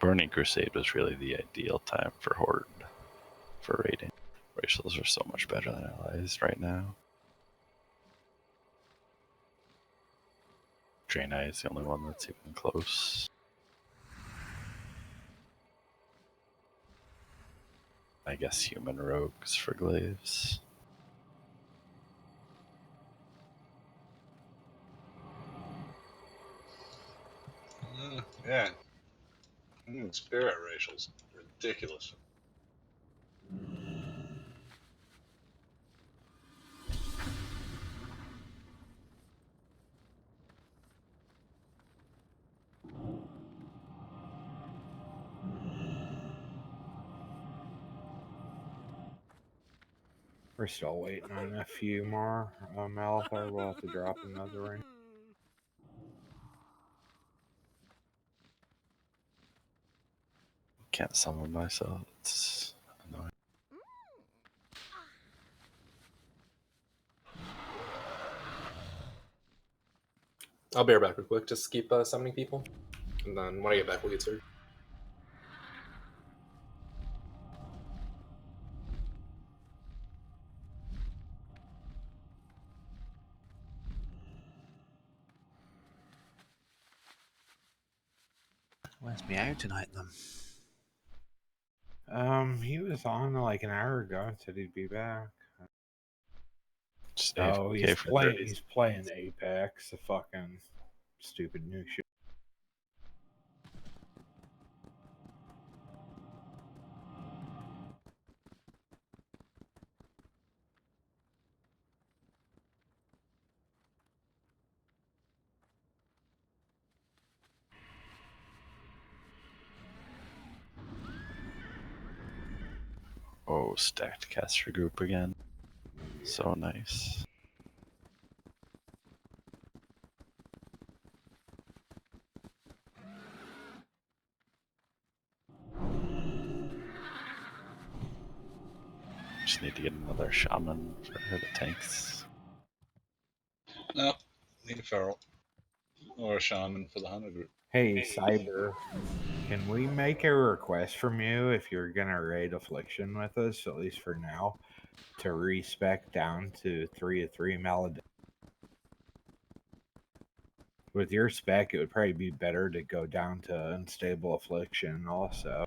Burning Crusade was really the ideal time for Horde for raiding. Racials are so much better than allies right now. Draenei is the only one that's even close. I guess human rogues for glaives. Yeah. Spirit racials. Ridiculous. We're still waiting on a few more. Malithar will have to drop another ring. Can't summon myself. It's annoying. I'll be right back real quick. Just keep summoning people. And then when I get back, we'll get started. Where's Meow tonight then? He was on like an hour ago and said he'd be back. Just Oh, AFK he's for playing. 30. He's playing Apex, the fucking stupid new shit. Oh, stacked caster group again. So nice. Just need to get another shaman for the tanks. No, need a feral. Or a shaman for the hunter group. Hey, Cyber, can we make a request from you if you're gonna raid Affliction with us, at least for now, to respec down to 3/3 Malediction? With your spec, it would probably be better to go down to Unstable Affliction also.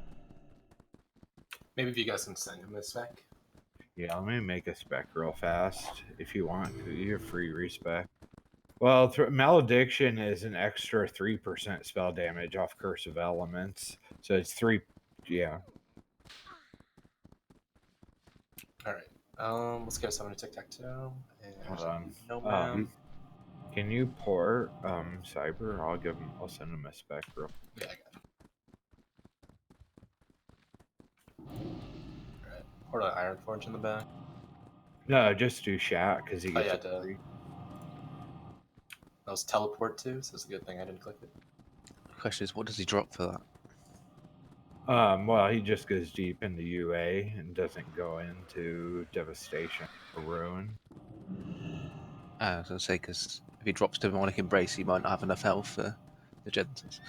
Maybe if you guys can send him a spec. Yeah, let me make a spec real fast. If you want, you're free respec. Well, Malediction is an extra 3% spell damage off Curse of Elements. So it's 3, yeah. Alright. Let's go summon a tic-tac-toe. Hold on. No ma'am. Can you port Cyber? I'll send him a spec real. Yeah, I got it. Alright. Or an Iron Forge in the back. No, just do Shat because he gets yeah, free. That was teleport too, so it's a good thing I didn't click it. The question is, what does he drop for that? Well, he just goes deep into UA and doesn't go into Devastation or Ruin. I was going to say, because if he drops Demonic Embrace, he might not have enough health for the Genitals.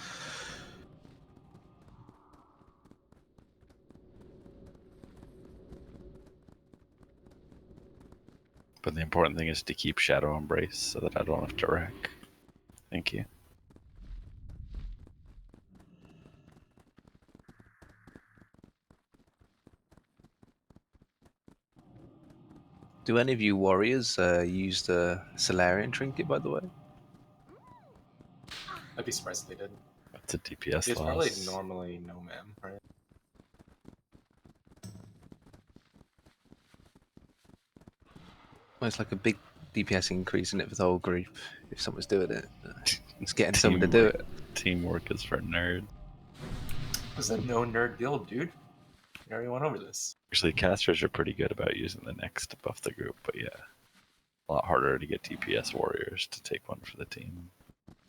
But the important thing is to keep Shadow Embrace so that I don't have to wreck. Thank you. Do any of you warriors use the Solarian trinket, by the way? I'd be surprised if they did. That's a DPS It's loss. probably normally no ma'am, right? Well, it's like a big DPS increase in it for the whole group if someone's doing it. It's getting someone to do it. Teamwork is for nerds. Is that no nerd build, dude? We already went over this. Actually, casters are pretty good about using the next to buff the group, but yeah. A lot harder to get DPS warriors to take one for the team.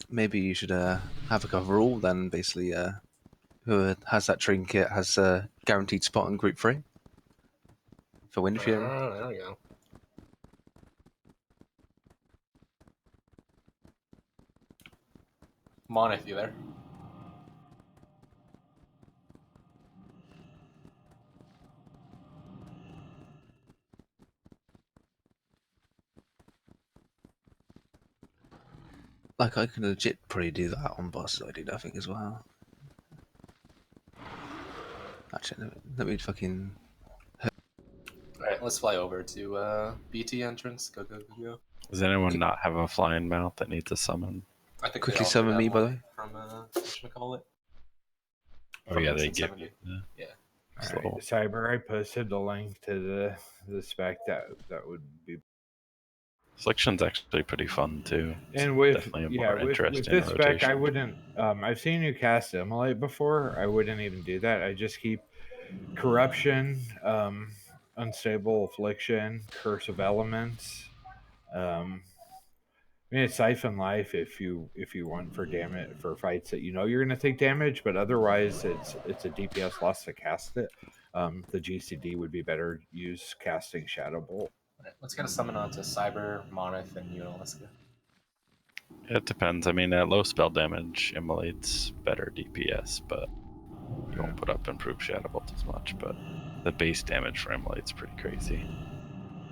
Maybe you should have like a rule then, basically. Who has that trinket has a guaranteed spot in Group 3 for Wind Fury. Oh, there we go. Monith, you there? Like, I can legit probably do that on bosses I do nothing as well. Actually, let me fucking... Alright, let's fly over to BT entrance. Go, go, go, go. Does anyone not have a flying mount that needs a summon? I think Quickly they also summon got me, by the one way. from, whatchamacallit? Oh From yeah, they Instant give 70. you Yeah. All slow. right, Cyber, I posted the link to the spec that would be. Selection's actually pretty fun too. It's And with definitely a yeah, more with interesting this spec, I rotation. wouldn't. I've seen you cast Immolate before. I wouldn't even do that. I just keep Corruption, Unstable Affliction, Curse of Elements. I mean, it's Siphon Life if you want for damage for fights that you know you're going to take damage, but otherwise it's a DPS loss to cast it. The GCD would be better used casting Shadow Bolt. Alright, let's get a summon onto Cyber, Monith, and Unalaska. It depends. I mean, at low spell damage, Immolate's better DPS, but you won't put up improved Shadow Bolt as much. But the base damage for Immolate's pretty crazy.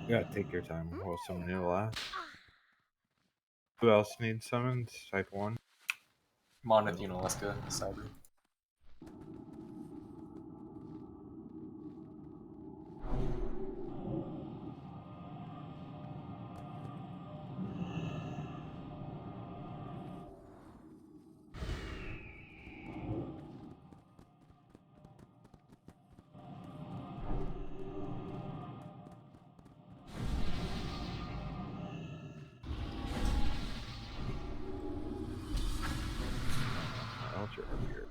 Yeah, take your time. We'll summon you last. Who else needs summons? Type 1. Monith, Unalaska, Cyber. Alter up here.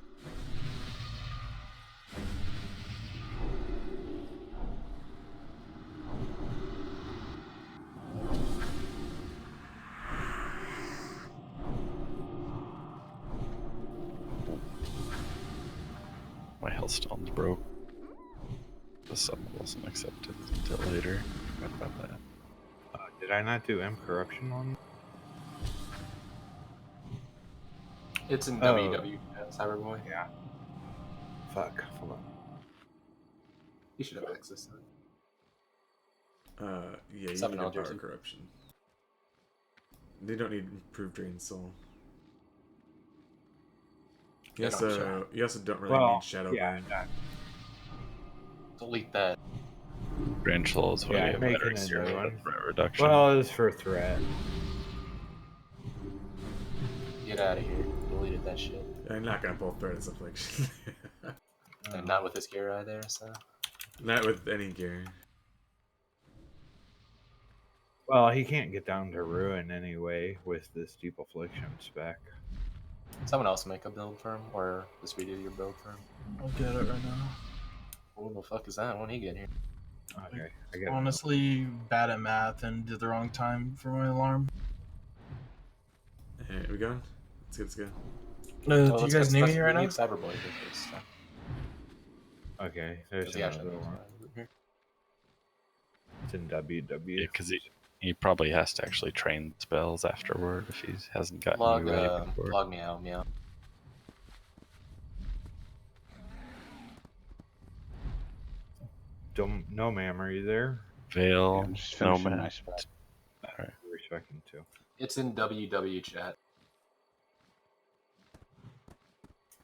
My Hellstone's broke. The summon wasn't accepted until later. Forgot about that. Did I not do M Corruption on? It's in Oh. WW, Cyberboy. Yeah. Fuck. Hold on. You should have access to it. Yeah, you Summon need a all power Jersey. corruption. They don't need improved drain soul. They don't, sure. You also don't really Well, need shadow yeah, burn. Delete that. Range Soul is why Yeah, we have making better a zero new one. threat reduction. Well, it's for threat. Get out of here. Deleted that shit. I'm not gonna pull threat affliction. And not with this gear right there, so. Not with any gear. Well, he can't get down to ruin anyway with this deep affliction spec. Someone else make a build for him, or just redo your build for him. I'll get it right now. What the fuck is that? When he get here? Okay, I get Honestly, bad at math and did the wrong time for my alarm. Alright, we going? Let's go, let's go. Do you guys need me right We now? need Cyberboy here first. Okay, there's Because he actually another knows one. why we're here. It's in WW. Yeah, because he probably has to actually train spells afterward if he hasn't gotten Log, you ready before. log me out, meow. No, ma'am, are you there? Veil, I'm just finishing Nomad. my spec. Alright. Respecting too. It's in WW chat.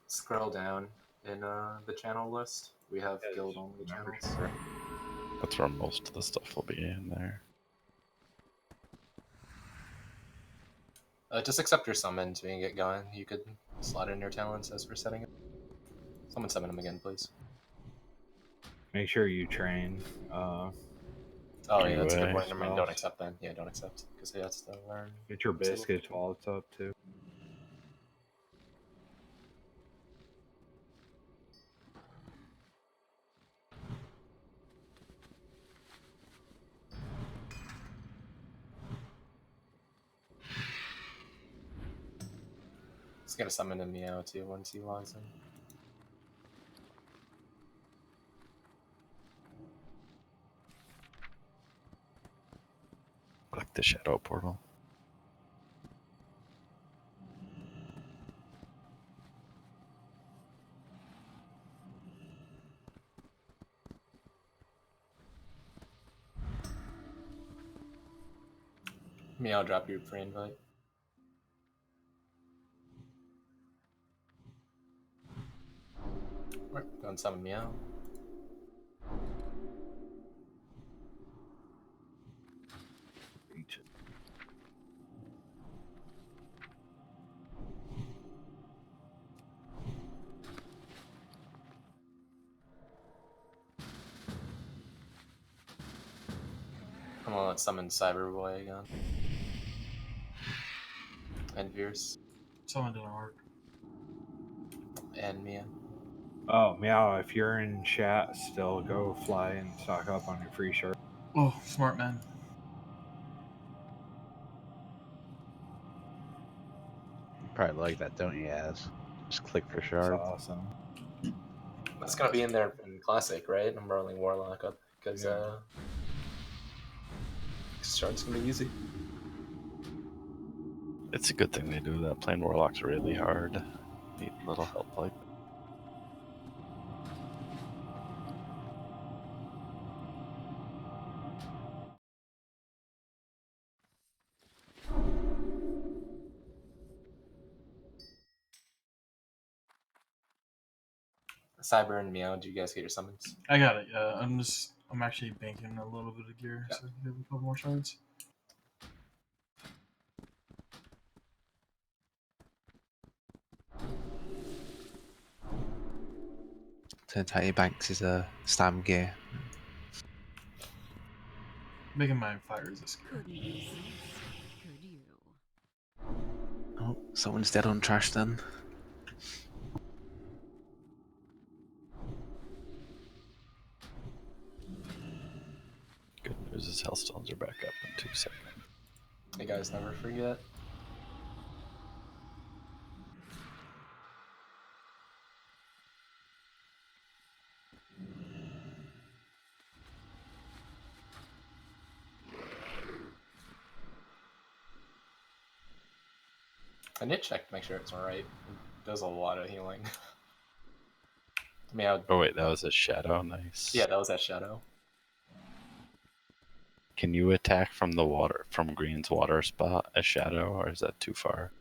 Scroll down in the channel list. We have Yeah, guild only channels. That's where most of the stuff will be in there. Just accept your summon so we can get going. You could slot in your talents as we're setting it. Someone summon him again, please. Make sure you train. Oh yeah, that's a good QA point. Never mind. Don't spells. accept then. Yeah, don't accept because he has to learn. Get your biscuits while it's up too. Just gonna summon a meow too once he logs in. Click the shadow portal. Meow, drop your free invite. Alright, go and summon Meow. I'm gonna summon Cyberboy again. And Fierce. Someone didn't work. And Mia. Oh, Meow, if you're in chat still, go fly and stock up on your free shirt. Oh, smart man. Probably like that, don't you, Az? Just click for That's shards. awesome. That's gonna be in there in Classic, right? I'm rolling Warlock up because Yeah. Shard's gonna be easy. It's a good thing they do that. Playing Warlock's really hard. Need a little help like that. Cyber and Meow, do you guys get your summons? I got it. Yeah, I'm actually banking a little bit of gear Yeah. so I can have a couple more shards. Turns out your banks is a stam gear. Making my fire resist gear. Could you resist? Could you? Oh, someone's dead on trash then. Good news is Hellstones are back up in 2 seconds. You guys never forget. I did check to make sure it's alright. It does a lot of healing. Meow. Oh wait, that was a shadow. Nice. Yeah, that was that shadow. Can you attack from the water, from Green's water spot, a shadow, or is that too far?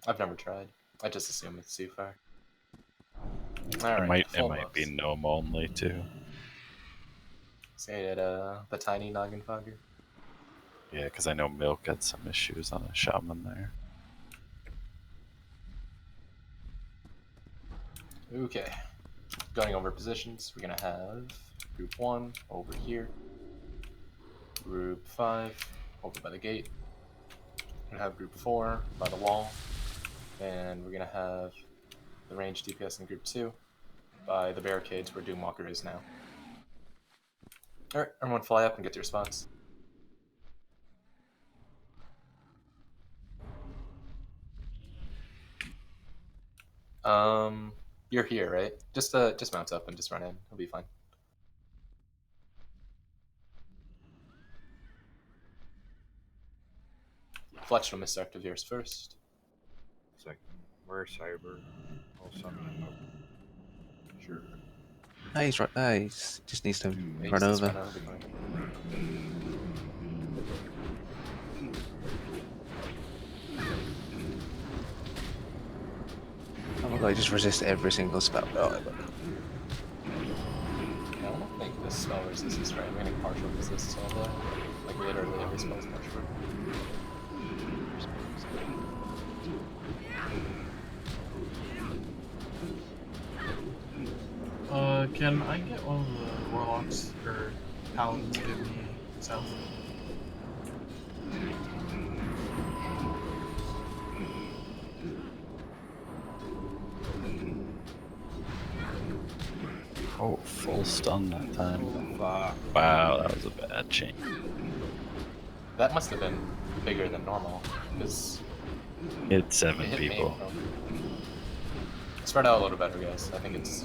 I've never tried. I just assume it's too far. It Alright, might be gnome only too. Say it, the tiny noggin fogger. Yeah, because I know Milk had some issues on a shaman there. Okay. Going over positions, we're gonna have group 1 over here. Group 5 over by the gate. We're gonna have group 4 by the wall. And we're gonna have the ranged DPS in group 2 by the barricades where Doomwalker is now. Alright, everyone fly up and get to your spots. You're here, right? Just mount up and just run in. It'll be fine. Fletch will miss active yours first. Second. Where's Cyber? I'll summon him up. Sure. No, he's right there. He just needs to Yeah, run just over. run over, fine. Oh my god, he just resists every single spell. Oh, Yeah, I don't think this spell resists right. I'm getting partial resist all day. Like literally every spell's partial. Can I get one of the warlocks or paladins to give me south? Oh, full stun that time. Fuck. Wow, that was a bad chain. That must have been bigger than normal, because Hit it 7 hit me people. from... Spread out a little better, guys. I think it's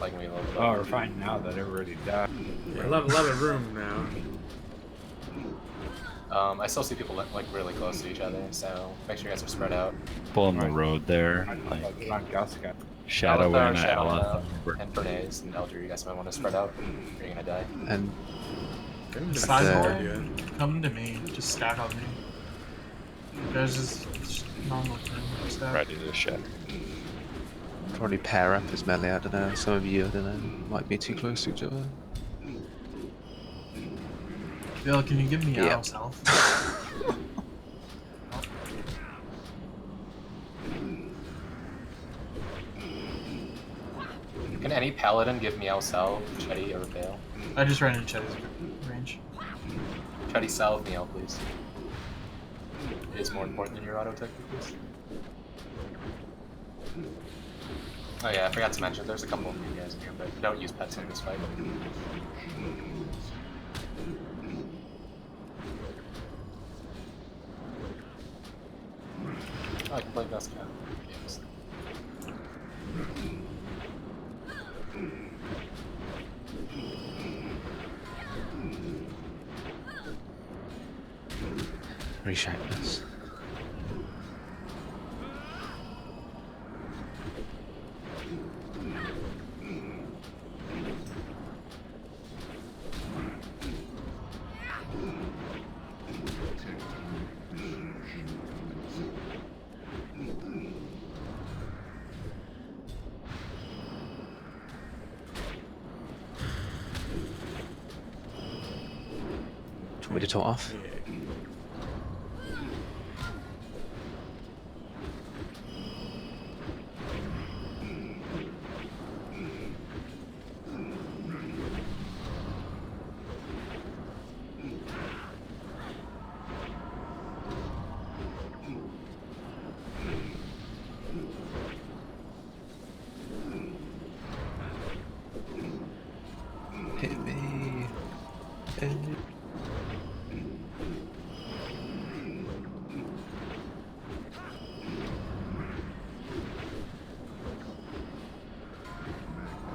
like me a little bit Oh, better. we're finding out that everybody died. Yeah, a lot of room now. I still see people like really close to each other, so make sure you guys are spread out. Pulling the road there. Like, Like, on Gusca. Shadow Alethar, in Shadowmouth, Alethar. and Bernays and Elder, you guys might want to spread out, or you're gonna die. and They haven't been Cyber, started yet. come to me. Just stack on me. You guys just non-looking. Stack. Ready to shatter. Probably pair up as melee. I don't know. Some of you, I don't know, might be too close to each other. Bill, can you give me Yep. Al's health? Can any paladin give me Sal, Chetty, or Vale? I just ran into Chetty's range. Chetty, Sal, with me, please. It is more important than your auto tech, please. Oh yeah, I forgot to mention, there's a couple of new guys in here, but don't use pets in this fight. Oh, I can play best cat. Yes. Reshape this. Do you want me to talk off? Hit me. Hit me.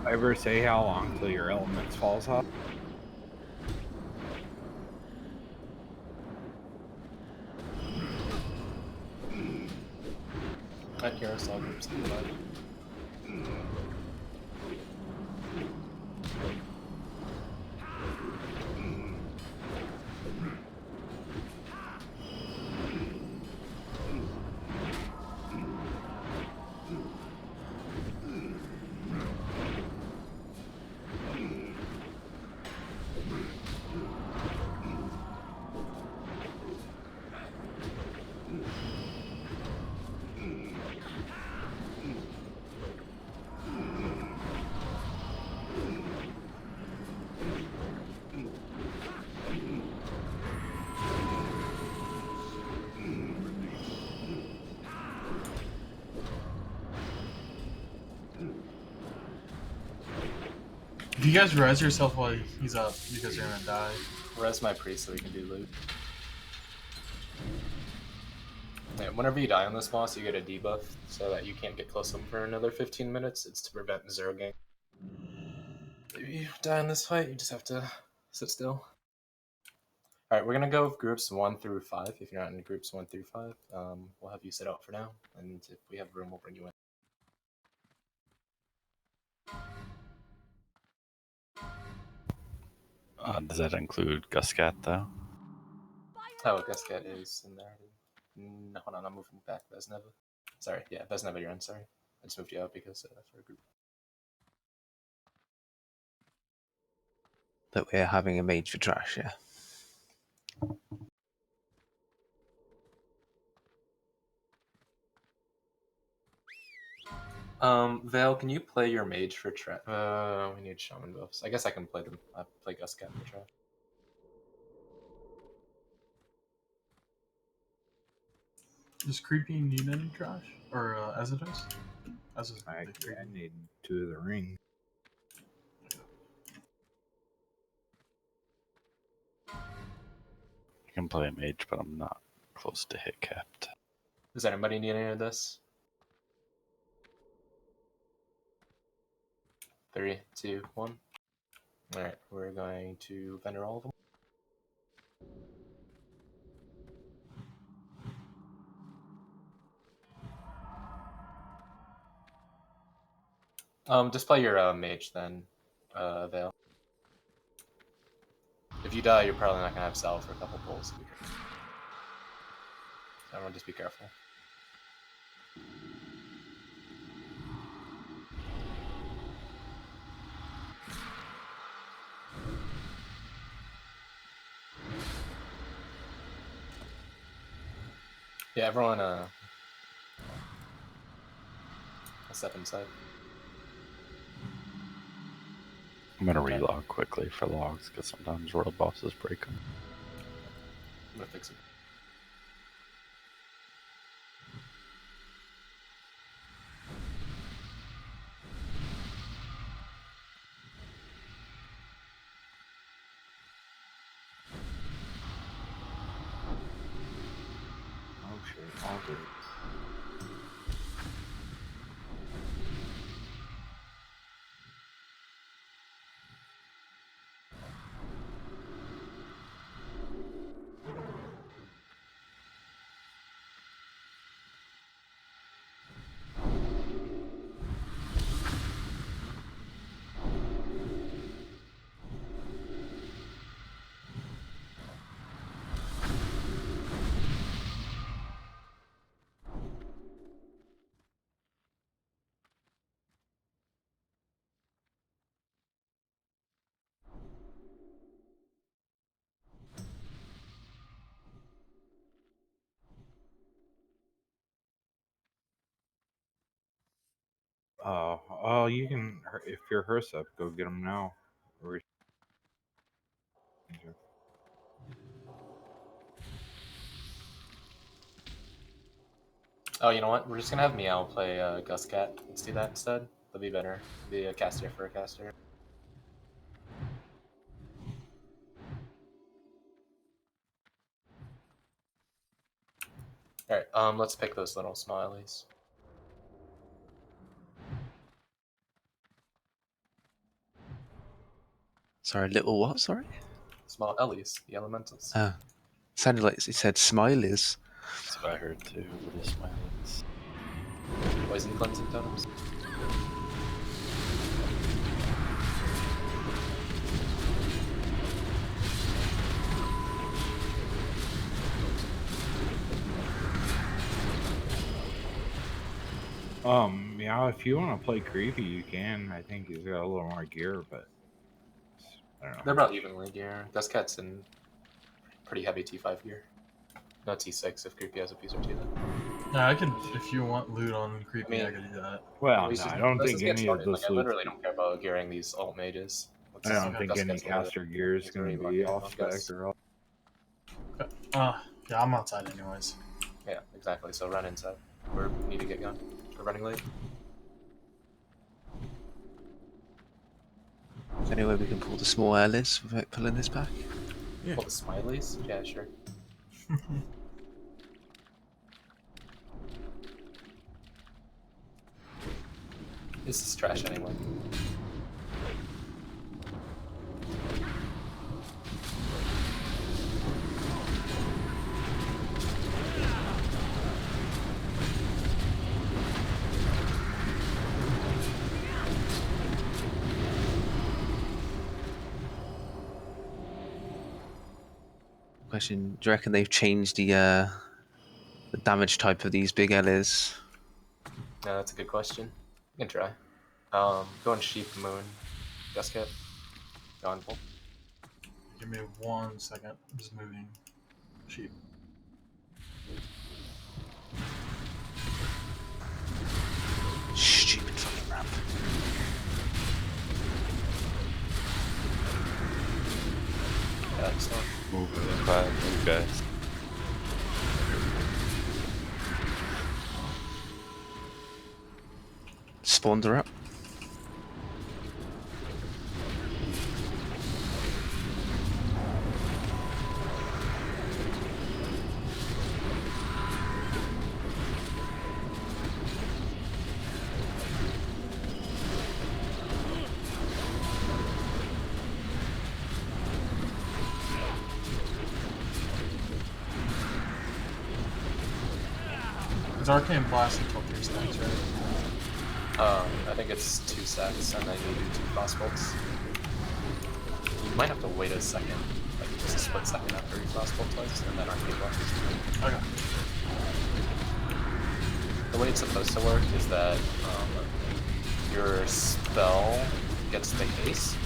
Ever say how long till your elements falls off? At here, Sal groups in the fight. If you guys res yourself while he's up, because you're gonna die. Res my priest so we can do loot. Yeah, whenever you die on this boss, you get a debuff so that you can't get close to him for another 15 minutes. It's to prevent zero gang. If you die in this fight, you just have to sit still. Alright, we're gonna go with groups 1 through 5. If you're not in groups 1 through 5, we'll have you sit out for now, and if we have room, we'll bring you in. Does that include Guscat though? Oh, Guscat is in there. No, hold on, I'm moving back. Vesneva. Sorry, yeah, Vesneva, you're in. Sorry. I just moved you out because for a group. That we're having a mage for trash, yeah. Vale, can you play your mage for trash? We need shaman buffs. I guess I can play them. I play Guscat for trash. Does Creepy need any trash? Or Azotus? I need 2 of the ring. I can play a mage, but I'm not close to hit capped. Does anybody need any of this? 3, 2, 1. Alright, we're going to vendor all of them. Just play your mage then, Vale. If you die, you're probably not gonna have Sal for a couple pulls. So everyone just be careful. Yeah, everyone, I'll step inside. I'm gonna Okay. relog quickly for logs because sometimes world bosses break them. I'm gonna fix it. Oh shit, all good. Oh, you can, if you're Hersup, go get them now. Or- Oh, you know what? We're just gonna have Meow play Gus Cat. Let's do that instead. That'll be better. Be a caster for a caster. Alright, let's pick those little smileys. Sorry, little what? Sorry. Small Ellies, the elementals. Sounded like it said smileys. That's what I heard too. What is smileys? Poison cleansing totems. Yeah, if you want to play creepy, you can. I think he's got a little more gear, but I don't know. They're about evenly gear. Gus Cat's in pretty heavy T5 gear. No T6 if Creepy has a piece or two though. Yeah, I could, if you want loot on Creepy, I I mean- could do that. Well, Let's no, just- I don't let's think just get any of started. this Like, I loot. literally don't care about gearing these alt mages. Let's I just- don't think Gus any Cat's literally- caster gear is he's going already to be locked off in on Gus. spec or all. Yeah, I'm outside anyways. Yeah, exactly. So run inside. We need to get going. We're running late. Is there any way we can pull the small airless without pulling this back? Yeah. Pull the smileys? Yeah, sure. This is trash anyway. Question: do you reckon they've changed the damage type of these big LAs? No, that's a good question. You can try. Go on Sheep, Moon, Gusket. Go on Bull. Give me 1 second. I'm just moving sheep. Stupid fucking ramp. Yeah, that's not. Move by move guys. Spawned her up. It's Arcane Blast until 3 stacks, right? I think it's 2 stacks, and then you do 2 frost bolts. You might have to wait a second, like just a split second after you frost bolt twice, and then arcade blast. Okay. The way it's supposed to work is that your spell gets the haste,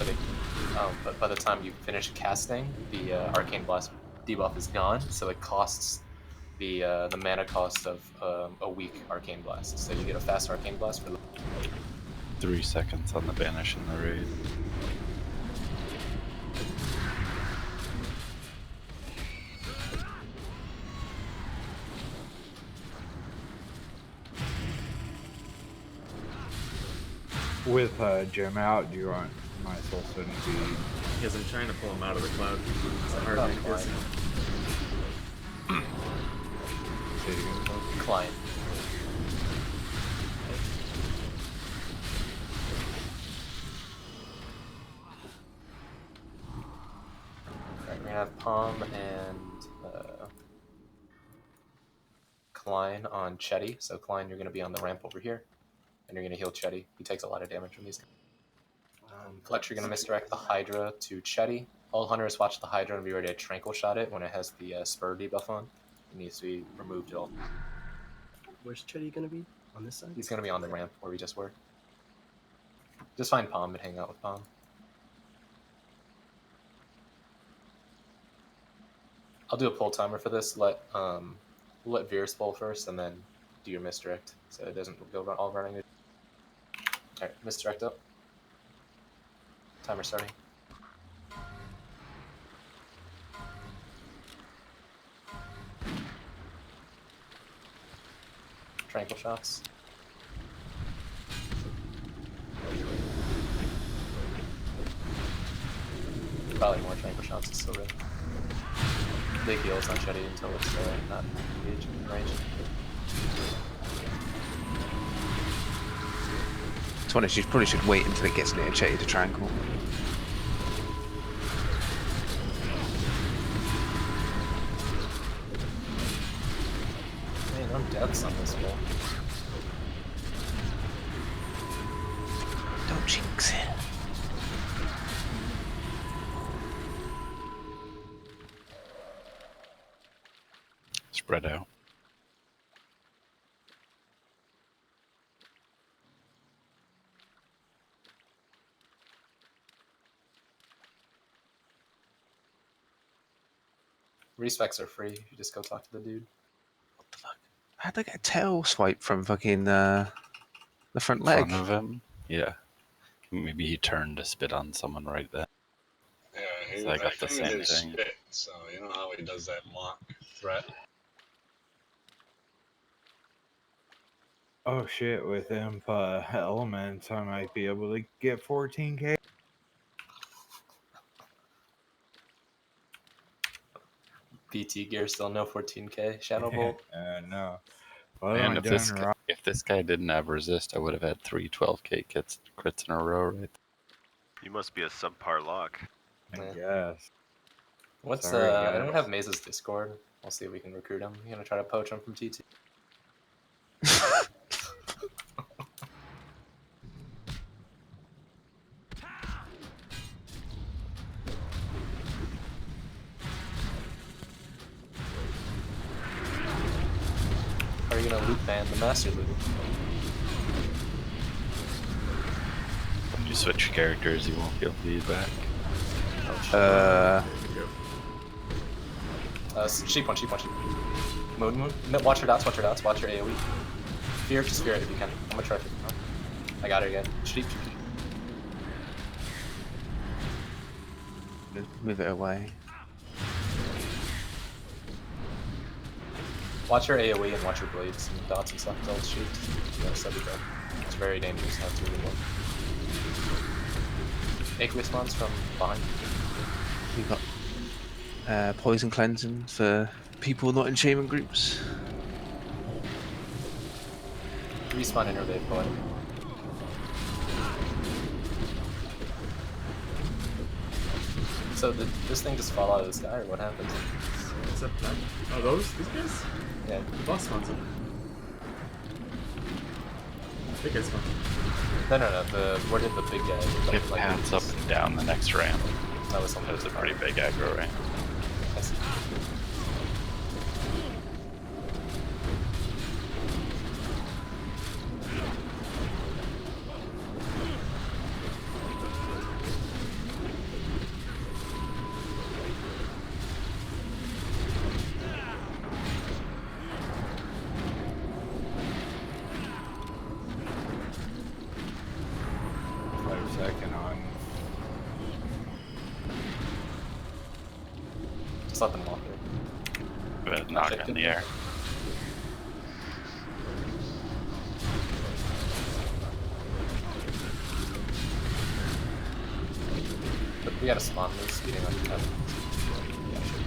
but by the time you finish casting, the arcane blast debuff is gone, so it costs the mana cost of a weak Arcane Blast. So you get a fast Arcane Blast for 3 seconds on the banish in the raid. With Jim out, do you want my soul stone to be? Because I'm trying to pull him out of the cloud. It's a hard Oh, thing to fine. Say it again, please. Client. Alright, we're gonna have Palm and Klein on Chetty. So Klein, you're gonna be on the ramp over here, and you're gonna heal Chetty. He takes a lot of damage from these. Fletcher, you're gonna misdirect the Hydra to Chetty. All hunters watch the Hydra and be ready to tranquil shot it when it has the spur debuff on. It needs to be removed at all. Where's Chetty gonna be? On this side? He's gonna be on the ramp where we just were. Just find Palm and hang out with Palm. I'll do a pull timer for this. We'll let Veers pull first, and then do your misdirect, so it doesn't go all running. All right, misdirect up. Timer starting. Tranquil shots. Probably more tranquil shots is still good. Big heals on Shetty until it's not engaged in range. To be honest, you probably should wait until it gets near Chetty to tranquil. Man, I'm deaths on this wall. Don't jinx it. Spread out. Respecs are free. You just go talk to the dude. What the fuck? How'd I get a tail swipe from fucking the front In leg? front of him? Yeah. Maybe he turned to spit on someone right there. Yeah, So I got I the think he same did thing. spit, so you know how he does that mock threat. Oh shit! With Imp Elements, I might be able to get 14k. BT gear still no 14k. Shadow Bolt. No. What am Man, I if doing wrong? if this guy didn't have resist, I would have had 3 12k crits in a row right there. You must be a subpar lock. I Yeah. guess. What's Sorry, I guys. don't have Maze's Discord. We'll see if we can recruit him. You gonna try to poach him from TT? Are you gonna loot ban the master loot? When you switch characters, you won't feel feedback. Sheep one. Moon. No, watch your dots, watch your AoE. Fear to spirit if you can. I'm gonna try to. I got her again. Sheep. Move it away. Watch your AoE and watch your blades and dots and stuff. Don't shoot. Yes, that'd be good. It's very dangerous not to anymore. Aqueous spawns from behind. We've got poison cleansing for people not in shaman groups. Respawn innervate boy. So did this thing just fall out of the sky or what happened? What's up, man? Oh, these guys? Yeah. The boss spawns them. Big guy spawns them. No. Where did the big guy? It pans up and down the next ramp. That was something. That was a pretty big aggro ramp. I see. second on. Just let them walk in. But knock in the air. But we gotta spawn these, speeding up. Yeah, sure.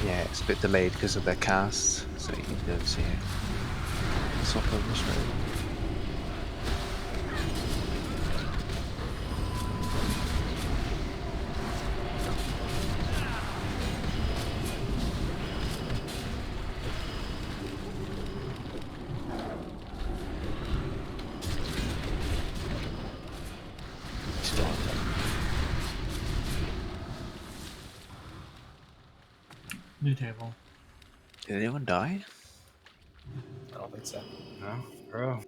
Yeah, it's a bit delayed because of their cast, so you don't see it. Swap over straight. Still on that. New table. Did anyone die? I don't think so. No, bro.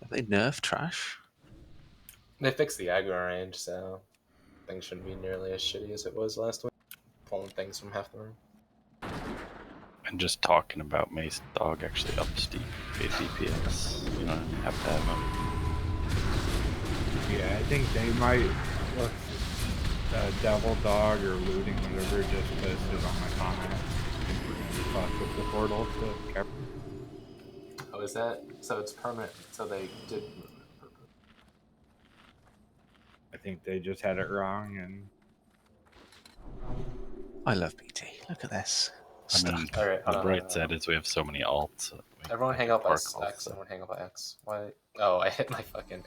Have they nerfed trash? They fixed the aggro range, so things shouldn't be nearly as shitty as it was last week. Pulling things from half the room. And just talking about Mace Dog actually ups DPS. You don't have to have him. Yeah, I think they might look Devil Dog or Looting whatever just posted on my comment. Fuck with the portal to Cap. Oh, is that? So it's permanent. So they did move it on purpose. I think they just had it wrong and I love BT. Look at this. I mean, Stuck. All right, the hold on, bright hold on, side is we have so many alts. Everyone hang out by Park X. also. Everyone hang out by X. Why? Oh, I hit my fucking.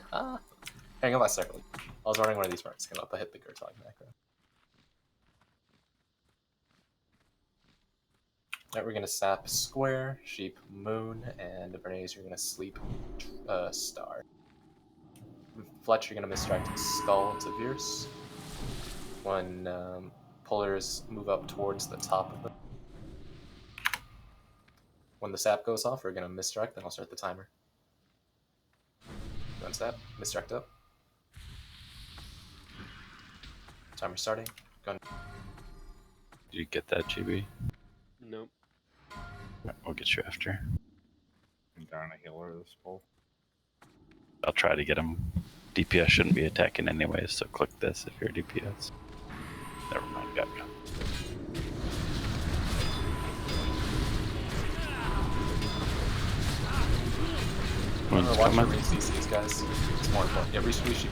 Hang out by circle. I was wondering where these marks came up. I hit the Gertog macro. Alright, we're gonna sap square, sheep, moon, and Bernays, you're gonna sleep star. Fletch, you're gonna misdirect skull to Veers. When pullers move up towards the top of them. When the sap goes off, we're gonna misdirect, then I'll start the timer. Go on sap, misdirect up. Timer starting. Go on. Did you get that, GB? Nope. We'll get you after. I'm down a healer this pull. I'll try to get him. DPS shouldn't be attacking anyways, so click this if you're DPS. Never mind, got you. One's Watch your coming. re-CCs, guys. It's more important. Yeah, reshoot.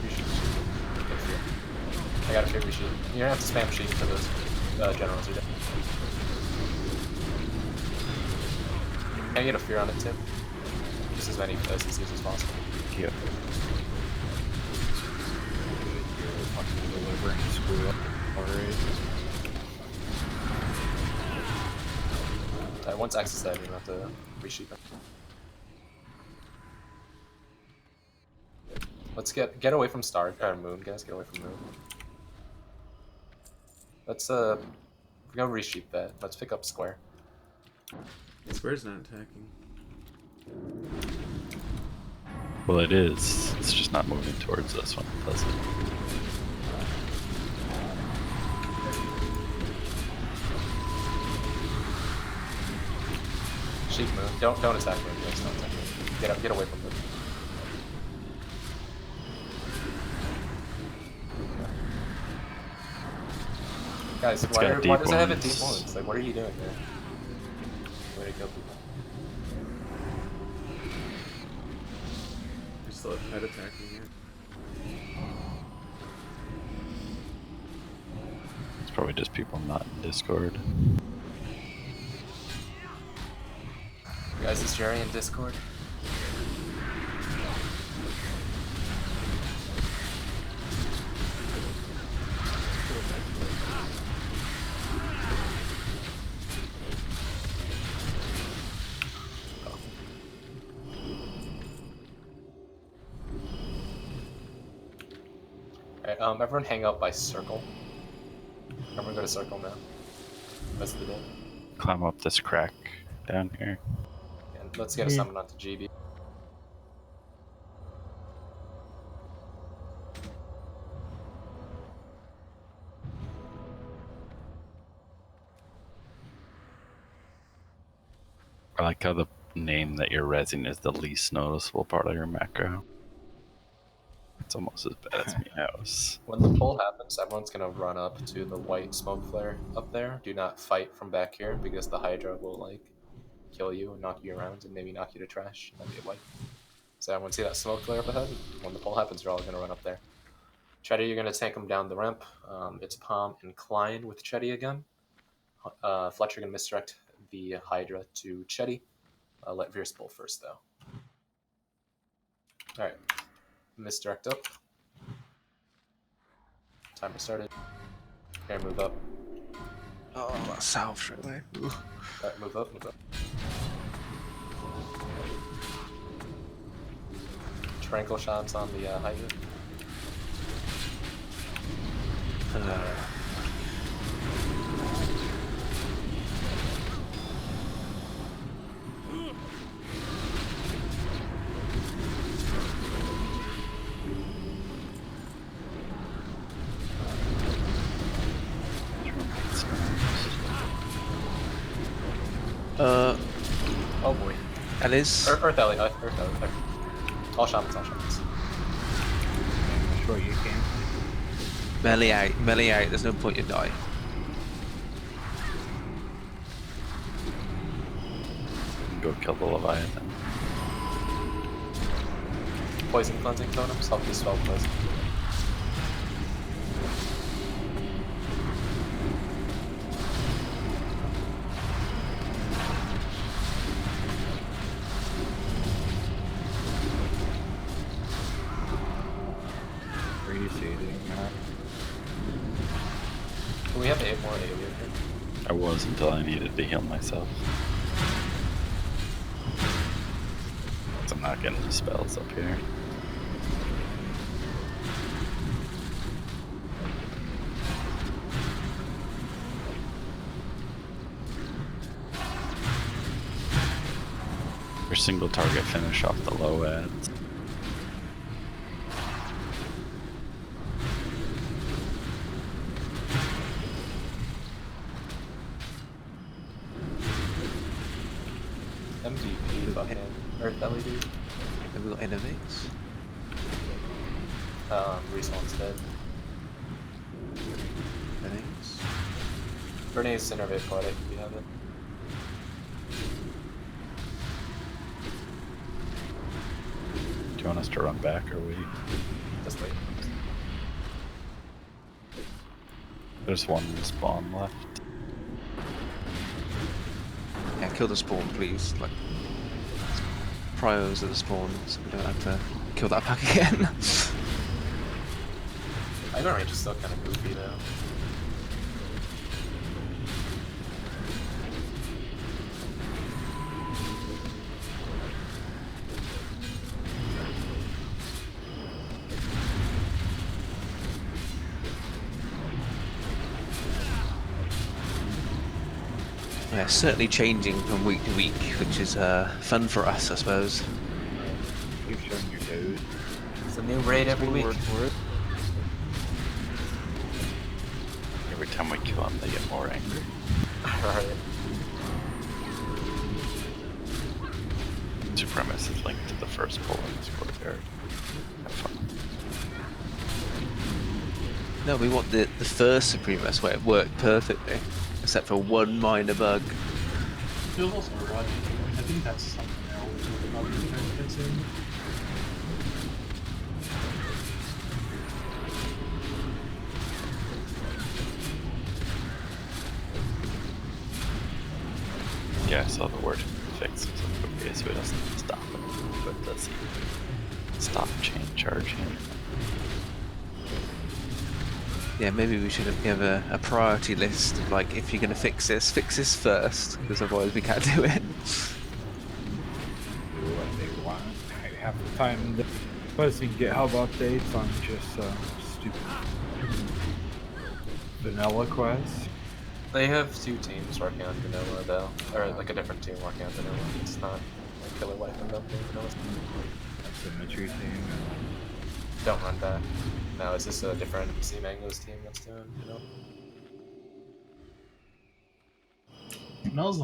I got a fear reshoot. You're gonna have to spam sheep for those generals. Can I get a fear on it too? Just as many CCs as possible. Yeah. You're fucking delivering squeal already. Once X is dead, you don't have to reshoot them. Let's get away from Star Moon, guys. Get away from Moon. Let's we're gonna resheep that. Let's pick up Square. Square's not attacking. Well, it is. It's just not moving towards this one, does it? Sheep Moon. Don't attack Moon, guys. Don't attack Moon. Get away from Moon. Guys, It's why got does it have a deep deep wounds. wounds? Like, what are you doing there? Way to kill people. There's still a pet attacking it. It's probably just people not in Discord. Guys, is Jerry in Discord? Alright, everyone hang out by circle. Everyone go to circle now. That's the day. Climb up this crack down here. And let's get a summon onto GB. I like how the name that you're rezzing is the least noticeable part of your macro. It's almost as bad as Meow's. When the pull happens, everyone's gonna run up to the white smoke flare up there. Do not fight from back here because the Hydra will like kill you and knock you around and maybe knock you to trash and then get wiped. So everyone see that smoke flare up ahead? When the pull happens, you're all gonna run up there. Chetty, you're gonna tank him down the ramp. It's Palm and Klein with Chetty again. Fletcher gonna misdirect the Hydra to Chetty. Let Veers pull first though. Alright. Misdirect up. Timer started. Okay, move up. Oh, that's south straight away. Alright, move up, move up. Tranquil shots on the Hydra. Oh boy. Ellis. Earth Alley, Earth Alley. All shamans, all shamans. Sure you can. Melee out, there's no point in dying. Go kill the Leviathan. Poison cleansing totems, help you spell poison. Can we have 8 more alien here? I was until I needed to heal myself. I'm not getting the spells up here. Your single target finish off the low ads. MVP fucking Earth LED. Have we got innovates? Respawn's dead. Innovates? Bernays Innervate Poetic, if you have it. Do you want us to run back or wait? Just wait. There's one spawn left. Yeah, kill the spawn, please. Like, prios at the spawn, so we don't have to kill that pack again. Iron Range is still kind of goofy though. Yeah, certainly changing from week to week, which is fun for us, I suppose. Keep showing your dude. It's a new raid every week. Every time we kill them, they get more angry. Right. Supremacy is linked to the first pull in this courtyard. Have fun. No, we want the first Supremacist where it worked perfectly, except for one minor bug. There's also a run. I think that's something else about the gets in. Yeah, I saw the word fix. Okay, so it doesn't stop it, but does he stop chain charging? Yeah, maybe we should give a priority list of like, if you're going to fix this first, because otherwise we can't do it. Do what they want. Half the time, posting GitHub updates on just stupid vanilla quests. They have 2 teams working on vanilla though, or like a different team working on vanilla. It's not like Killer Wife and them doing vanilla. Symmetry team. Don't run back. No, is this a different Sea Mango's team that's doing vanilla? Vanilla's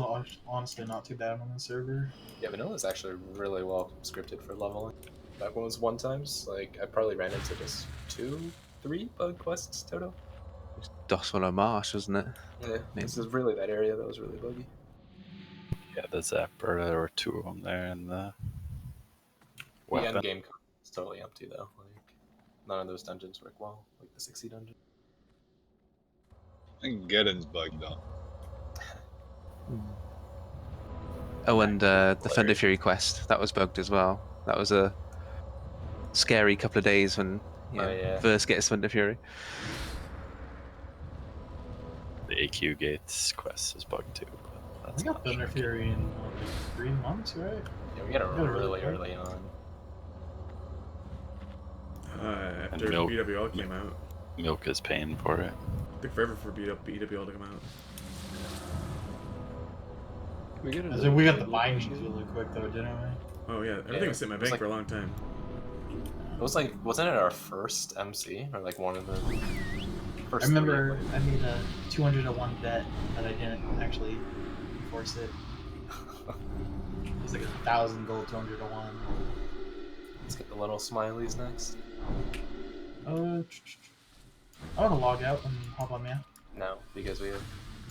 honestly not too bad on the server. Yeah, vanilla is actually really well scripted for leveling. Back when it was 1x, like I probably ran into just 2-3 bug quests total. Doswell Marsh, wasn't it? Yeah, Maybe. this is really that area that was really buggy. Yeah, the Zapper, there were 2 of them there, and the The weapon. end game is totally empty though. Like none of those dungeons work well, like the 60 dungeon. I think Geddon's bugged though. Oh, and the Thunder Fury quest, that was bugged as well. That was a scary couple of days when yeah. Verse gets Thunder Fury. The AQ Gates quest is bugged too. But that's We got not Thunder sure. Fury in like 3 months, right? Yeah, we got it We got it really really early on. After Milk- BWL came out. Milk is paying for it. Took forever for BWL to come out. Can we get I think we got the table, bindings please? really quick though, didn't we? Oh yeah, everything was sitting in my it was bank like- for a long time. It was like, wasn't it our first MC or like one of the first? I remember I made a 200 to 1 bet that I didn't actually enforce it. It was like 1,000 gold, 200 to 1. Let's get the little smileys next. I want to log out and hop on now. No, because we have.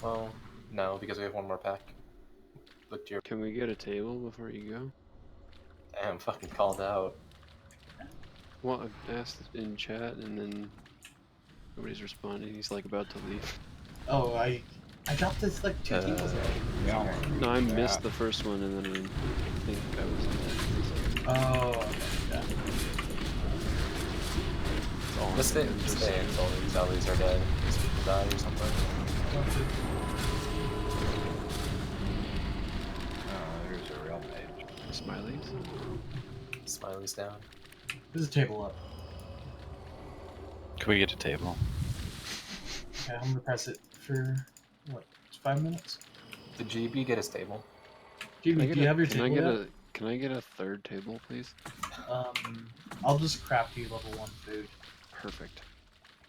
Well, no, because we have one more pack. Look to your. Can we get a table before you go? Damn, fucking called out. Well, I asked in chat and then nobody's responding. He's like about to leave. Oh, I dropped this like 2 tables already. Yeah. No, I missed the first one and then I think I was in that. Oh, okay. Yeah. Let's stay until these alleys are dead. These people die or something. Oh, there's a real page. Smileys? Smiley's down. There's a table up. Can we get a table? Okay, I'm gonna press it for what? 5 minutes. Did GB get his table? GB, do you have your can I table get yet? can I get a third table, please? I'll just craft you level 1 food. Perfect.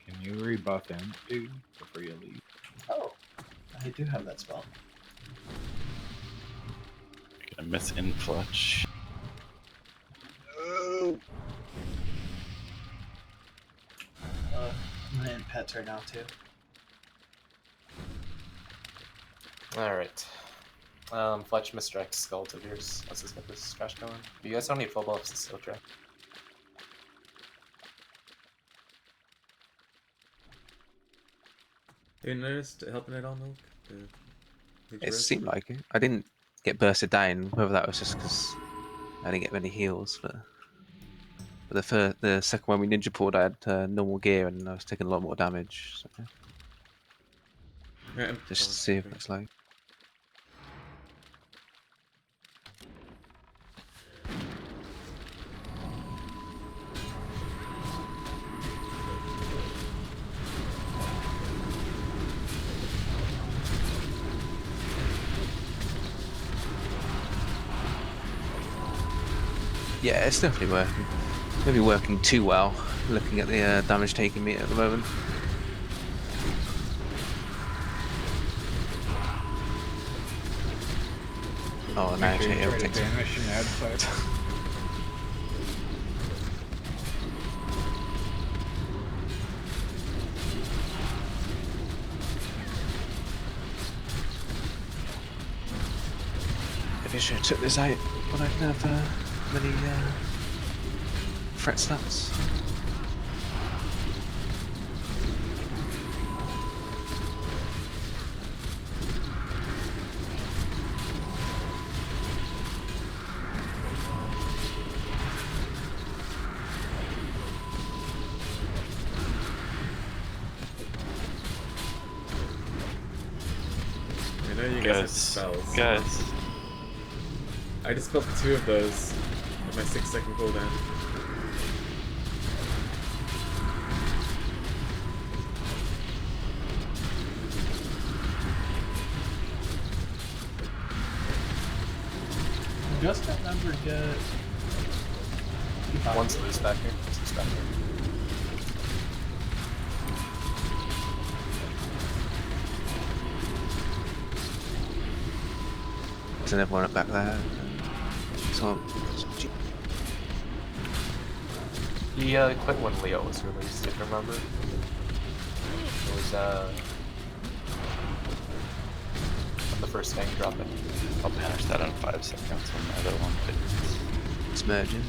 Can you rebuff him, dude, before you leave? Oh, I do have that spell. Gonna miss Influtch. I'm gonna end pets right now too. Alright. Fletch misdirect skull to yours. Let's just get this trash going. You guys don't need full buffs to still trash. You noticed helping it all, Milk? It seemed like it. I didn't get bursted down, whether that was just because I didn't get many heals, but the second one we ninja pulled, I had normal gear and I was taking a lot more damage. So Yeah, just to see what it's like. Yeah, it's definitely working. Maybe working too well, looking at the damage taking meter at the moment. Oh, now Make sure you it'll try to take banish an ad side. Maybe I should have took this out when I didn't have many threat stats. I know you guys have spells. Guys. I just built 2 of those with my 6-second cooldown. Just remember get. One's loose back here. One's loose back here. and everyone back there. So, He quit when Leo was released, if you remember. It was the first thing dropping. I'll banish that in 5 seconds when the other one fits. it's merging.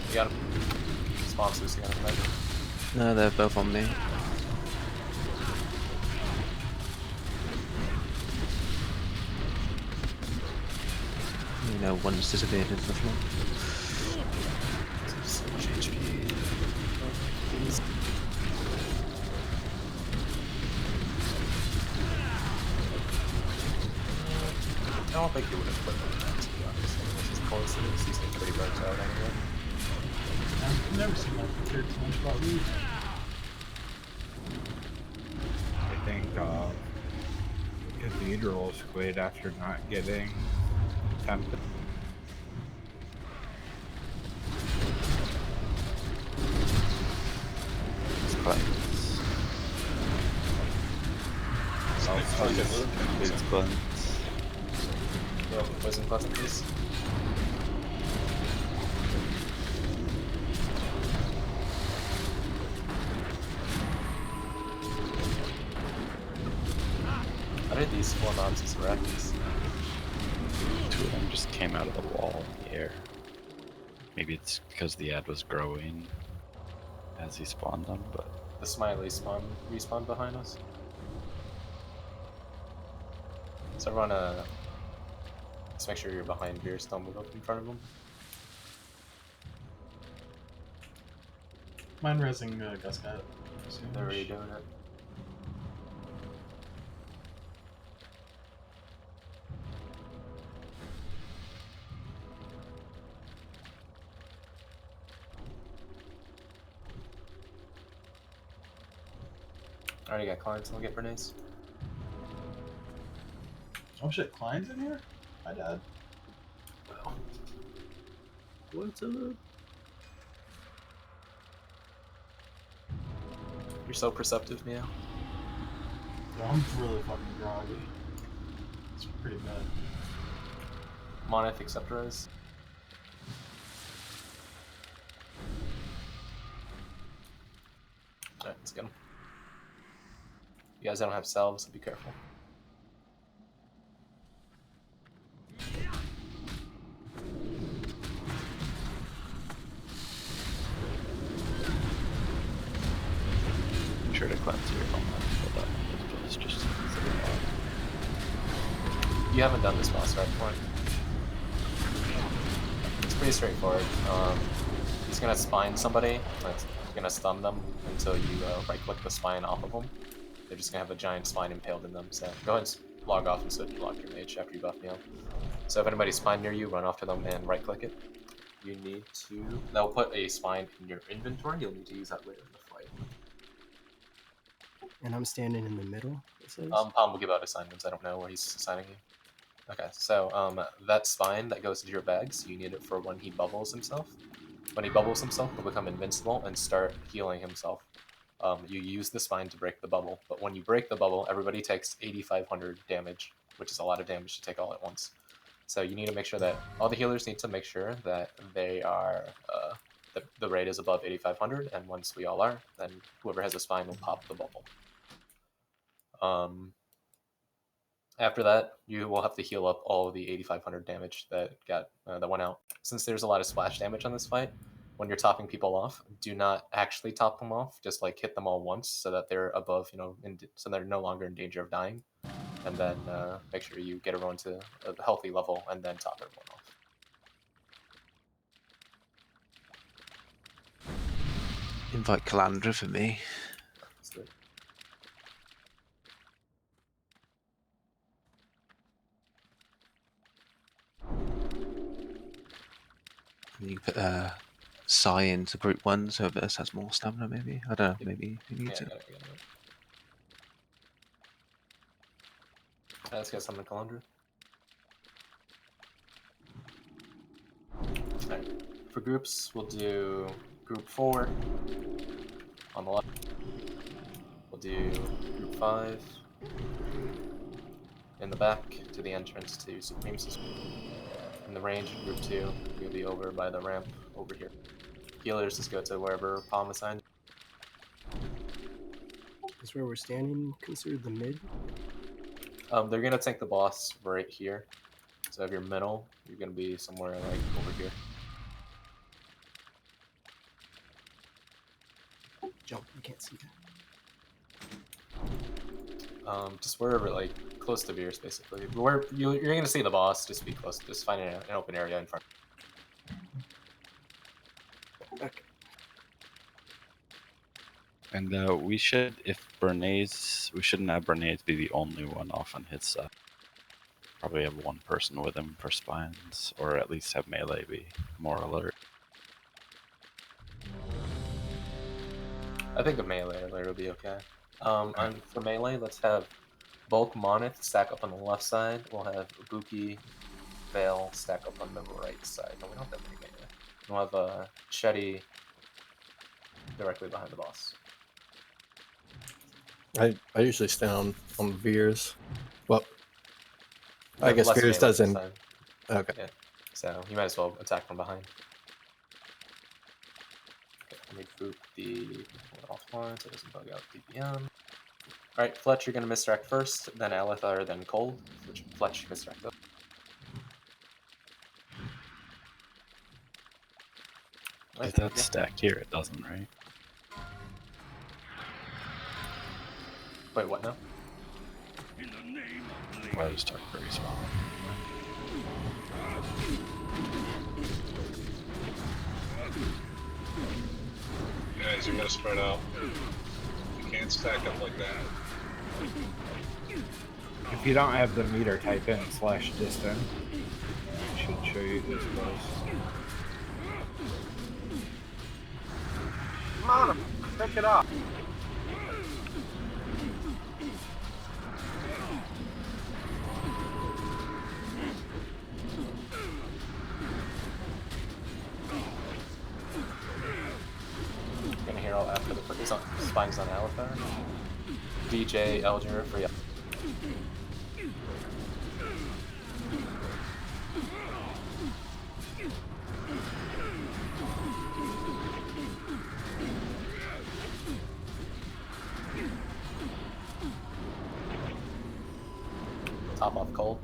You got him. Sponsors, you got him right. No, they're both on me. You know, one's disappeared into the floor. So much HP. I don't think he would have quit on that, to be honest. This is coincidence. He's been pretty burnt out anyway. I've never seen like cared too much about Reed. I think Cathedrals quit after not getting tempted. It's cleanse. It's cleanse. Yo, poison button, please. How did these 4 mobs resurrect these? 2 of them just came out of the wall in the air. Maybe it's because the ad was growing as he spawned them, but The smiley respawn behind us. So everyone, let's make sure you're behind Beers, don't move up in front of them. Mine resing Gus Cat. They're already doing it. I already got clients, I'll get grenades. Oh shit, Klein's in here? My dad. What's up? You're so perceptive, Meow. Yeah, I'm really fucking groggy. It's pretty bad. Moneth, accept res. Alright, let's get him. You guys don't have salves, so be careful. make sure to cleanse your own for that. It's just You haven't done this boss right before. It's pretty straightforward. He's gonna spine somebody, that's gonna stun them until you right-click the spine off of them. They're just gonna have a giant spine impaled in them, so go ahead and log off and switch block your mage after you buff me up. So if anybody's spine near you, run off to them and right-click it. You need to... That'll put a spine in your inventory, you'll need to use that later in the fight. And I'm standing in the middle, it says? Palm will give out assignments, I don't know where he's assigning you. Okay, so that spine that goes into your bags, you need it for when he bubbles himself. When he bubbles himself, he'll become invincible and start healing himself. You use the spine to break the bubble, but when you break the bubble, everybody takes 8,500 damage, which is a lot of damage to take all at once. So you need to make sure that all the healers need to make sure that they are the rate is above 8,500, and once we all are, then whoever has a spine will pop the bubble. After that, you will have to heal up all of the 8,500 damage that went out. Since there's a lot of splash damage on this fight, when you're topping people off, do not actually top them off. Just like hit them all once so that they're above, so they're no longer in danger of dying. And then make sure you get everyone to a healthy level and then top everyone off. Invite Calandra for me. Let's do it. You put Psy into group 1 so Verse has more stamina, maybe? I don't know, maybe he needs it. Got it. Let's get something, Calandra. Alright. For groups, we'll do group 4 on the left. We'll do group 5 in the back to the entrance to Supreme System. In the range, group 2, you'll be over by the ramp over here. Healers just go to wherever Palm assigned. Is where we're standing considered the mid? They're gonna tank the boss right here. So if you're middle, you're gonna be somewhere like over here. Jump, I can't see that. Just wherever, like close to Veers, basically. Where you're gonna see the boss, just be close. Just find an open area in front. Okay. And we should, if Bernays, we shouldn't have Bernays be the only one off on his side. Probably have one person with him for spines, or at least have melee be more alert. I think a melee alert will be okay. For melee, let's have Bulk Monith stack up on the left side. We'll have Ibuki Veil stack up on the right side. No, we don't have that many melee. We'll have Shetty directly behind the boss. I usually stay on Veers. Well, I Have guess less Veers melee this doesn't. time. Okay. Yeah. So you might as well attack from behind. Okay, let me boot the offline so it doesn't bug out DPM. Alright, Fletch, you're gonna misdirect first, then Alethar, then Cold. Fletch misdirect though. If that's stacked here, it doesn't, right? Wait, what now? Well, I just talked very small. Guys, you gotta spread out. You can't stack up like that. If you don't have the meter, type in /distant. It should show you this close. Come on, pick it up. Gonna hear all after the spines on Alethar. DJ Elger for you. Top off Cold.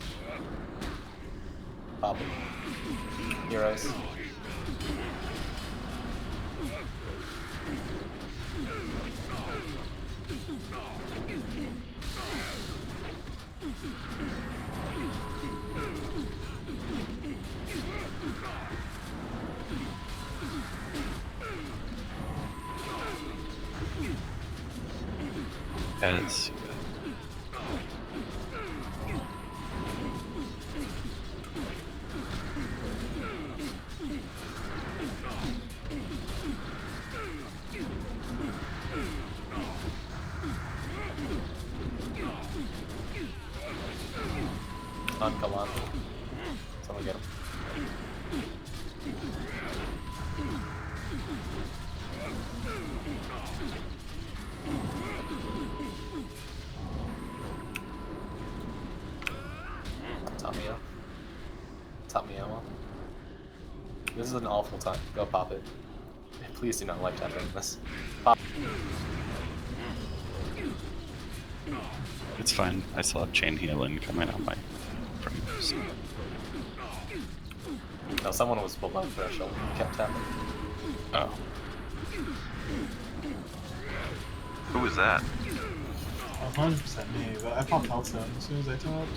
Pop it. Heroes. As On Galante. Someone get him. Top me ammo. This is an awful time. Go pop it. Please do not life tap in this. Pop. it's fine. I still have chain healing coming on my frames. No, someone was below threshold. Kept tapping. Oh. Who was that? 100% me, but I popped Healthstone as soon as I tapped.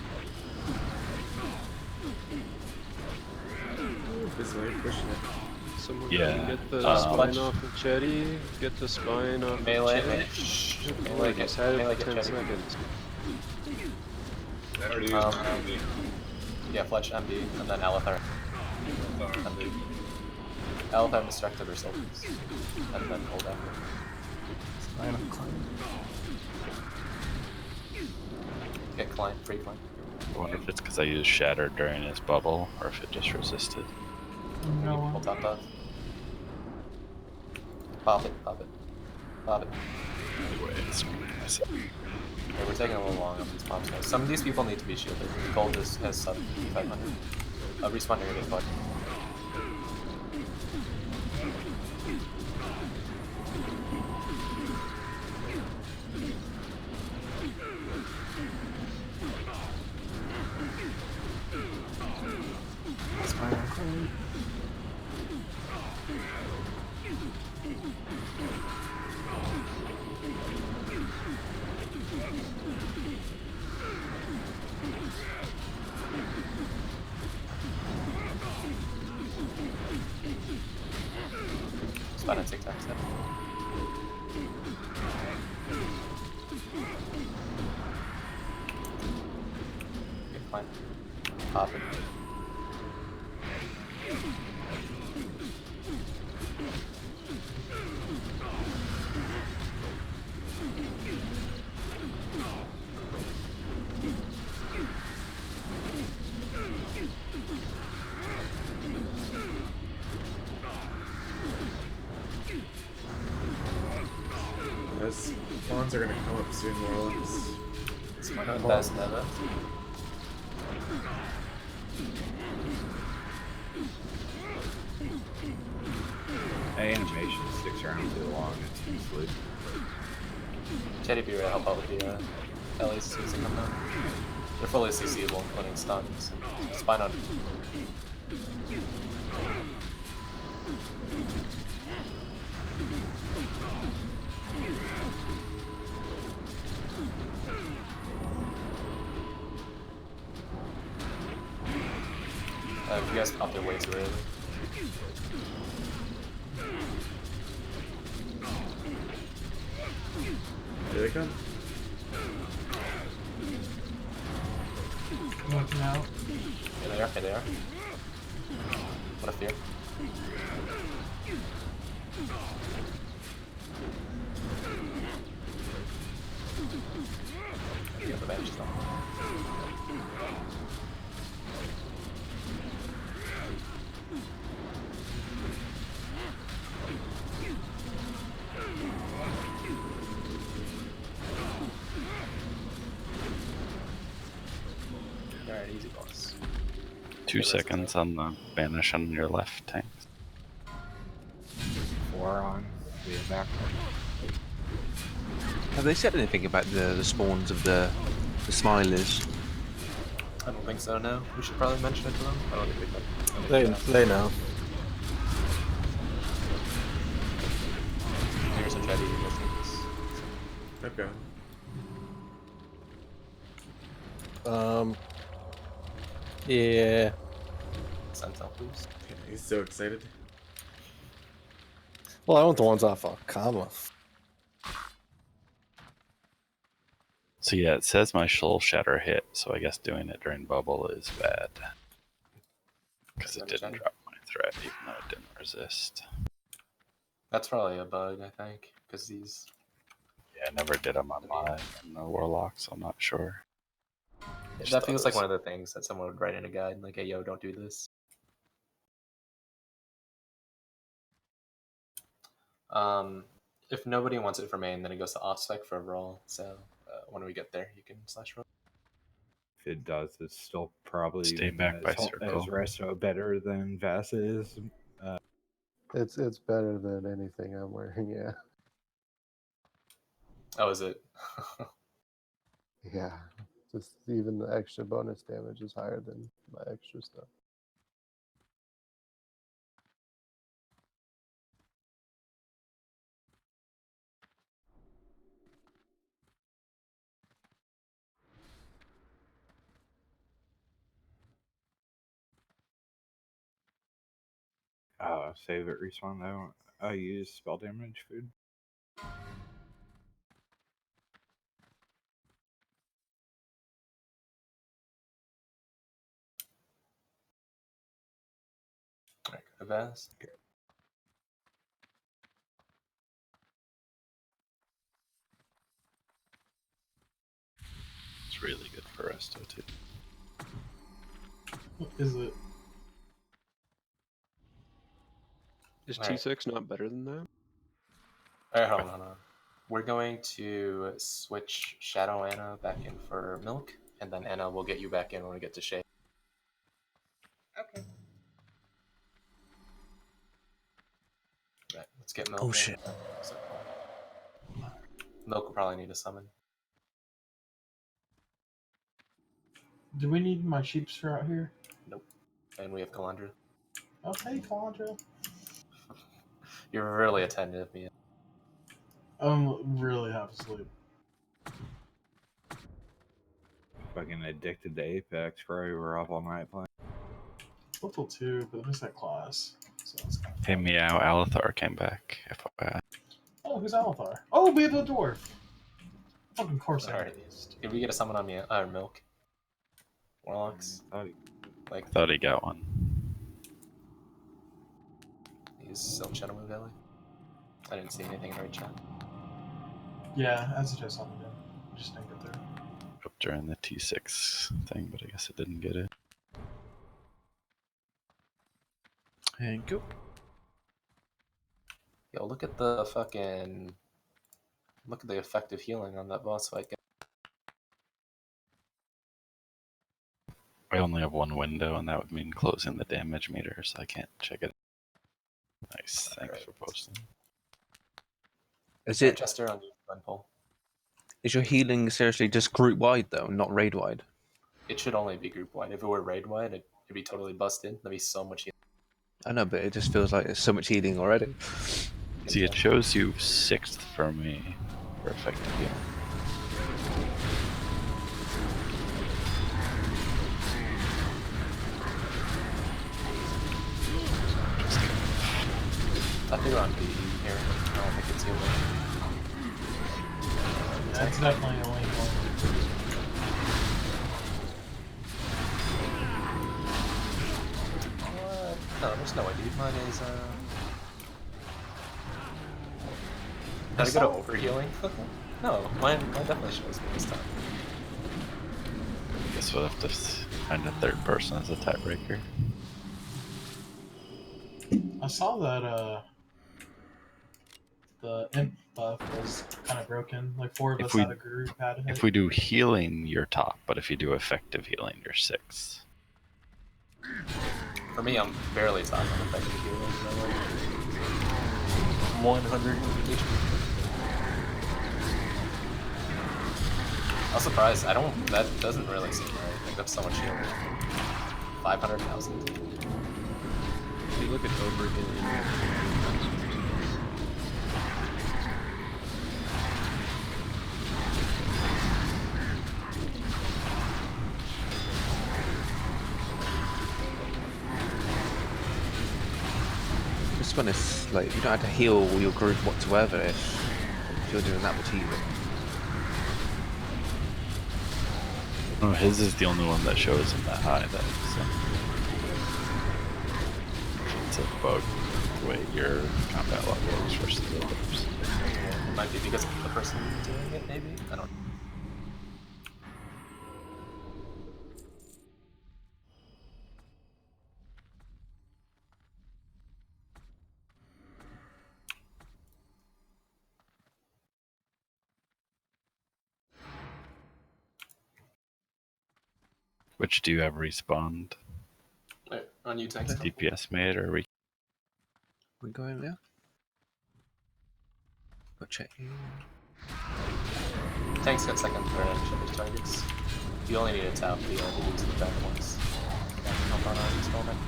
This way, pushing it. Someone Yeah. can get the Fletch. spine off of Chetty, get the spine off Melee, of melee, Chetty. shh. Melee Melee just get, had it melee for get 10 Chetty. seconds. I already used my MD. Yeah, Fletch MD, and then Alethar. MD. Alethar distracted herself. And then hold after. Spine on climb. Get climb, free climb. I wonder if it's because I used Shatter during his bubble, or if it just resisted. No Pull one. top off. Pop it, pop it. Pop it. Anyway, it's myself. Okay, we're taking a little long on these pops, guys. Some of these people need to be shielded. Gold has sub 500. Respawn near getting fucked. Spawn at 6 times. Good fine. Pop it. Those spawns are gonna come up soon, Warlocks. It's my best ever. Animation sticks around too long. It's useless. Teddy be ready to help out with the LAs as soon as they come down. They're fully CCable, including stuns. Spine on. You guys popped their way too early. Here they come. Looking out. Here they are, here they are. What a fear. You have the banishes though. Alright, easy boss. 2 seconds on the banish on your left tank. 4 on. Being back. Have they said anything about the spawns of the smilers? I don't think so, no. We should probably mention it to them. I don't think They know. Here's a Jetty distance. Okay. Yeah. Sentinel, please. Yeah, he's so excited. Well, I want the ones off a comma. So yeah, it says my soul shatter hit, so I guess doing it during bubble is bad. Because it didn't drop my threat, even though it didn't resist. That's probably a bug, I think, because these. Yeah, I never did them on my warlock, so I'm not sure. That feels like one of the things that someone would write in a guide, like, hey, yo, don't do this. If nobody wants it for main, then it goes to off-spec for overall, so when we get there, you can slash roll. If it does, it's still probably Stay even back by as circle. resto better than Vass is. It's better than anything I'm wearing, yeah. Oh, is it? Yeah. Just even the extra bonus damage is higher than my extra stuff. Save it, respawn though. I use spell damage food. Alright, go to Vaz. It's really good for resto too. What is it? Is Alright. T6 not better than that? Alright, hold on. We're going to switch Shadow Anna back in for Milk, and then Anna will get you back in when we get to Shay. Okay. Right, let's get Milk Oh in. shit. Milk will probably need a summon. Do we need my sheepster out here? Nope. And we have Kalandra. Okay, Calandra. You're really attentive, Mia. I'm really half asleep. Fucking addicted to Apex, bro. We were up all night playing. Level 2, but I missed that class. So it's kind of Hey, meow, Alethar came back. FYI. Oh, who's Alethar? Oh, we have a dwarf. Fucking course I Alright. missed. Did we get a summon on Mia? Milk? Warlocks? Like, I thought he got one. he's still in Shadow Moon Valley? I didn't see anything in our chat. Yeah, as it just summoned him. Just didn't get there. Up during the T6 thing, but I guess it didn't get it. Thank you. Yo, look at the fucking... Look at the effective healing on that boss fight. I only have one window, and that would mean closing the damage meter, so I can't check it. Nice, thanks for posting. Is it? Chester on Glenpole. Is your healing seriously just group wide though, not raid wide? It should only be group wide. If it were raid wide, it'd be totally busted. There'd be so much healing. I know, but it just feels like there's so much healing already. See, it shows you 6th for me for effective healing. I think we're on B here. I don't think it's healing. That's definitely only one. What? No, there's no way, dude. Mine is, Did I go to overhealing? No, mine definitely shows me this time. Guess we'll have to find a third person as a tiebreaker. I saw that the imp buff was kind of broken. Like 4 of us out of group had it. If we do healing, you're top, but if you do effective healing, you're 6th. For me, I'm barely top on effective healing. I'm like 100 HP. I was surprised. That doesn't really seem right. I think that's so much healing. 500,000. If you look at overhealing, Just when it's like you don't have to heal your group whatsoever if you're doing that with healing. Oh, his is the only one that shows him that high, though. So. It's a bug the way your combat log works versus the others. It might be because of the person doing it, maybe? I don't know. Which do you have respawned? Wait, on you, Tanks. DPS made or re? We going there? Go check. Tanks got second turn on each other's targets. You only need to tap the dudes in the back ones. Jump on this moment.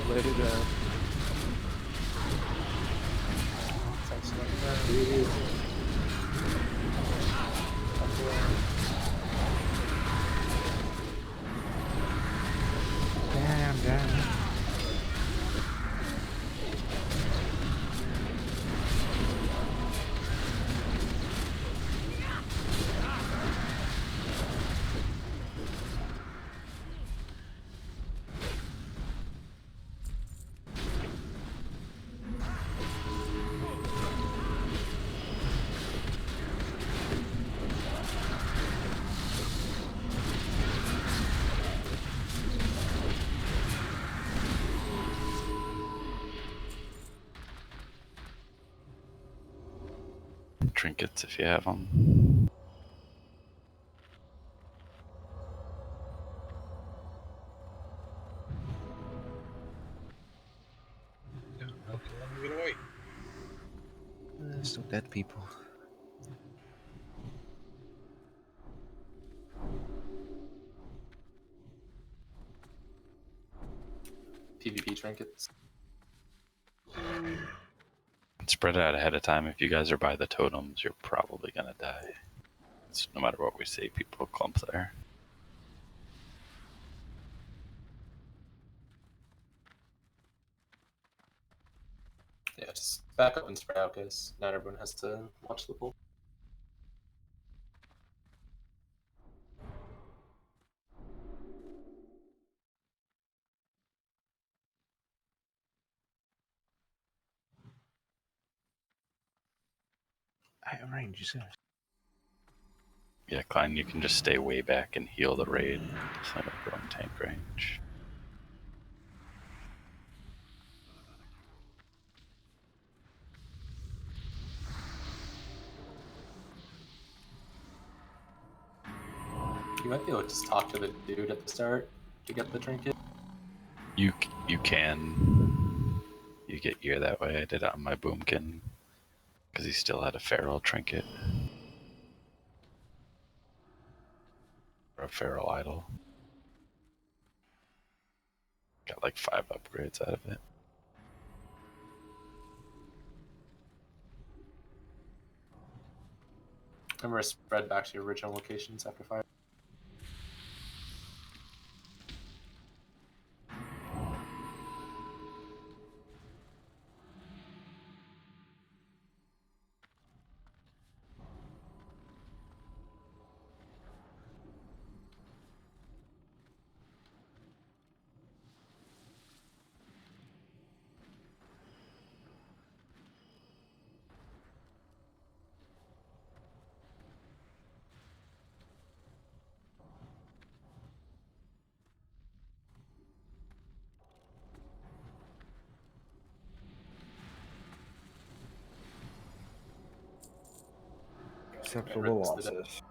let it out. Tanks got Damn. trinkets if you have them. Okay, let me get away. Still dead people. PvP trinkets. Spread it out ahead of time. If you guys are by the totems, you're probably gonna die. It's, no matter what we say, people clump there. Yeah, just back up and spread out, guys. Not everyone has to watch the pool. Out of range, you said. Yeah, Klein, you can just stay way back and heal the raid. So like your own tank range. You might be able to just talk to the dude at the start to get the trinket. You can. You get gear that way. I did it on my boomkin. Because he still had a feral trinket. Or a feral idol. Got like 5 upgrades out of it. Remember, spread back to your original locations after fire. Acceptable losses.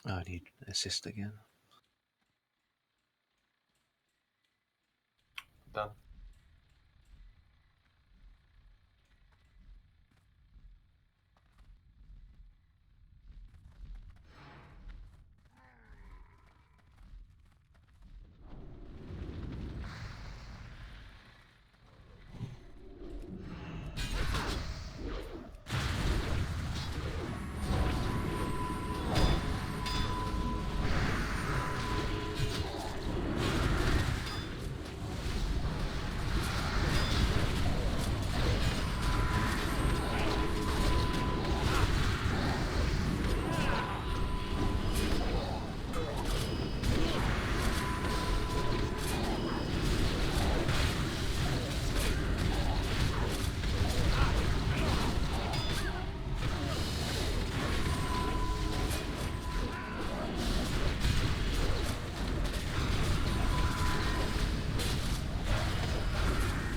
Oh, I need assist again. Done.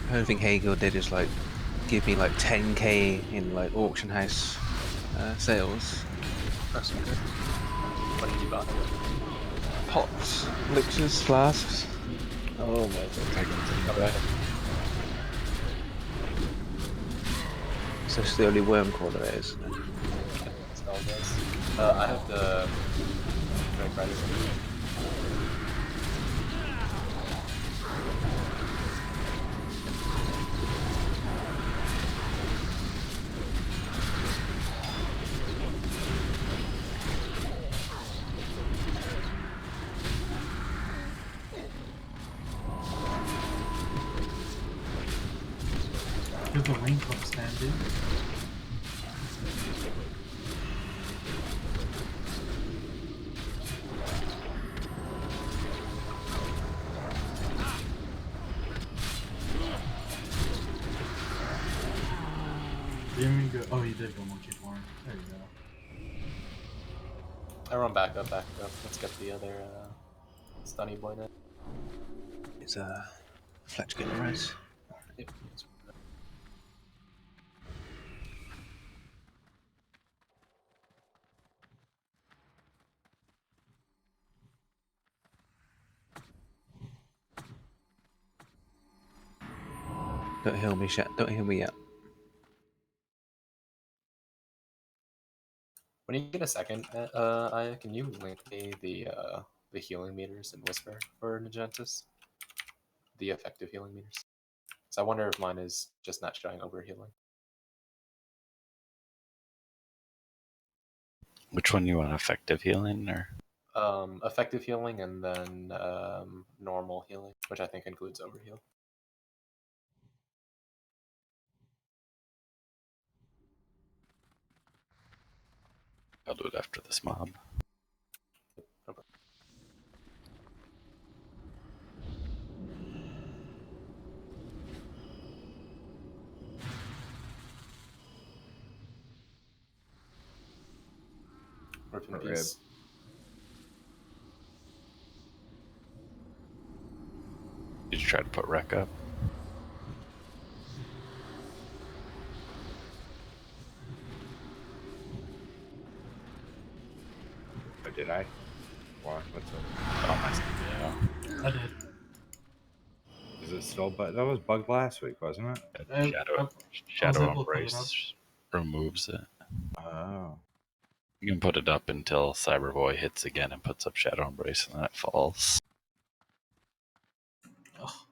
The only thing Hagel did is like give me like 10k in like auction house sales. That's good. What did you buy? Pots, elixirs, flasks. Oh my god. So it's the only worm core there is. I have the drink ready. Give the link up stand, dude. Didn't even go. Oh, he did go monkey form. There you go. Everyone back up, back up. Let's get the other stunny boy now. It's Fletch getting a res. Yep. Don't heal me, chat. Don't heal me yet. When you get a second, Aya, can you link me the healing meters in Whisper for Nagentis? The effective healing meters. So I wonder if mine is just not showing over healing. Which one you want, effective healing or? Effective healing and then normal healing, which I think includes overheal. I'll do it after this mob. Okay. Rip in peace. Did you try to put wreck up? Or did I? What? What's up? Oh, I did. Is it still bug? That was bugged last week, wasn't it? Shadow Embrace removes it. Oh. You can put it up until Cyberboy hits again and puts up Shadow Embrace, and then it falls. Oh.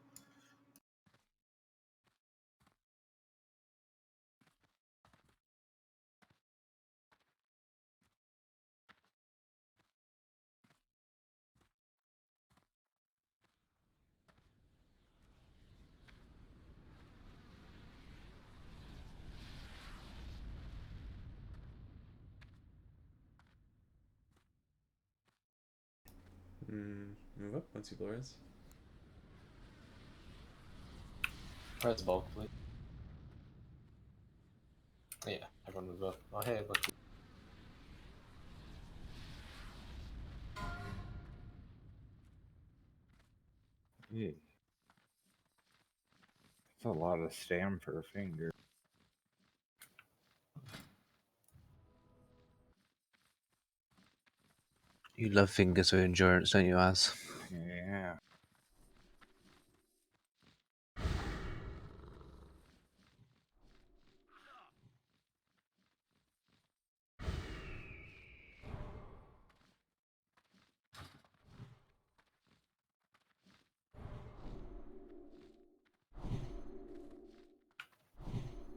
Move up once you blow res. Press bulk, please. Yeah, everyone move up. Oh, hey, look. Yeah. That's a lot of stam for a finger. You love fingers with endurance, don't you, Az? Yeah.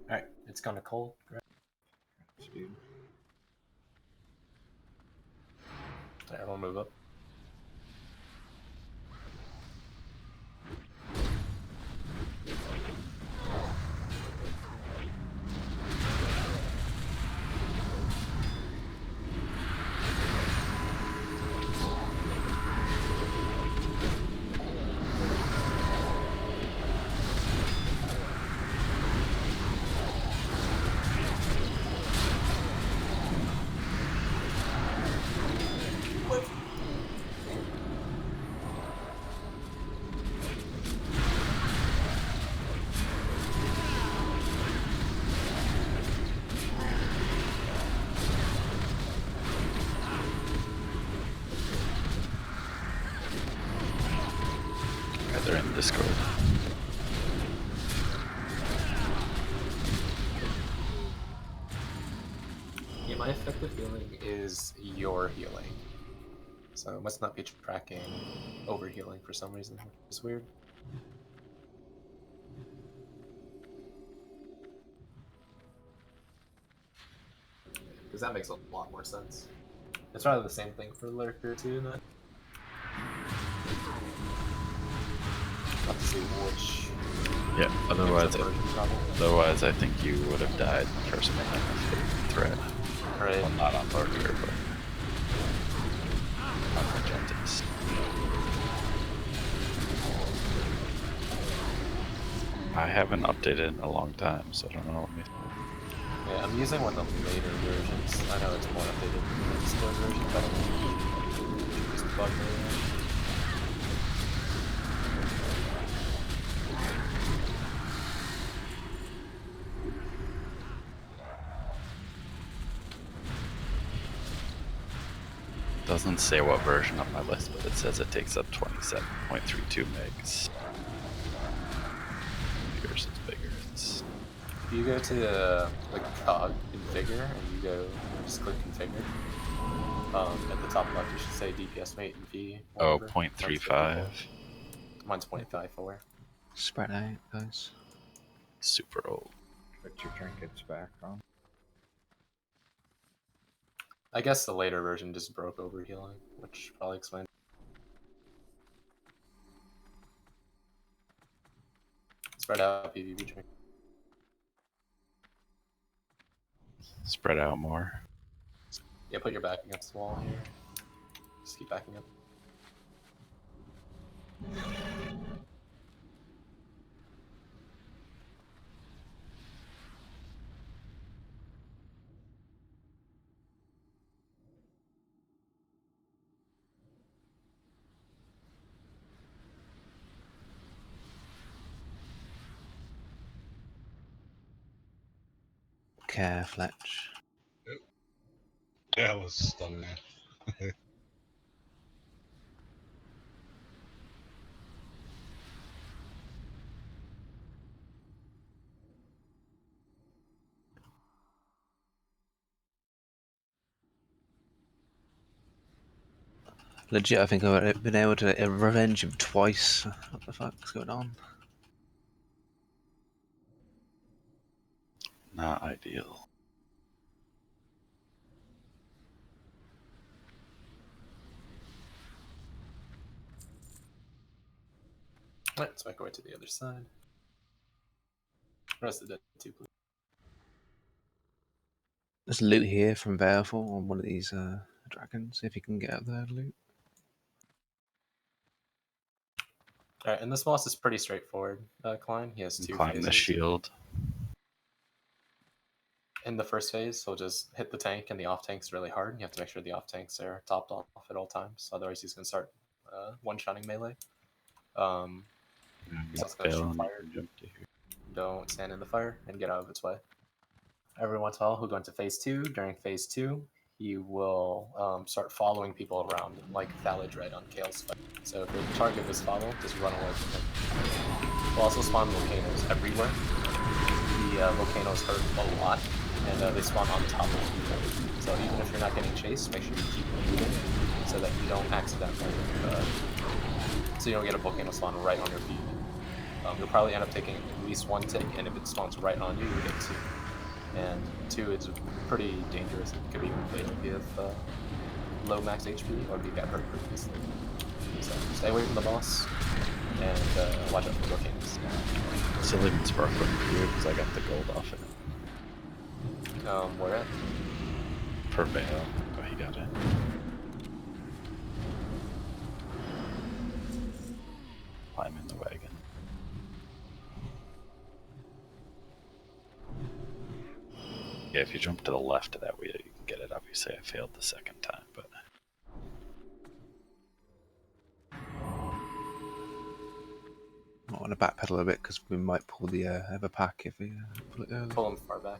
Alright, it's gonna cold. Right? Speed. Everyone move up. Yeah, they're in Discord. Yeah, my effective healing is your healing. So it must not be tracking over healing for some reason, which is weird. Because that makes a lot more sense. It's probably the same thing for Lurker too, not? Not to see which. Yeah, otherwise I think you would have died in the first minute of threat. Right. Well, not on Lurker, but on Argentis. I haven't updated in a long time, so I don't know. Yeah, I'm using one of the later versions. I know it's more updated than the Discord version, but I don't know. Just bug me. Doesn't say what version on my list, but it says it takes up 27.32 megs. Yours is bigger. It's If you go to the cog configure and you go just click configure, at the top left it should say DPS mate and V. oh, Whatever. 0.35. Mine's 0.54. Spread out, guys. Super old. Put your trinkets back on. I guess the later version just broke overhealing, which probably explains. Spread out PvP drink. Spread out more. Yeah, put your back against the wall here. Just keep backing up. Care, Fletch. Yeah, I was stunned there. Legit, I think I've been able to revenge him twice. What the fuck's going on? Not ideal. Alright, let's make our way to the other side. Rest of the dead too, please. There's loot here from Baleful on one of these dragons, if you can get up there, loot. Alright, and this boss is pretty straightforward, Klein. He has two Climb phases. the shield. In the first phase, he'll just hit the tank, and the off tank's really hard. You have to make sure the off tanks are topped off at all times, otherwise he's going to start one-shotting melee. He's also going to shoot fire. Don't stand in the fire and get out of its way. Every once in a while, he'll go into phase 2. During phase 2, he will start following people around, like Thaladred on Kale's fight. So if your target is followed, just run away from him. We'll also spawn volcanoes everywhere. The volcanoes hurt a lot, and they spawn on top of people. So even if you're not getting chased, make sure you keep moving so that you don't accidentally, so you don't get a volcano spawn right on your feet. You'll probably end up taking at least one tick, and if it spawns right on you, you'll get 2. And 2 is pretty dangerous. It could be even fatal if you have low max HP or if you get hurt previously. So stay away from the boss and watch out for volcanoes. Still even sparkling here because I got the gold off it. Where at? Per Bale. Oh, he got it. Climb in the wagon. Yeah, if you jump to the left of that wheel, you can get it. Obviously, I failed the second time, but... I want to backpedal a bit because we might pull the other pack if we pull it early. Pull him far back.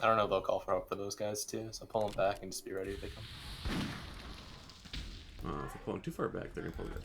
I don't know if they'll call for help for those guys too, so pull them back and just be ready if they come. If we're pulling too far back, they're gonna pull the other.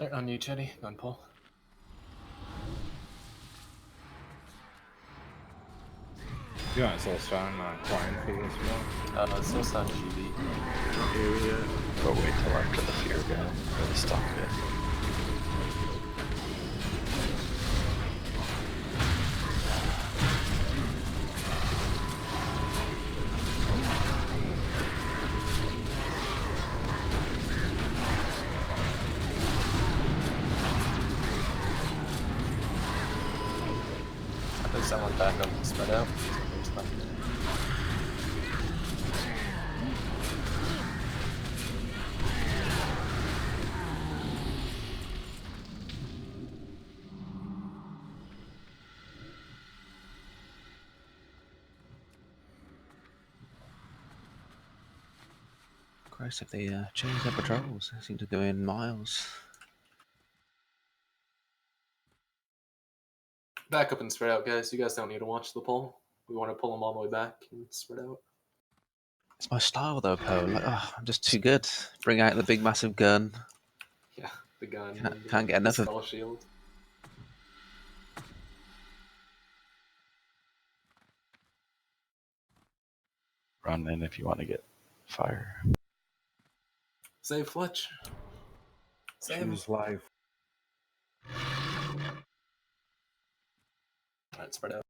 Alright, on you, Chetty. Go and pull. You want Soulstone on Twine Fee as well? Soulstone GB. But wait till after the fear guy. Really stop it. I put someone back up and spread out. There's nothing there. Christ, if they change their patrols, they seem to go in miles. Back up and spread out, guys. You guys don't need to watch the pull. We want to pull them all the way back and spread out. It's my style though, Poe. Like, I'm just too good. Bring out the big massive gun. Yeah, the gun. Can't get enough of. Spell shield. Run in if you want to get fire. Save Fletch. Save him. Choose life. Alright, spread out.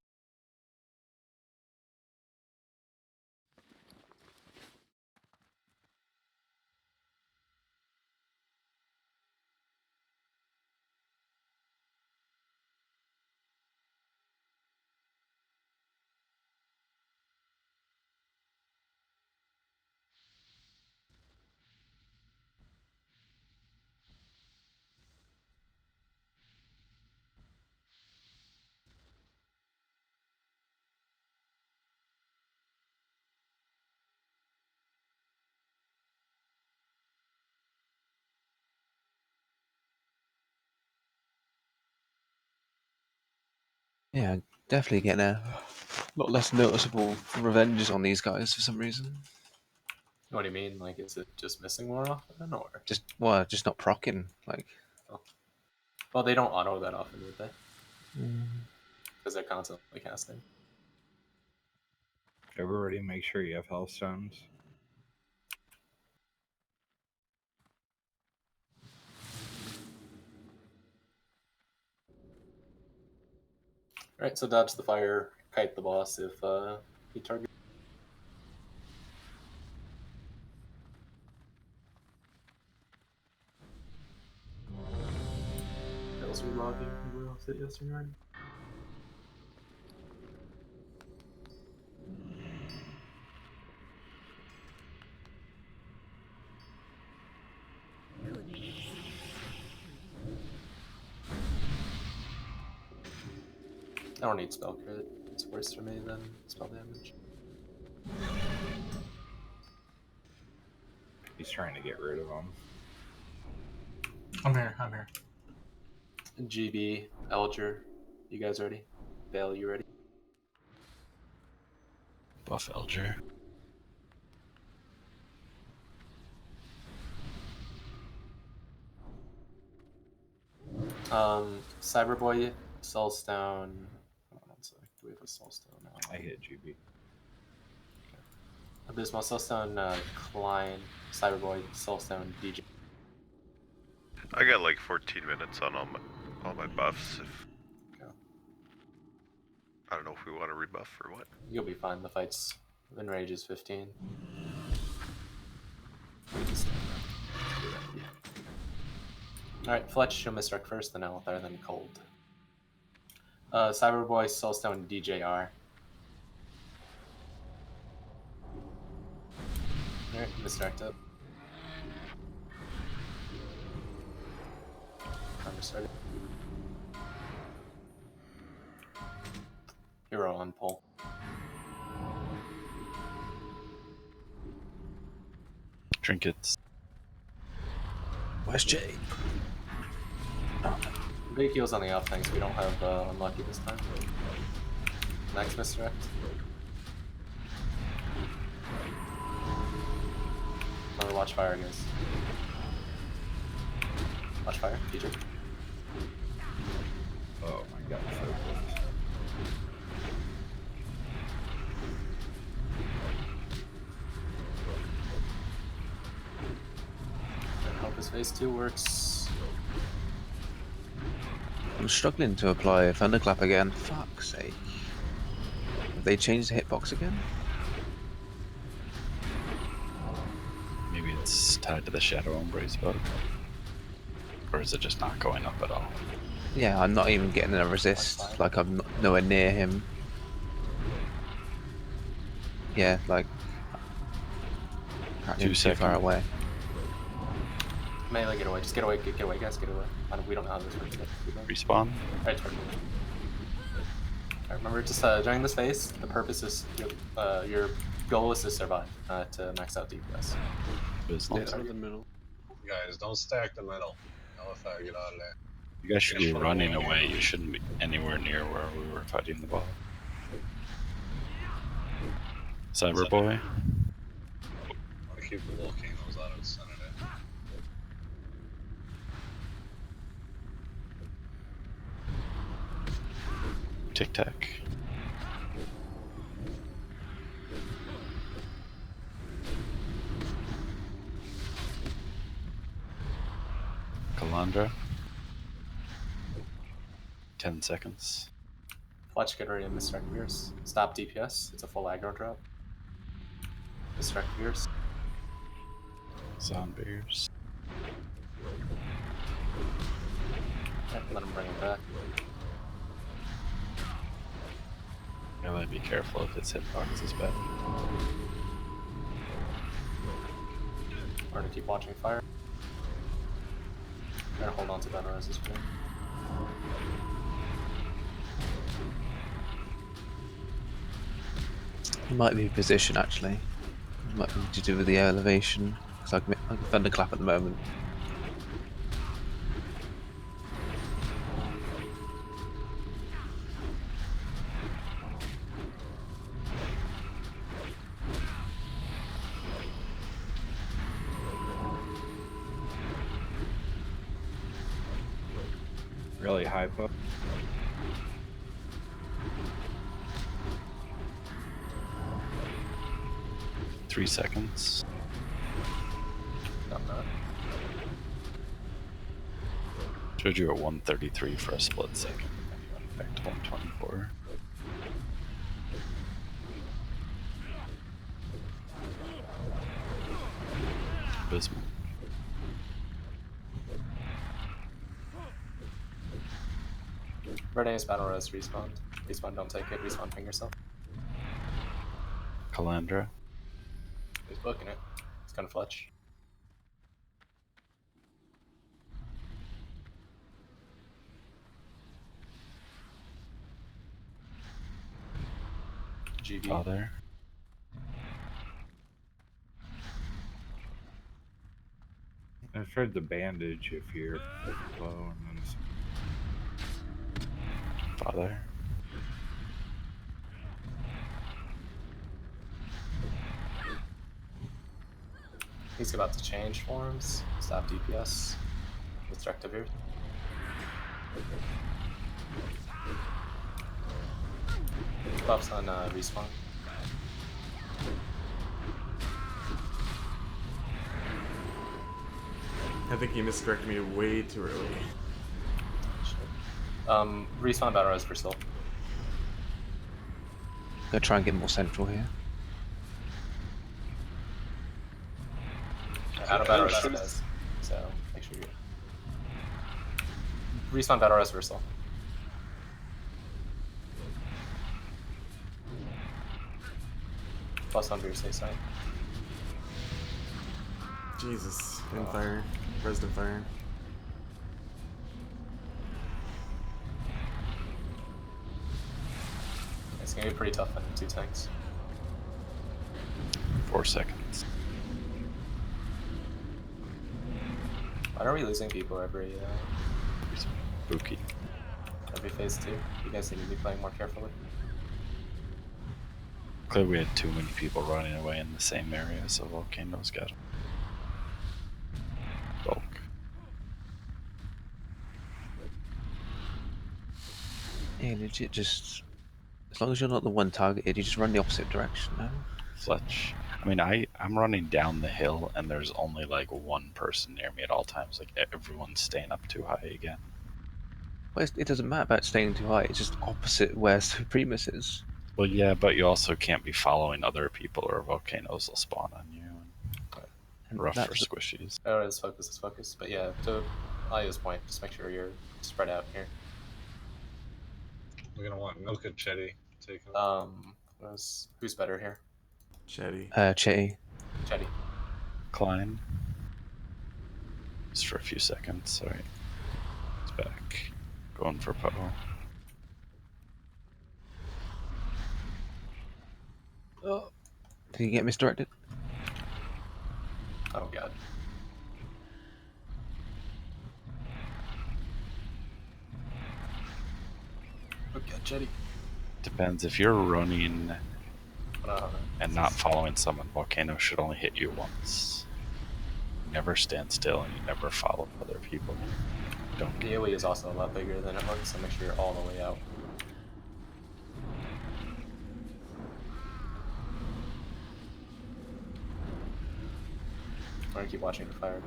Yeah, definitely getting a lot less noticeable revenges on these guys for some reason. What do you mean? Like, is it just missing more often, or just not proccing? Like, well, they don't auto that often, would they? Mm. Because they're constantly casting. Everybody, make sure you have Hellstones. Alright, so dodge the fire, kite the boss if he targets. What else are we logging? Who else hit yesterday already? I don't need spell crit. It's worse for me than spell damage. He's trying to get rid of them. I'm here. I'm here. GB, Elger, you guys ready? Vale, you ready? Buff Elger. Cyberboy, Soulstone. Hold on one sec. Do we have a Soulstone now? I hit GB. Abysmal, Soulstone, Klein, Cyberboy, Soulstone, DJ. I got like 14 minutes on all my buffs. If I don't know if we want to rebuff or what. You'll be fine. The fight's win rage is 15. We can stand up. Good idea. Alright, Fletch, show Misdirect first, then Alethar, then Cold. Cyberboy, Soulstone, DJR. Alright, Misdirect up. Timer started. Hero on pull. Trinkets. Where's Jay? Big heals on the off, thanks. We don't have Unlucky this time. Next Misdirect. Remember, watch fire, guys. Watch fire, teacher. Oh my god, so close. And hope his phase 2 works. I'm struggling to apply Thunderclap again. Fuck's sake. Have they changed the hitbox again? Maybe it's tied to the Shadow Embrace bug. Or is it just not going up at all? Yeah, I'm not even getting a resist. Like, I'm nowhere near him. Yeah, like... Apparently 2 I'm too far seconds. away. Melee, get away. Just get away, get away, guys, get away. We don't know how this works yet. Respawn? Alright, it's working. Alright, remember, just during this phase, the purpose is your goal is to survive, not to max out DPS. Business. Stay out of the middle. Guys, don't stack the metal. No, if I get out of there. You guys should be running away. You shouldn't be anywhere near where we were fighting the ball. Cyberboy? I want to keep the volcanoes out of the center there. Tic Tac. Calandra. 10 seconds. Fletch, get ready to misdirect Veers. Stop DPS. It's a full aggro drop. Misdirect Veers. Zombies. Yeah, let him bring it back. Gotta be careful if its hitbox is bad. We're gonna keep watching fire. We're gonna hold on to battle res as well. It might be position actually. It might be to do with the elevation. Because I can Thunderclap at the moment. Really hypo. Three seconds. Not bad. Showed you at 133 for a split second, and you went back to 124. Abysmal. Verde's battle res respawned. Respawn, don't take it. Respawn, ping yourself. Calandra. He's booking it. He's gonna Fletch. GG. Father. I've heard the bandage if you're low and then Father. He's about to change forms. Stop DPS. Destructive here. Buffs on respawn. I think he misdirected me way too early. Respawn battle res for still. Gonna try and get more central here. Out of battle res guys. So make sure you respawn battle res for still. Plus on your safe side. Jesus. In fire. Resident fire. It's gonna be pretty tough on two tanks. 4 seconds. Why are we losing people every Spooky. phase 2? You guys need to be playing more carefully. Clearly we had too many people running away in the same area, so Volcanoes got them. Bulk. Yeah, legit. Just as long as you're not the one targeted, you just run the opposite direction now. Fletch. I mean, I'm running down the hill, and there's only like one person near me at all times. Like everyone's staying up too high again. Well, it doesn't matter about staying too high. It's just opposite where Supremus is. Well, yeah, but you also can't be following other people, or volcanoes will spawn on you. And rough for squishies. Oh, let's focus. But yeah, to Aya's point, just make sure you're spread out here. We're gonna want Milk and Chetty taking. Who's better here? Chetty. Chetty. Chetty. Klein. Just for a few seconds. Sorry. It's back. Going for Poe. Oh. Did he get misdirected? Oh god. Okay, Chetty. Depends. If you're running and not following someone, volcano should only hit you once. You never stand still and you never follow other people. Don't. The AoE is also a lot bigger than it looks, so make sure you're all the way out. I'm gonna keep watching the fire.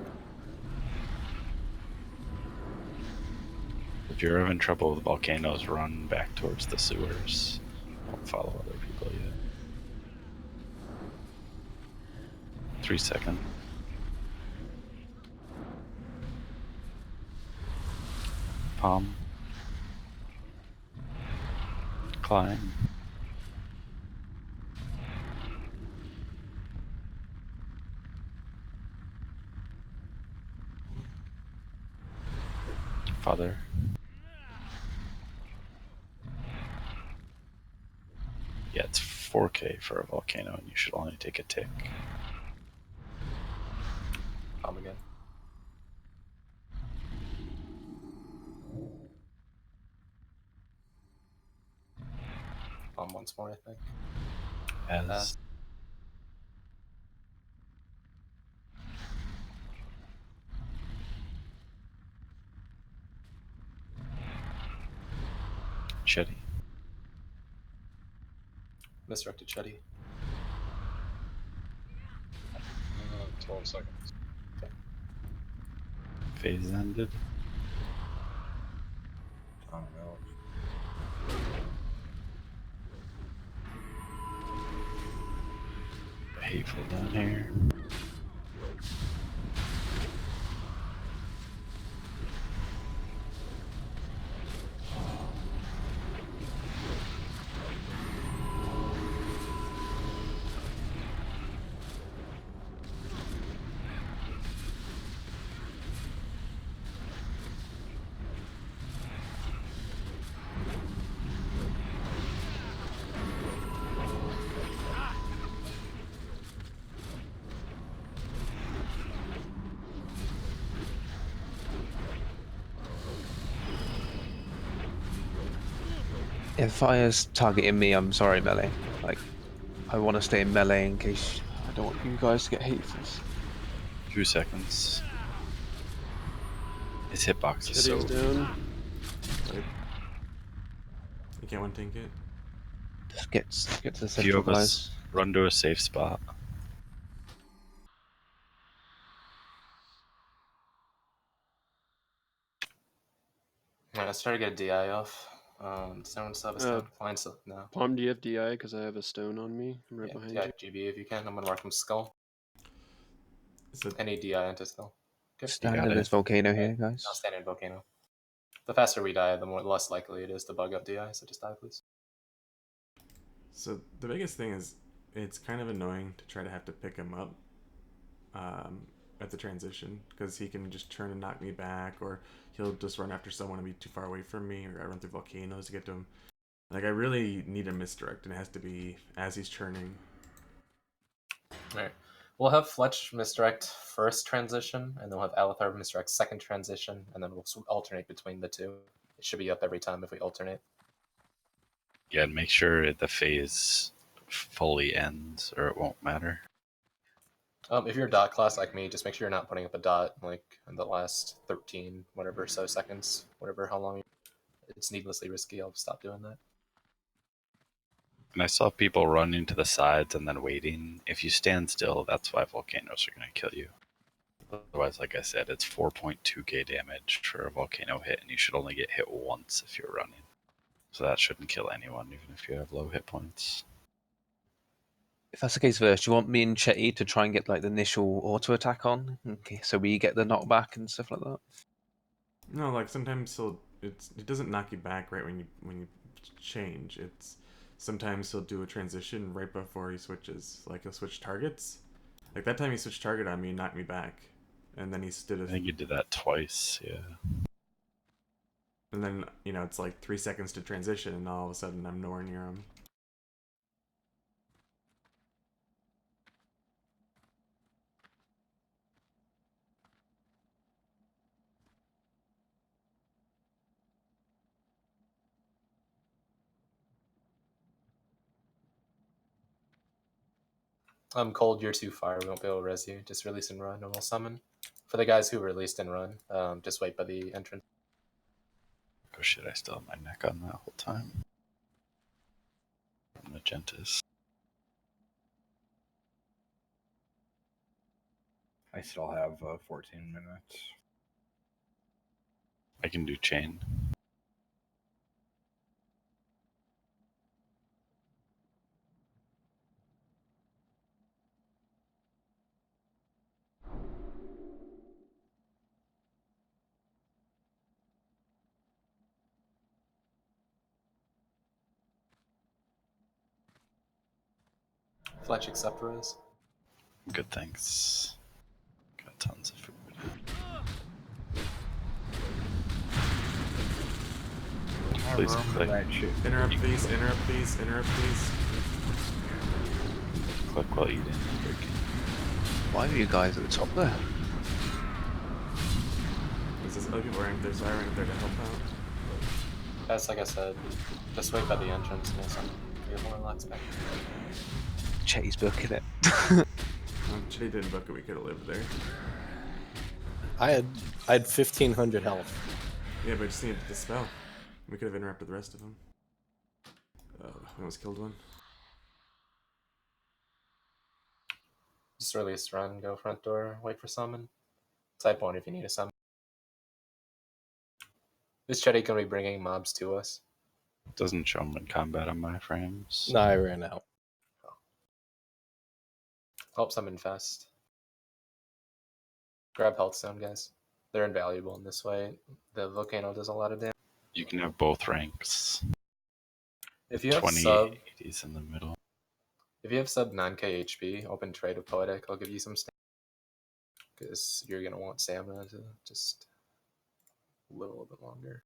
If you're having trouble with volcanoes, run back towards the sewers. Don't follow other people yet. 3 seconds. Palm. Climb. Father. Yeah, it's 4K for a volcano, and you should only take a tick. Palm again. Palm once more, I think. As Chetty. Misdirected Chetty. 12 seconds. Okay. Phase ended. Oh no. Hateful down here. If fire's targeting me, I'm sorry, melee. Like, I want to stay in melee in case I don't want you guys to get hateful. 2 seconds. His hitbox is so. Chetty's down. You can't one tank it. Just get to the A few central, of us guys. run to a safe spot. Alright, let's try to get a DI off. Does anyone still have a stone? Fine, so no. Palm, do you have DI? Because I have a stone on me. I'm right behind DI you. GB if you can. I'm gonna mark him skull. So any DI into skull. Okay. Standard is volcano here, guys. No, standard volcano. The faster we die, the less likely it is to bug up DI, so just die, please. So the biggest thing is it's kind of annoying to try to have to pick him up at the transition, because he can just turn and knock me back, or he'll just run after someone and be too far away from me, or I run through volcanoes to get to him. Like, I really need a misdirect, and it has to be as he's churning. Alright. We'll have Fletch misdirect first transition, and then we'll have Alethar misdirect second transition, and then we'll alternate between the two. It should be up every time if we alternate. Yeah, and make sure the phase fully ends, or it won't matter. If you're a dot class like me, just make sure you're not putting up a dot like in the last 13 whatever so seconds, whatever how long it's needlessly risky, I'll stop doing that. And I saw people running to the sides and then waiting. If you stand still, that's why volcanoes are going to kill you. Otherwise, like I said, it's 4.2k damage for a volcano hit, and you should only get hit once if you're running. So that shouldn't kill anyone, even if you have low hit points. If that's the case, Verse, do you want me and Chetty to try and get like the initial auto attack on? Okay, so we get the knockback and stuff like that. No, like sometimes it doesn't knock you back right when you change. It's sometimes he'll do a transition right before he switches. Like he'll switch targets. Like that time he switched target on me and knocked me back, and then he stood. I think you did that twice, yeah. And then it's like 3 seconds to transition, and all of a sudden I'm nowhere near him. I'm cold, you're too far, we won't be able to res you. Just release and run, and we'll summon. For the guys who released and run, just wait by the entrance. Oh shit, I still have my neck on that whole time. Magentas. I still have 14 minutes. I can do chain. Fletch accept res. Good, thanks. Got tons of food. Please click. Interrupt these, interrupt these, interrupt these. Click while eating. Why are you guys at the top there? Is this other people are there, so I ran up there to help out. That's like I said, just wait by the entrance and we'll summon. We have more locks back. Chetty's booking it. Chetty didn't book it, we could have lived there. I had 1500 health. Yeah, but I just needed the spell. We could have interrupted the rest of them. I almost killed one. Just release, run, go front door, wait for summon. Type 1 if you need a summon. Is Chetty going to be bringing mobs to us? Doesn't show them in combat on my frames. No, I ran out. Help summon fast. Grab health stone, guys. They're invaluable in this way. The volcano does a lot of damage. You can have both ranks. If you have 20 sub 80s in the middle. If you have sub 9k HP, open trade with Poetic, I'll give you some stamina. Because you're going to want stamina to just live a little bit longer.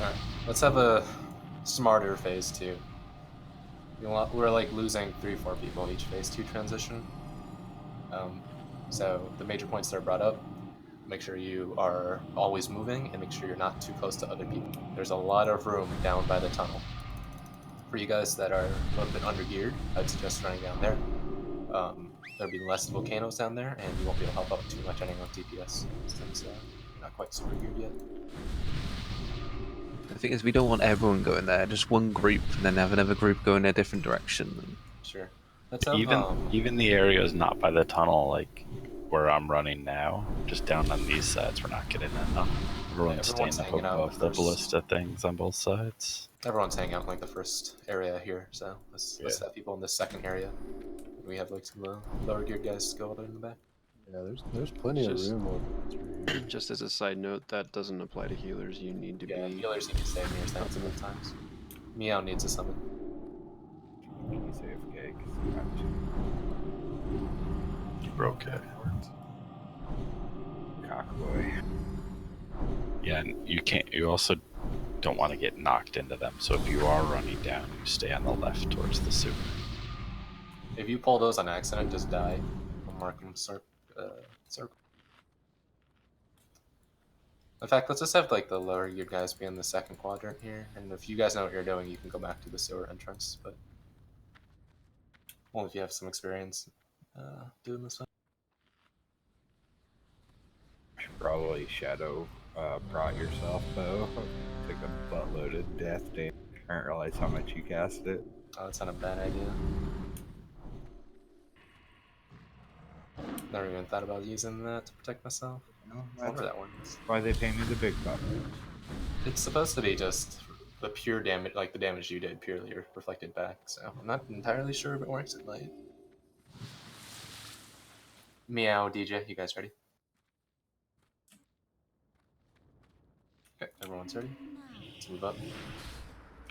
Alright, let's have a smarter phase 2. We're like losing 3-4 people each phase 2 transition. So the major points that are brought up, make sure you are always moving and make sure you're not too close to other people. There's a lot of room down by the tunnel. For you guys that are a little bit under-geared, I'd suggest running down there. There'll be less volcanoes down there, and you won't be able to help out too much anything with DPS, since you're not quite super geared yet. The thing is, we don't want everyone going there. Just one group, and then have another group go in a different direction. Sure. Let's have, even the areas not by the tunnel, like where I'm running now, just down on these sides, we're not getting enough. Everyone's staying up above the ballista things on both sides. Everyone's hanging out in like the first area here, so let's have people in this second area. We have like some lower geared guys go all the way in the back. Yeah, there's plenty of room over here. Just as a side note, that doesn't apply to healers. You need to be. Healers need to stay near stands at times. Meow needs a summon. He's AFK. You broke it. Cockboy. Yeah, and you can't. You also don't want to get knocked into them. So if you are running down, you stay on the left towards the sewer. If you pull those on accident, just die. I'm marking circle. In fact, let's just have like the lower you guys be in the second quadrant here, and if you guys know what you're doing, you can go back to the sewer entrance. But only if you have some experience doing this one. Should probably shadow prot yourself though. Take a buttload of death damage. I didn't realize how much you cast it. Oh, that's not a bad idea. Never even thought about using that to protect myself. No, I wonder that one is. Why they pay me the big bucks. It's supposed to be just the pure damage, like the damage you did, purely reflected back. So I'm not entirely sure if it works at night. Meow, DJ, you guys ready? Okay, everyone's ready. Let's move up.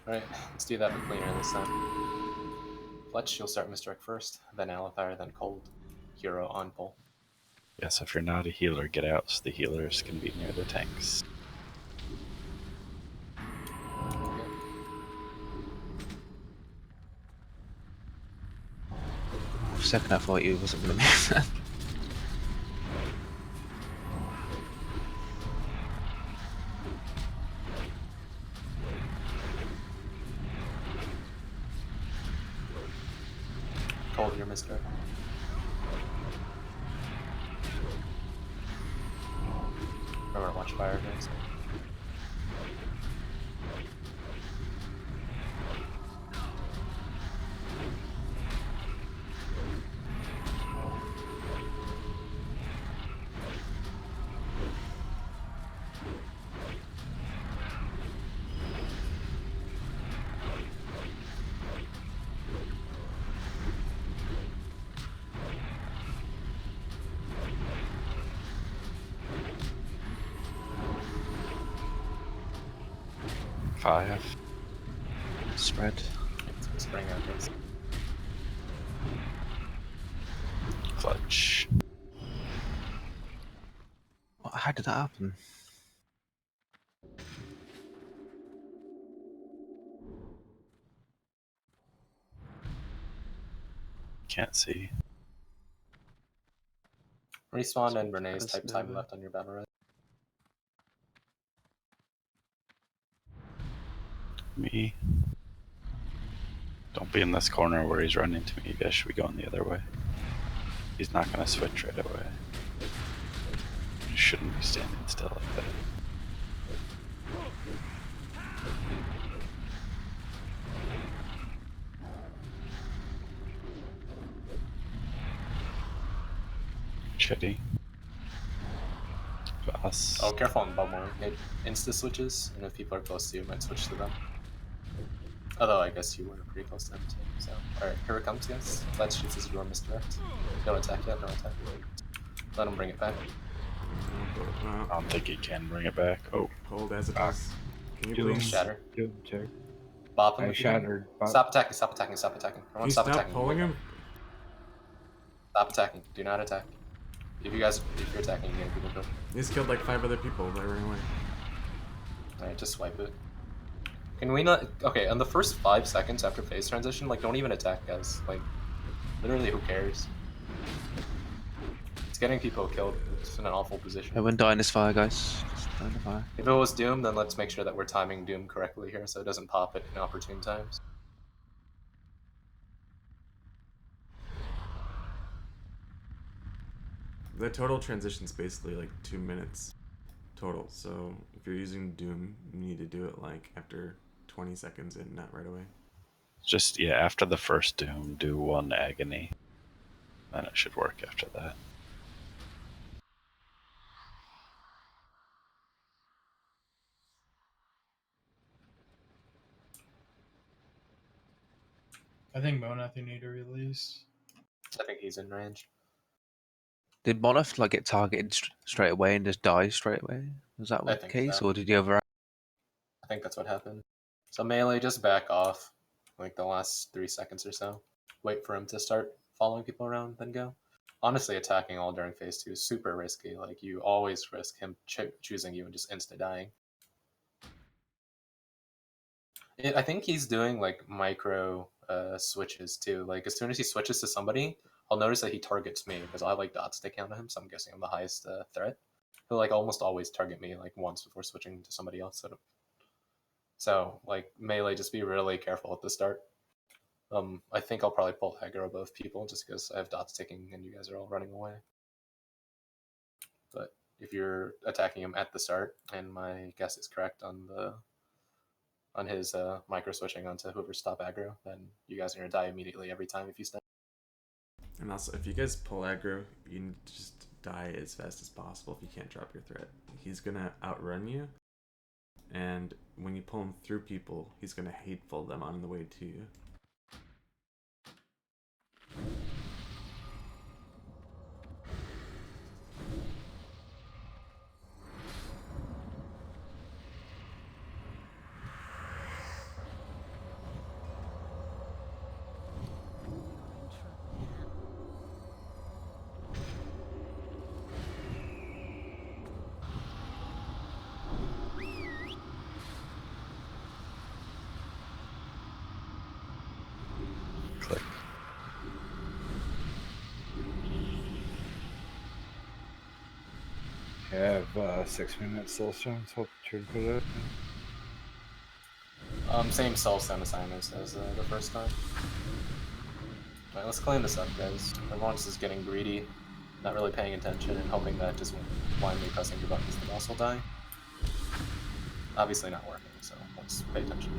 Alright, let's do that but cleaner this time. Fletch, you'll start Misdirect first, then Alethar, then Cold. Hero on pole. Yes, if you're not a healer, get out so the healers can be near the tanks. Okay. For a second I thought you wasn't going to miss that. Cold, your Misdirect. Remember to watch fire, guys. Five. Spread. Spring out, guys. Clutch. How did that happen? Can't see. Respawn and Renee's type time left on your battle red. Me. Don't be in this corner where he's running to me. You guys should be going the other way. He's not going to switch right away. You shouldn't be standing still like that. Chetty. Boss. Oh, careful on Bubble. It insta switches, and if people are close to you, you might switch to them. Although I guess you were pretty close to them too. So, alright, here it comes, guys. Fletch shoots his door misdirect. Don't attack yet, no attack. Let him bring it back. I don't think he can bring it back. Oh. Hold as it does. Can you Doom. please? Shatter. Doom check. Bop him. I if you can. shattered. Stop attacking, stop attacking, stop attacking. Can you stop pulling him? Stop attacking. Do not attack. If you're attacking, you're getting people killed. He's killed like 5 other people by running away. Alright, just swipe it. Can we not? Okay, on the first 5 seconds after phase transition, like, don't even attack, guys. Like, literally, who cares? It's getting people killed. It's in an awful position. Everyone die in this fire, guys. Just die in the fire. If it was Doom, then let's make sure that we're timing Doom correctly here so it doesn't pop at inopportune times. The total transition's basically like 2 minutes total. So if you're using Doom, you need to do it like after 20 seconds and not right away. Just, yeah, after the first Doom, do 1 Agony. Then it should work after that. I think Monath you need to release. I think he's in range. Did Monolith like get targeted straight away and just die straight away? Was that I the think case, so. or did you ever? I think that's what happened. So melee, just back off, like the last 3 seconds or so. Wait for him to start following people around, then go. Honestly, attacking all during phase 2 is super risky. Like, you always risk him choosing you and just insta dying. I think he's doing like micro switches too. Like as soon as he switches to somebody, I'll notice that he targets me because I have like dot stick on him, so I'm guessing I'm the highest threat. He'll like almost always target me like once before switching to somebody else. So like melee, just be really careful at the start. I think I'll probably pull aggro both people just because I have dot sticking and you guys are all running away. But if you're attacking him at the start, and my guess is correct on his micro switching onto whoever's stop aggro, then you guys are gonna die immediately every time if you stun. And also, if you guys pull aggro, you need to just die as fast as possible if you can't drop your threat. He's gonna outrun you, and when you pull him through people, he's gonna hateful them on the way to you. Click. I have 6 minutes soul stones. Hope to put it. Same soulstone assignments as the first time. Alright, let's clean this up, guys. Everyone's just getting greedy, not really paying attention, and hoping that just blindly pressing your buttons the boss will die. Obviously not working, so let's pay attention.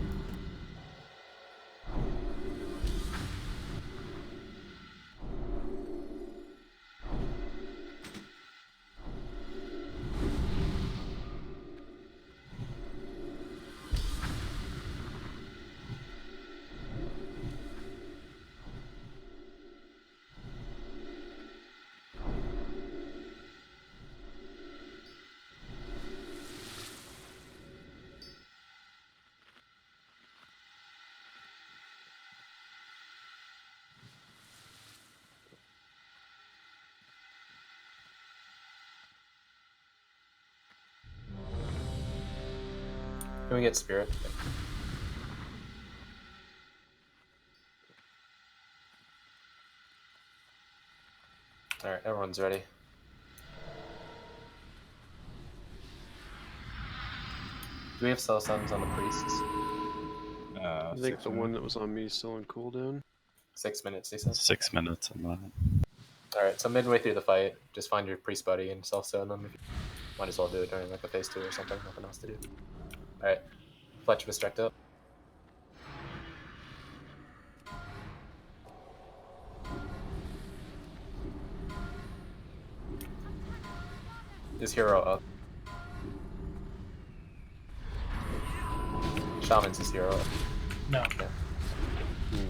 Can we get spirit? Alright, everyone's ready. Do we have cell suns on the priests? I think the one that was on me is still on cooldown. 6 minutes, he said. 6 minutes on that. Alright, so midway through the fight, just find your priest buddy and self-stone them. Might as well do it during like a phase 2 or something, nothing else to do. Alright, Fletch Mistrect up. Is hero up? Shaman's his hero up. No. Okay.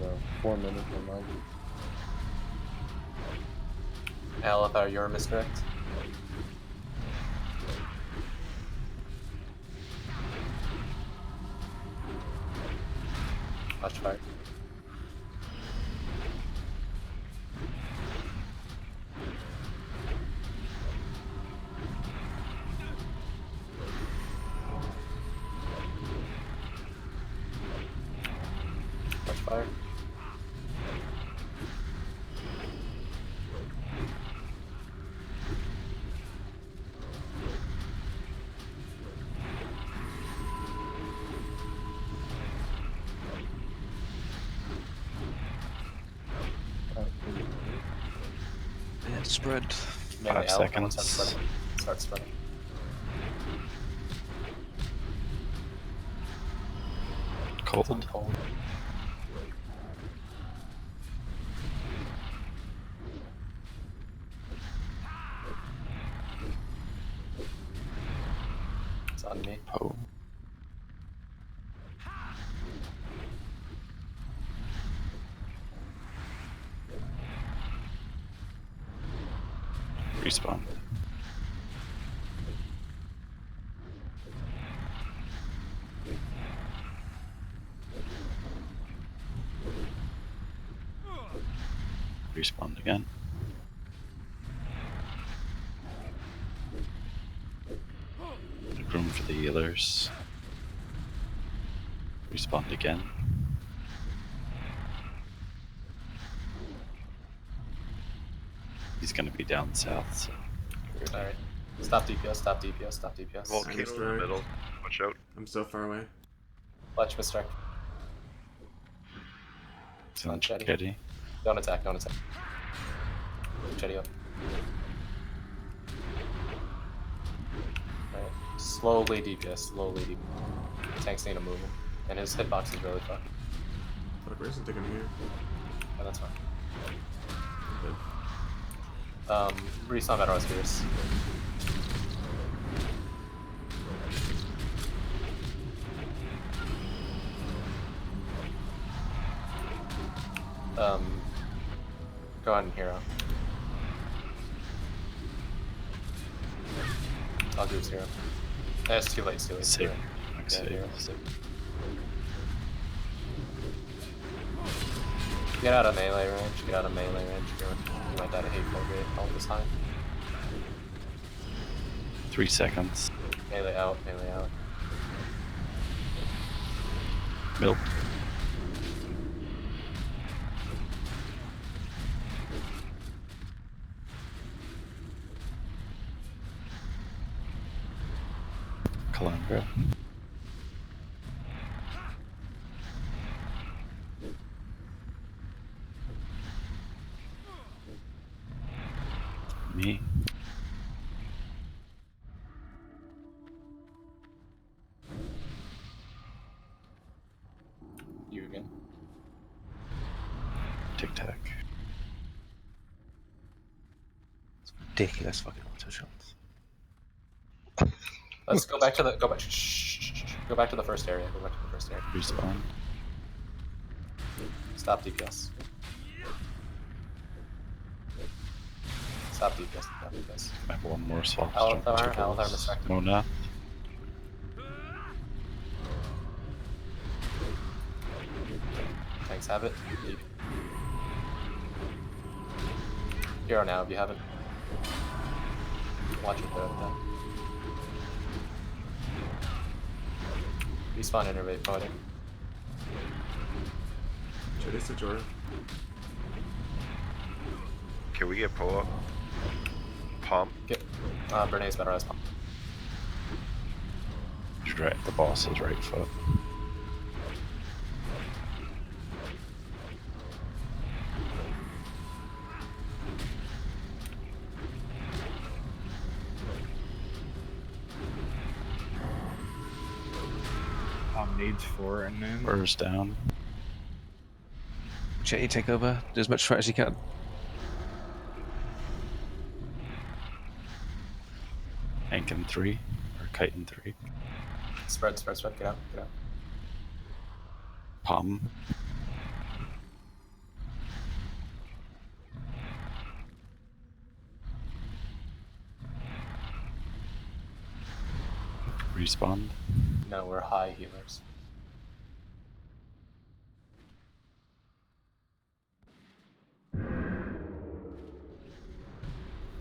No, 4 minutes on mine. Alethar, you're misdirect. Watch fire. Watch fire. Yeah, spread. Melee 5 L, seconds. Start spreading. Cold. Cold. It's on me. Oh. Respawn. Respawned again. Make room for the healers. Respawned again. He's gonna be down south, so. Alright. Stop DPS, stop DPS, stop DPS. Volcano in the middle. Watch out. I'm so far away. Fletch, misdirect. It's on Jetty. Jetty. Don't attack, don't attack. Jetty up. Alright. Slowly DPS, slowly DPS. Tanks need to move him. And his hitbox is really fucked. Fuck, where's the taking here? Oh, that's fine. Dead. Respawn Metal Spears. Go ahead and hero. I'll do his hero. It's too late, it's too late. Save. Yeah, Save. hero, save. Get out of melee range, get out of melee range. You might die to hateful grade all this time. 3 seconds. Melee out, melee out. Milk. Calandra. Me. You again. Tic Tac. Ridiculous fucking auto shots. Let's go back to the go back to the first area. Go back to the first area. Respawn. Stop DPS. Stop DPS. Stop DPS. I have one more swap. Althar misdirect. Mona. Tanks have it. Leave. Hero now if you haven't. Watch it though. Respawn innervate fighting. Jetty's to Jorah. Can we get pull up? Pump. Get Bernays better as pump. Right, the boss's right foot. Needs 4 and then. Burst down. Jetty take over. Do as much fight as you can. Hank in 3. Or Kite in 3. Spread, spread, spread. Get out, get out. Palm. Respawn. No, we're high healers.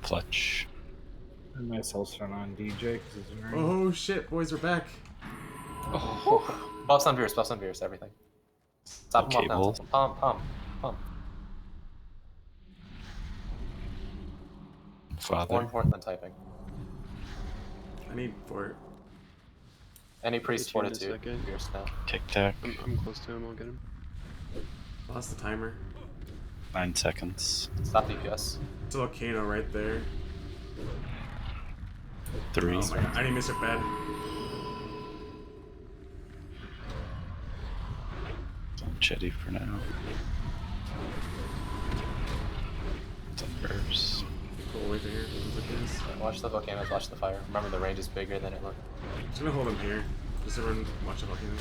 Fletch. And my Soulstone on DJ because it's in range. Oh shit, boys, we're back. Oh. Buffs on Beerus, everything. Stop him off now. Pump, pump, pump. Father. More important than typing. I need 4. Any priest Get you in a fortitude. second. Beerus now. Tic Tac. I'm close to him, I'll get him. Lost the timer. 9 seconds. Stop DPS. It's a volcano right there. 3. Oh my god, I need Mr. Bed. It's on Jetty for now. It's on Burst. Cool, wait here. Look at this. Watch the volcanoes, watch the fire. Remember the range is bigger than it looked. Just gonna hold him here. Just everyone watch the volcano.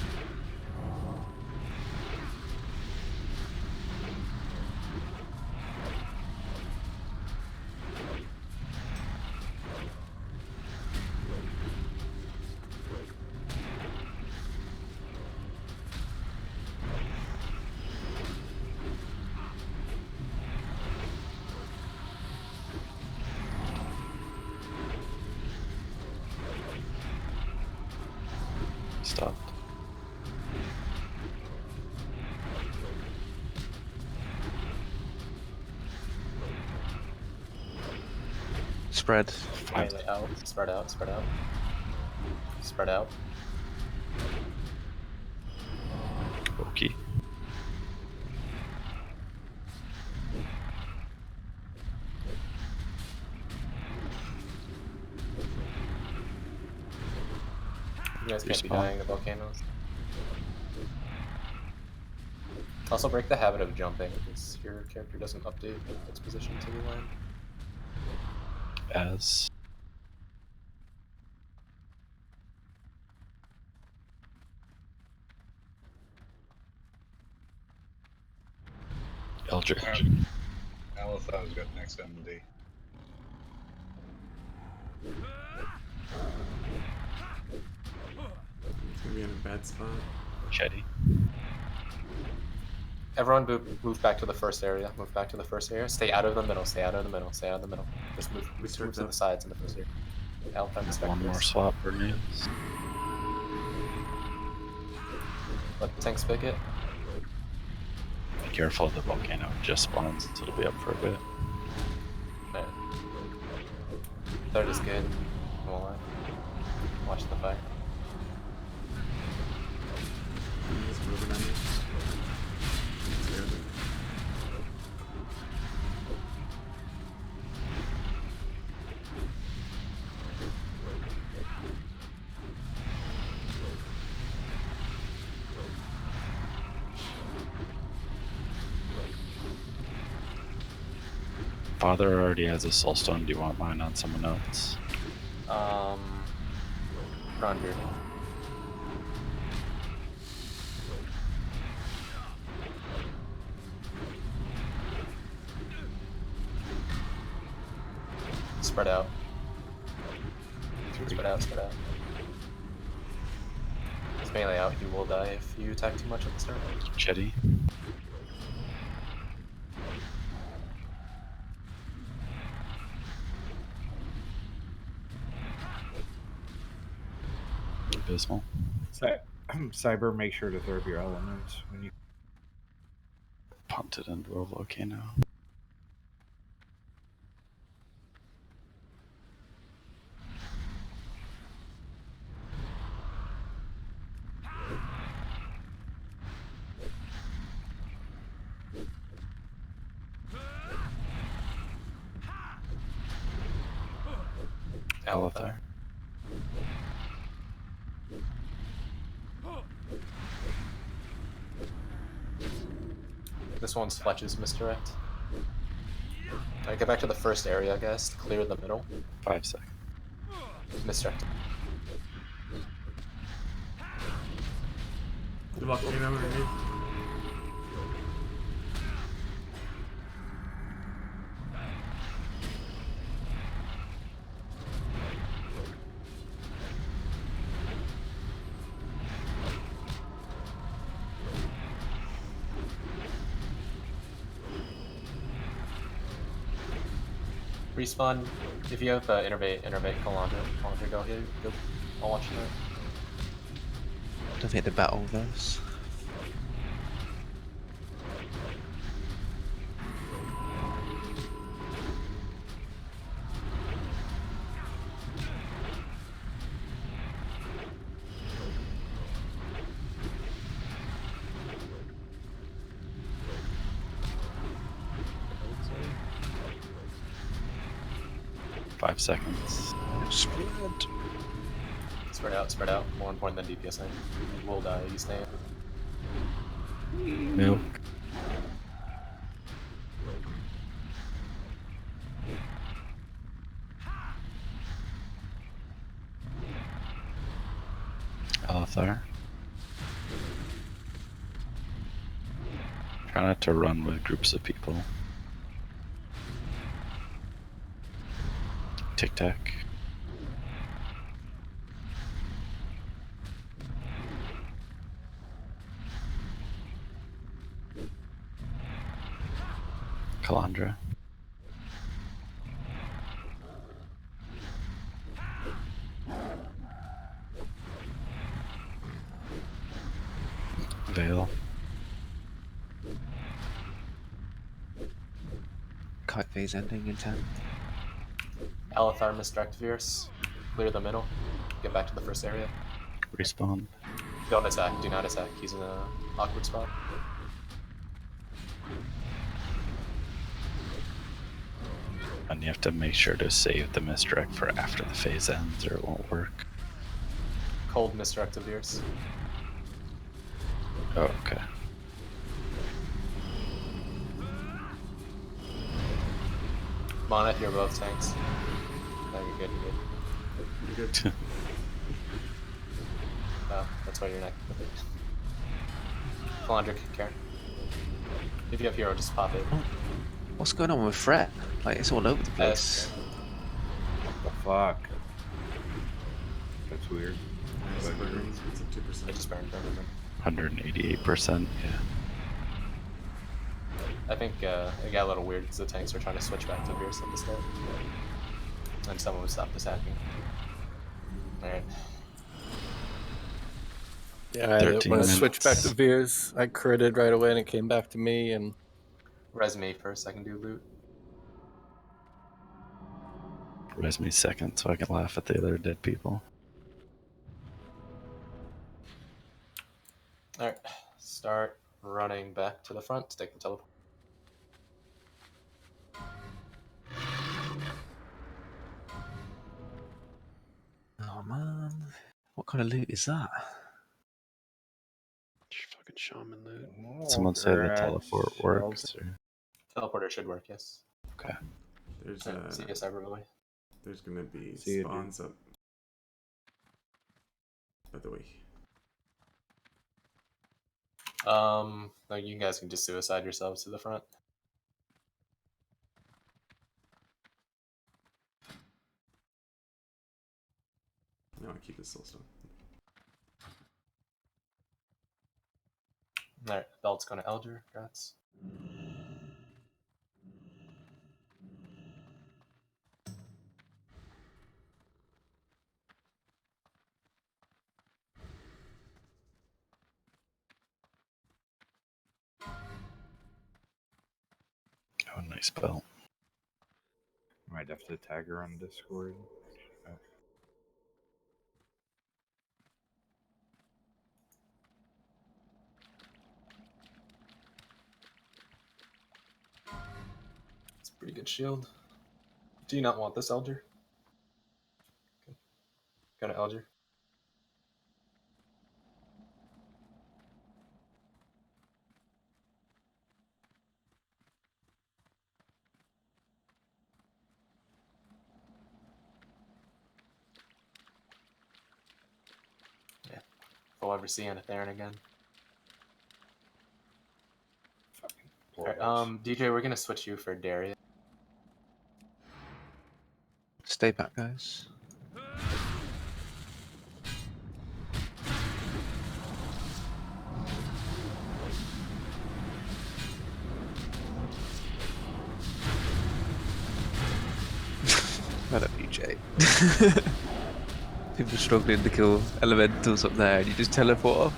Stopped. spread. Melee out. Spread out. Spread out. Spread out. Okay. You guys can't be Respawn. dying to volcanoes. Also break the habit of jumping because your character doesn't update its position until you land. As Eldritch. Alithar's got next MD. It's gonna be in a bad spot. Chetty. Everyone move back to the first area. Move back to the first area. Stay out of the middle. Stay out of the middle. Stay out of the middle. Just move Whiskers to up. the sides in the first area. Alpine One more Spectres. swap grenades. Let the tank spigot. Be careful of the volcano. It just spawns, so it'll be up for a bit. Alright. Third is good. Won't lie. Watch the fire. He's moving on me. Scared me. Father already has a soulstone. Do you want mine on someone else? Rondir. Spread out. Spread out, spread out. It's melee out. You will die if you attack too much at the start. Chetty. Abysmal. Cyber, make sure to throw up your elements when you. Punted into a volcano. Alithar. This one's Fletch's misdirect. Alright, get back to the first area, guys. Clear the middle. 5 seconds. Misdirect. The volcano underneath. Respawn. If you have innervate Calandra, go here. Go. I'll watch that. Don't think the battle verse. Five seconds. Spread. Spread out, spread out. More important than DPSing. You will die, you stay. Milk. Alithar. Try not to run with groups of people. Tic Tac. Calandra. Veil. Kite phase ending in 10. Alethar misdirect Veers. Clear the middle. Get back to the first area. Respawn. Don't attack. Do not attack. He's in a awkward spot. And you have to make sure to save the misdirect for after the phase ends or it won't work. Cold misdirect Veers. Oh, okay. Moneth, you're both tanks. No, you're good, you're good. You're good. Oh, that's why you're not. Calandra, Karen. If you have hero, just pop it. What's going on with Fret? Like, it's all over the place. What the fuck? That's weird. It's like 2%. I just burned. 188%, yeah. I think it got a little weird because the tanks were trying to switch back to Veers at the start. And someone would stop attacking. Alright. Yeah, when I switched back to Veers, I critted right away and it came back to me. And Res me first, I can do loot. Res me second so I can laugh at the other dead people. Alright, start running back to the front to take the teleport. Oh man, what kind of loot is that? Fucking shaman loot. Someone say the teleport works. Or... Teleporter should work, yes. Okay. There's see us everybody. There's gonna be See spawns up. By the way. No, you guys can just suicide yourselves to the front. I want to keep this soulstone. Alright, belt's going to Elder. Congrats. Oh, nice belt. Might have to tag her on Discord. It's a pretty good shield. Do you not want this Elder? Okay. Got an Elder. Yeah. If we'll ever see Anatharin again. Alright, DJ, we're gonna switch you for Darius. Stay back, guys. Shut up, DJ. People struggling to kill elementals up there and you just teleport off.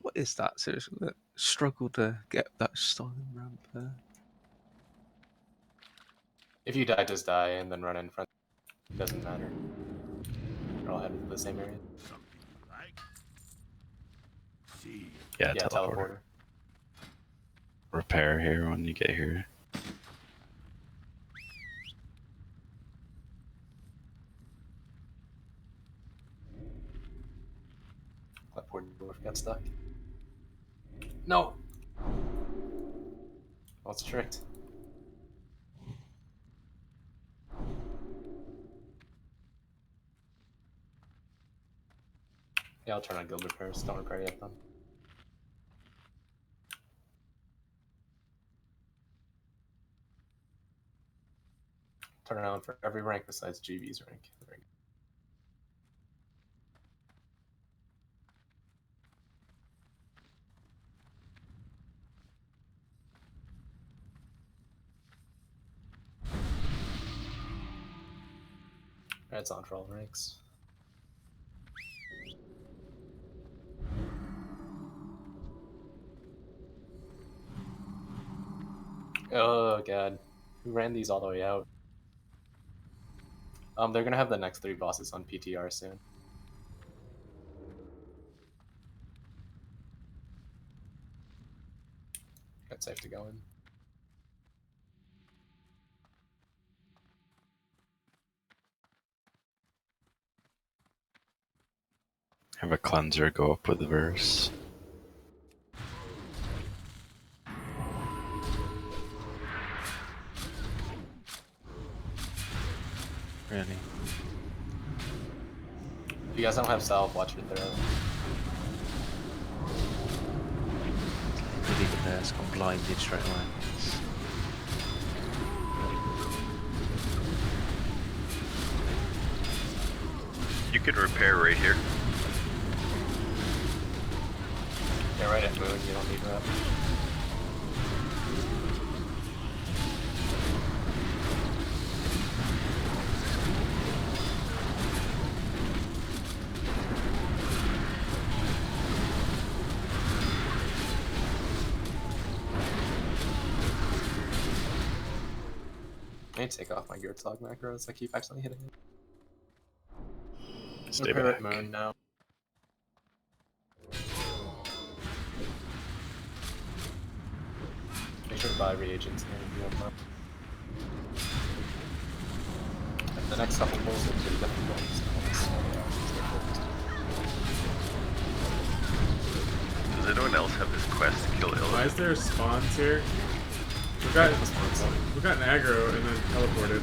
What is that? Seriously, that struggle to get that stolen ramp there. If you die, just die and then run in front. It doesn't matter. You're all headed to the same area. Yeah, teleporter. Repair here when you get here. That poor dwarf got stuck. No! Well, it's tricked. Yeah, I'll turn on guild repairs. Don't repair yet, then. Turn around for every rank besides GV's rank. There we go. It's on for all ranks. Oh god. Who ran these all the way out? They're gonna have the next 3 bosses on PTR soon. It's safe to go in. Have a cleanser go up with the verse. Really? If you guys don't have salve, watch your throw. Really the nurse got blinded straight away. You can repair right here. Yeah, right at moon, you don't need rep. I need to take off my Geartlog macros, I keep accidentally hitting it. Stay Repair back. at moon now. Make sure to buy reagents here if you have them. And the next couple pulls are pretty difficult. Does anyone else have this quest to kill Illa? Why is there spawns here? We got an aggro and then teleported.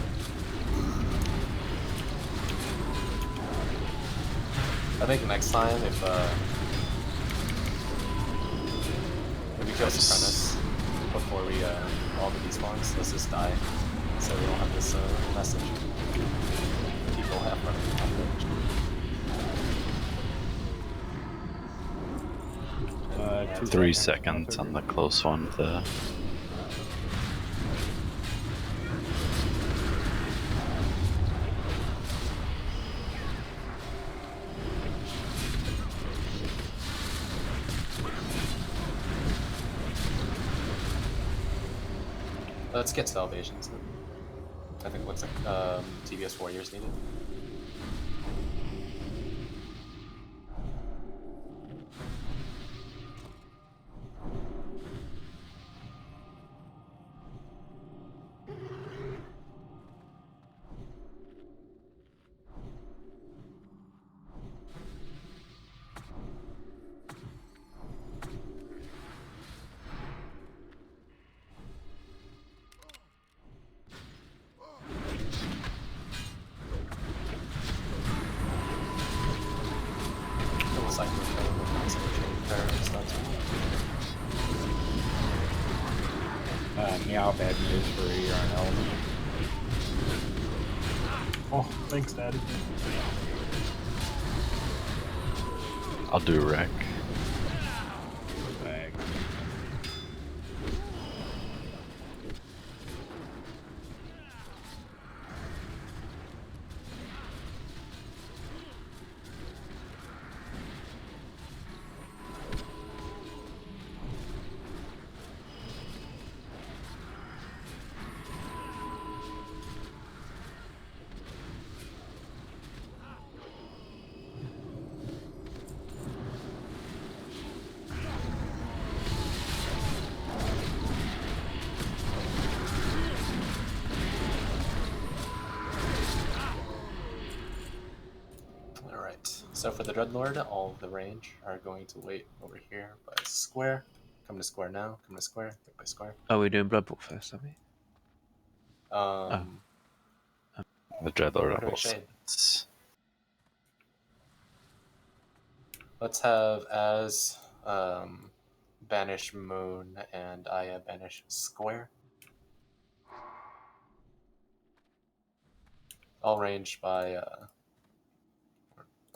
I think next time if we kill Supremacists before we all the despawns, let's just die. So we don't have this message. People have running coverage. 3 seconds on the close one to... Let's get salvations. I think it looks like TBS Warriors needed. Looks like we're playing with concentration terrorists, that's Meow, bad news for you on element. Oh, thanks, Daddy. I'll do a wreck. So for the Dreadlord, all of the range are going to wait over here by square. Come to square now. Come to square. Get by square. Oh, we're doing Blood Book first, are we? The Dreadlord Order will Shade. Let's have as banish moon and Aya banish square. All range by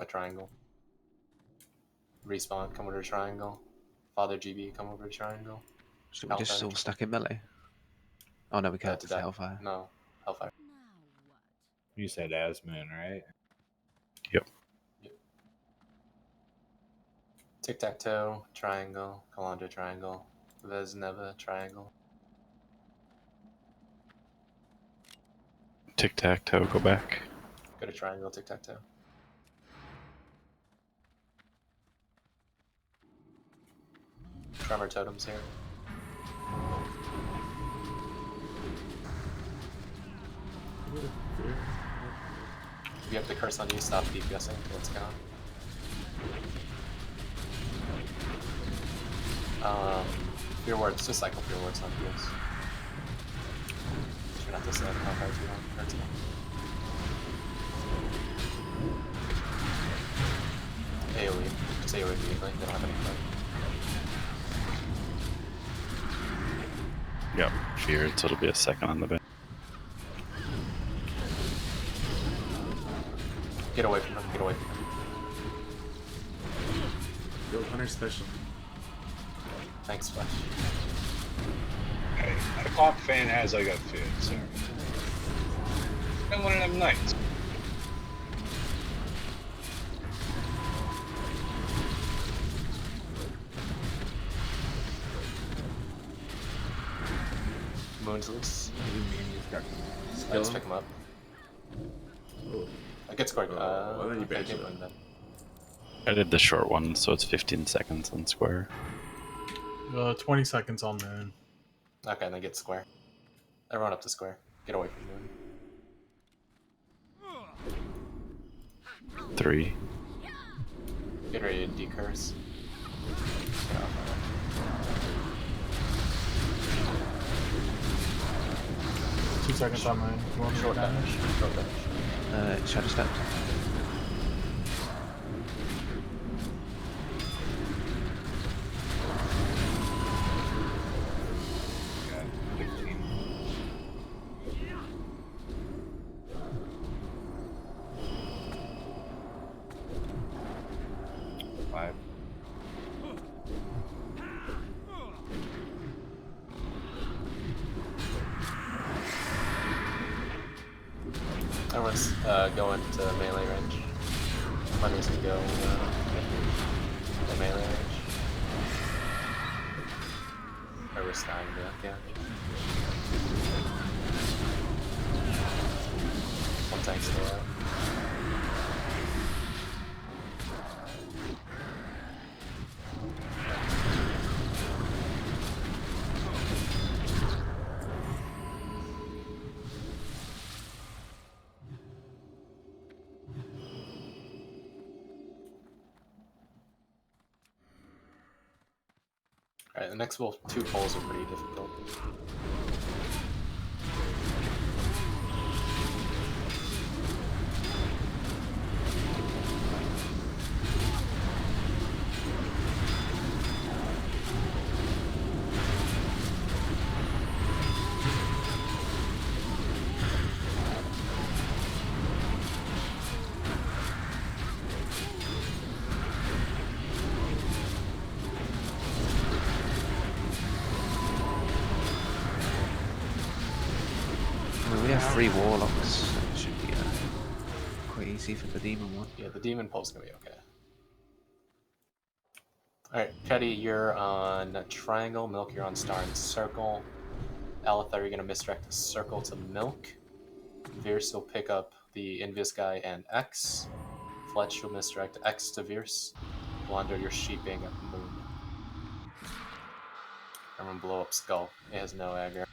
triangle. Respawn, come over to triangle. Father GB, come over to triangle. Should we just all stack in melee? Oh no, we can't. To It's Hellfire. No, Hellfire. You said Asmoon, right? Yep. Tic-tac-toe, triangle, Calandra triangle, Vesneva triangle. Tic-tac-toe, go back. Go to triangle, tic-tac-toe. Tremor totems here. If you have the curse on you, stop DPSing. It's gone. Fear words, just cycle fear words on heals. Try not to set how hard you want. Hurts me. AoE. Just AoE immediately. They don't have any fight. Yep, feared, so it'll be a second on the bench. Get away from him. Get away from him. Go Hunter special. Thanks, Flash. Hey, I caught fan as I got feared, sir. And one of them nights. Moon's loose. Skill. Let's pick him up. Oh. I get scored. Well, then you Okay, banish get it. Moon then. I did the short one, so it's 15 seconds on square. 20 seconds on Moon. Okay, then get square. Everyone up to square. Get away from Moon. 3. Get ready to decurse. 2 seconds on Moon. You want me to Short damage? damage. Short damage. Shadow stepped. Everyone's going to melee range. Hunters can go to melee range. Or we're starting to, yeah. One tank stay out. Alright, the next two pulls are pretty difficult. We have 3 warlocks, so it should be quite easy for the demon one. Yeah, the demon pull's gonna be okay. Alright, Teddy, you're on triangle, Milk, you're on star and circle. Alethar, you're gonna misdirect the circle to Milk. Virce will pick up the Invis guy and X. Fletch will misdirect X to Virce. Wander, you're sheeping Moon. I'm gonna blow up Skull. It has no aggro.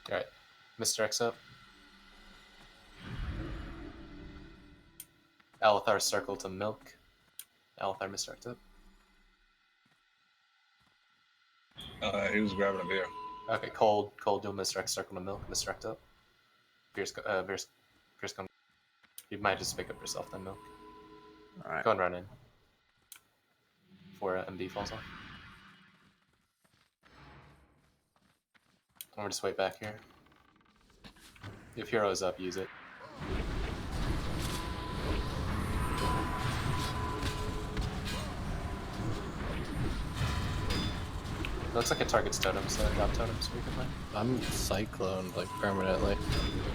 Alright, Mr. X up. Alethar circle to Milk. Alethar misdirect up. He was grabbing a beer. Okay, Cold do misdirect circle to Milk, misdirect up. Virce come. You might just pick up yourself then, Milk. Alright. Go and run in. Before MD falls off. I'm gonna just wait back here. If hero's up, use it. looks like it targets totems, so drop totems frequently. I'm cycloned like permanently.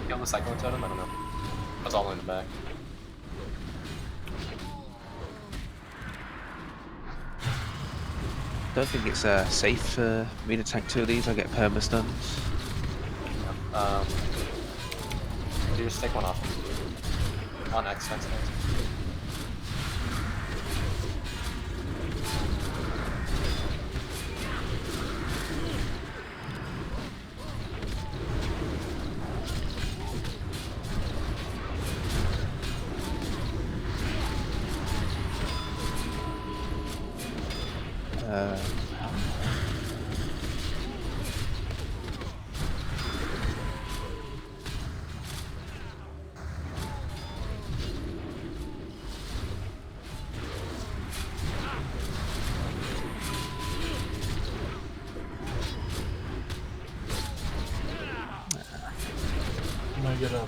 Kill the cyclone totem? I don't know. That's all in the back. Don't think it's safe for me to tank 2 of these. I get perma stuns. You just take one off. On X, X. I'm gonna get up.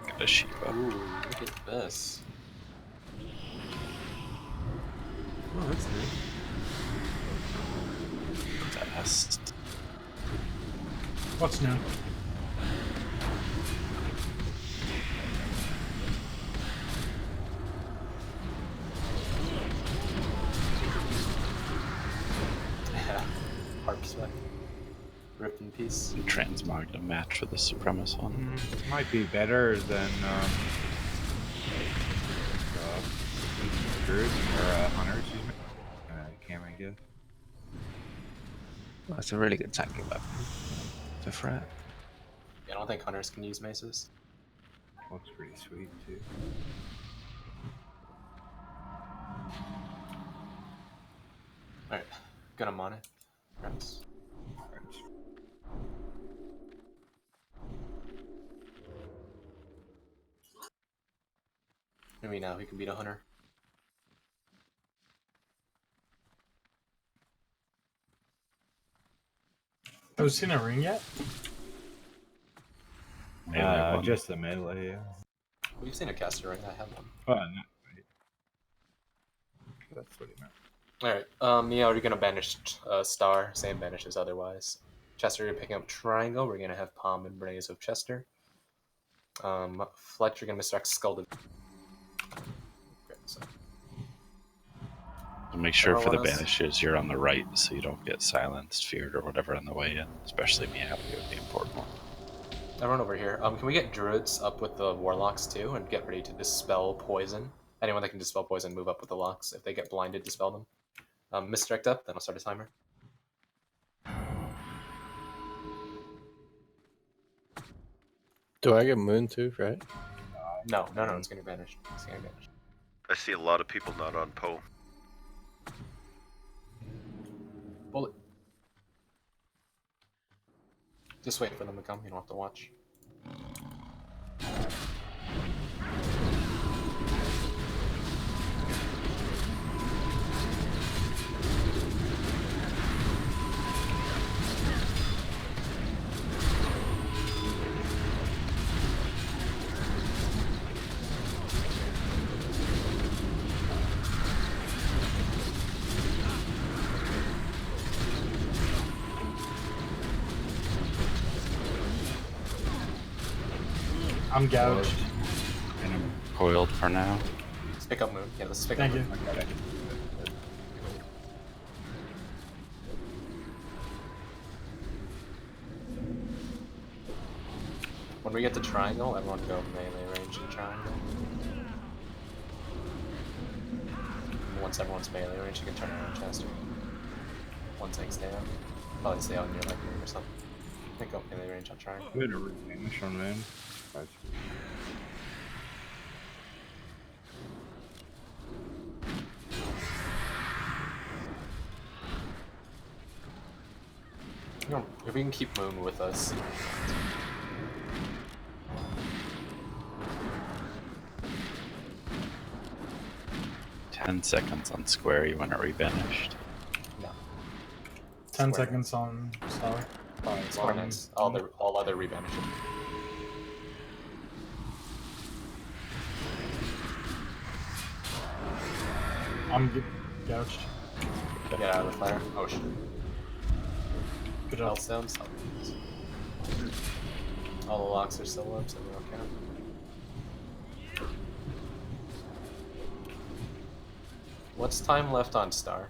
Got a sheep up. Ooh, look at this. Oh, that's new. Fast. What's new? Yeah. Harp spec. Rip in peace. Transmogged a match with the Supremacist one. Might be better than Druid or Hunter, excuse me. Cam, I guess. Well, it's a really good tanking weapon for threat. Yeah, I don't think hunters can use maces. Looks pretty sweet too. Alright, gonna mon it. Friends. Maybe now he can beat a hunter. Have you seen a ring yet? Just the melee, yeah. We've seen a caster ring, I have one. Oh, no. That's what he meant. Alright, Mia, are you gonna banish Star? Same banishes otherwise. Chester, you're picking up Triangle. We're gonna have Palm and Blaze of Chester. Fletch, you're gonna misdirect Skull. Okay, so. So make sure for the Everyone else? banishes you're on the right so you don't get silenced, feared, or whatever on the way in. Especially Meow would be important one. Everyone over here. Can we get druids up with the warlocks too and get ready to dispel poison? Anyone that can dispel poison, move up with the locks. If they get blinded, dispel them. Misdirect up, then I'll start a timer. Do I get moon too, right? No, it's gonna vanish. It's gonna vanish. I see a lot of people not on Poe. Bullet. Just wait for them to come, you don't have to watch. I'm gouged. And I'm coiled for now. Let's pick up moon. Yeah, let's pick Thank up you. moon. When we get to triangle, everyone go melee range in triangle. Once everyone's melee range, you can turn around Chester. One tank stay out. Probably stay out near like moon or something. I think go melee range on triangle. Good vanish on man. If we can keep Moon with us. 10 seconds on square, you want it rebanished. No. 10 seconds on star. Square next. All other rebanishing. I'm gouged. Get out of the fire. Oh shit. Good job. Meltstones. All the locks are still up, so we don't count. What's time left on star?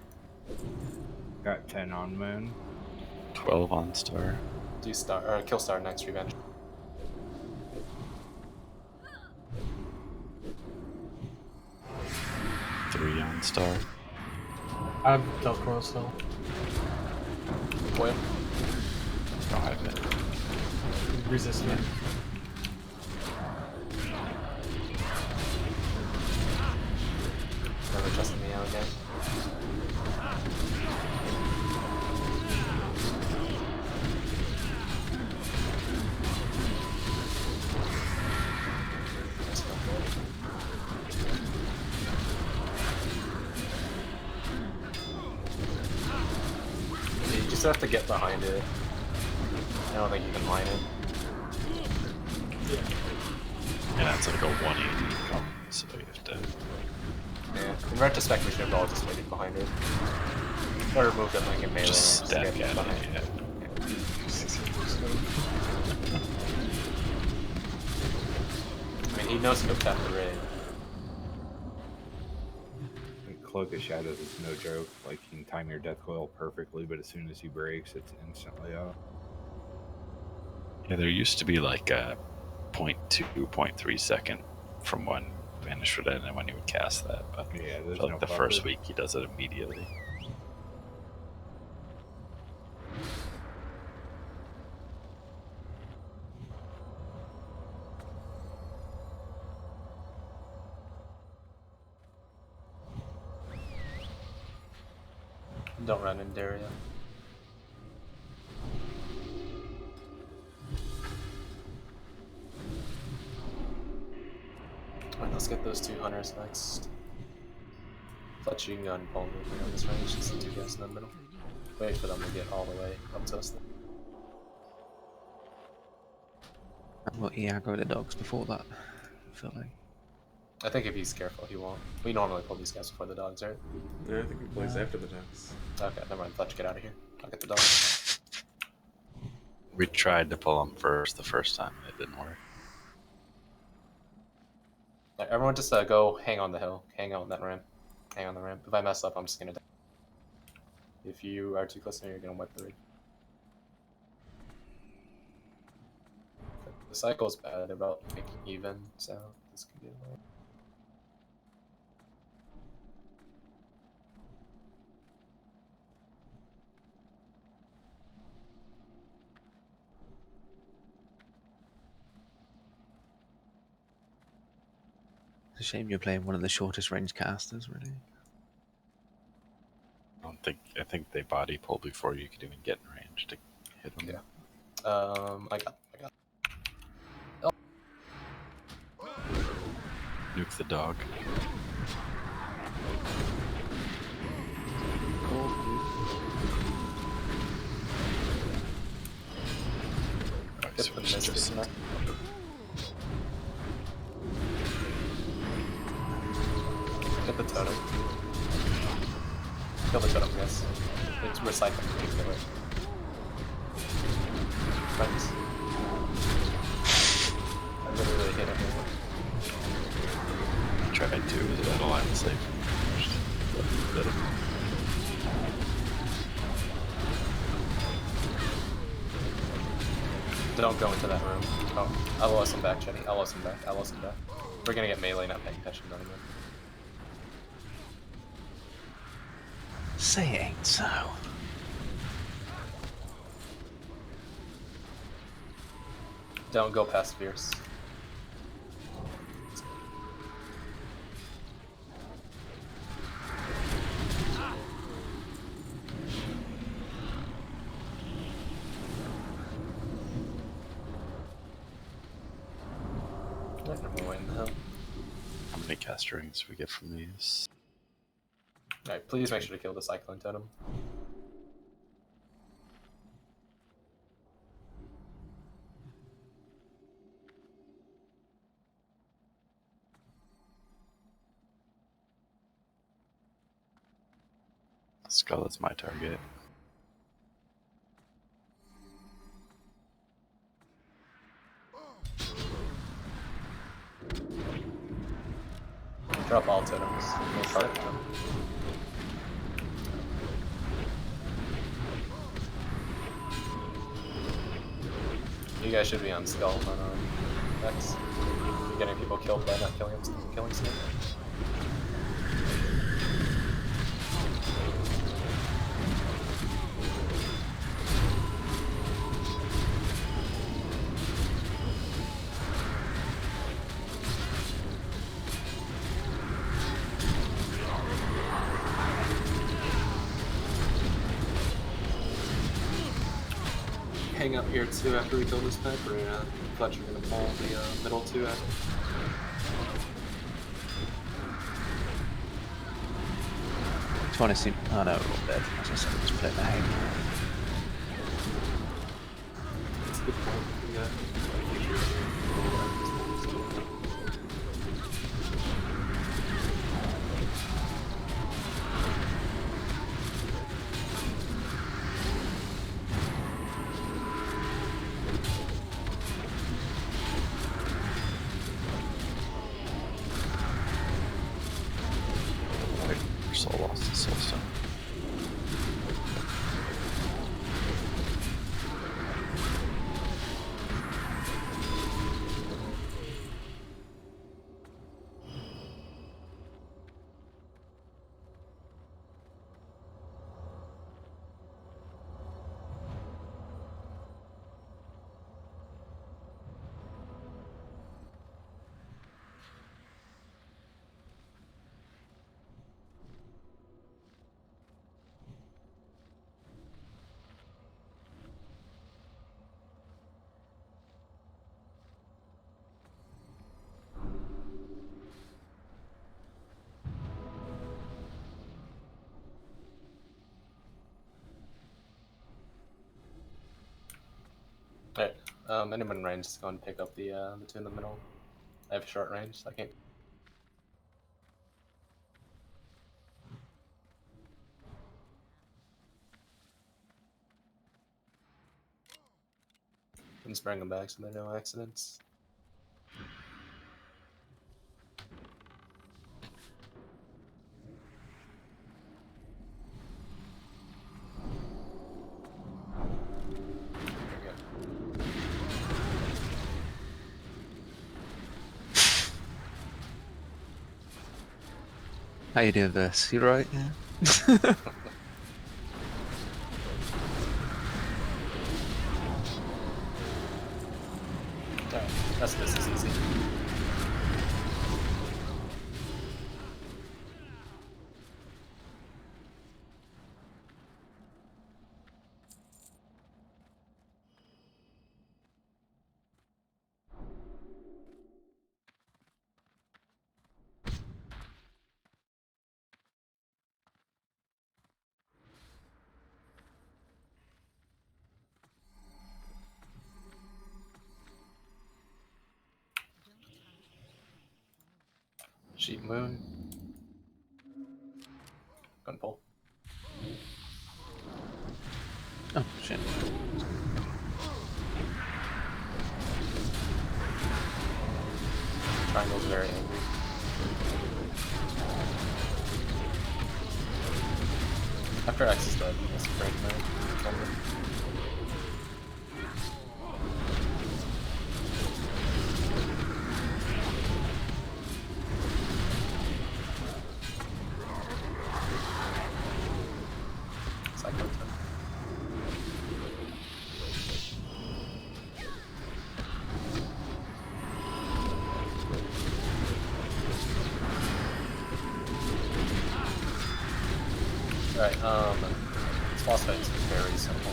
Got 10 on moon. 12 on star. Do star or kill star next revenge. Three on star. I have Delcro still. Foil. 5. Resistant. Never trusted me out again. You just have to get behind it. I don't think you can line it. Yeah, it's like a 180 come, so you have to. Yeah. In retrospect, we should have all just waited behind it. Or moved it like in melee. Just stack get at behind it, yeah. I mean, he knows to tap the raid. Cloak of Shadows is no joke. Like, you can time your death coil perfectly, but as soon as he breaks, it's instantly up. Yeah, there used to be like a 0.2, 0.3 second from when Vanish would end and when he would cast that, but Yeah, there's like no the buffer. first week he does it immediately. Don't run in Daria. Alright, let's get those 2 hunters next. Fletching gun probably on this range, just the 2 guys in the middle. Wait for them to get all the way up to us. Well, yeah, I'll go with the dogs before that. I feel like. I think if he's careful, he won't. We normally pull these guys before the dogs, right? Yeah, I think he plays after the dogs. Okay, never mind. Fletch, get out of here. I'll get the dogs. We tried to pull him first the first time, it didn't work. Alright, everyone just go hang on the hill. Hang on that ramp. Hang on the ramp. If I mess up, I'm just gonna die. If you are too close to me, you're gonna wipe the rig. The cycle's bad, they're about like even, so this could be annoying. It's a shame you're playing one of the shortest range casters, really. I think they body pull before you could even get in range to hit them. Yeah. I got. Oh. Nuke the dog. Get the mist in there. Get the totem. Kill the totem, yes. It's recycling. You kill it. Friends. I literally hit everyone. Tried to, but that line was safe. Don't go into that room. Oh, I lost him back, Jenny. I lost him back. We're gonna get melee, not paying attention to anyone. Say it ain't so. Don't go past Fierce. Alright, and we're waiting the hill. How many caster rings do we get from these? Alright, please make sure to kill the cyclone totem. Skull is my target. Drop all totems. We'll start with them. You guys should be on Skull, not on Vex. You're getting people killed by not killing Snake. Hang up here too after we kill this pack. We're gonna Fletcher gonna pull the middle two out. Do you want to see? Oh no, we're all dead. As I said, just put it back. That's a good point. Yeah. Soul lost his soul stone. Alright, anyone in range, just go and pick up the two in the middle. I have short range, so I can't. Just bring them back so there are no accidents. How you doing, Verse? You right? Yeah. Alright, this is easy. Sheep Moon. Gun pull. Oh shit. Triangle's very angry. After X is dead, that's a break move. It's over. Cyclone turn. Alright, this boss fight is very simple.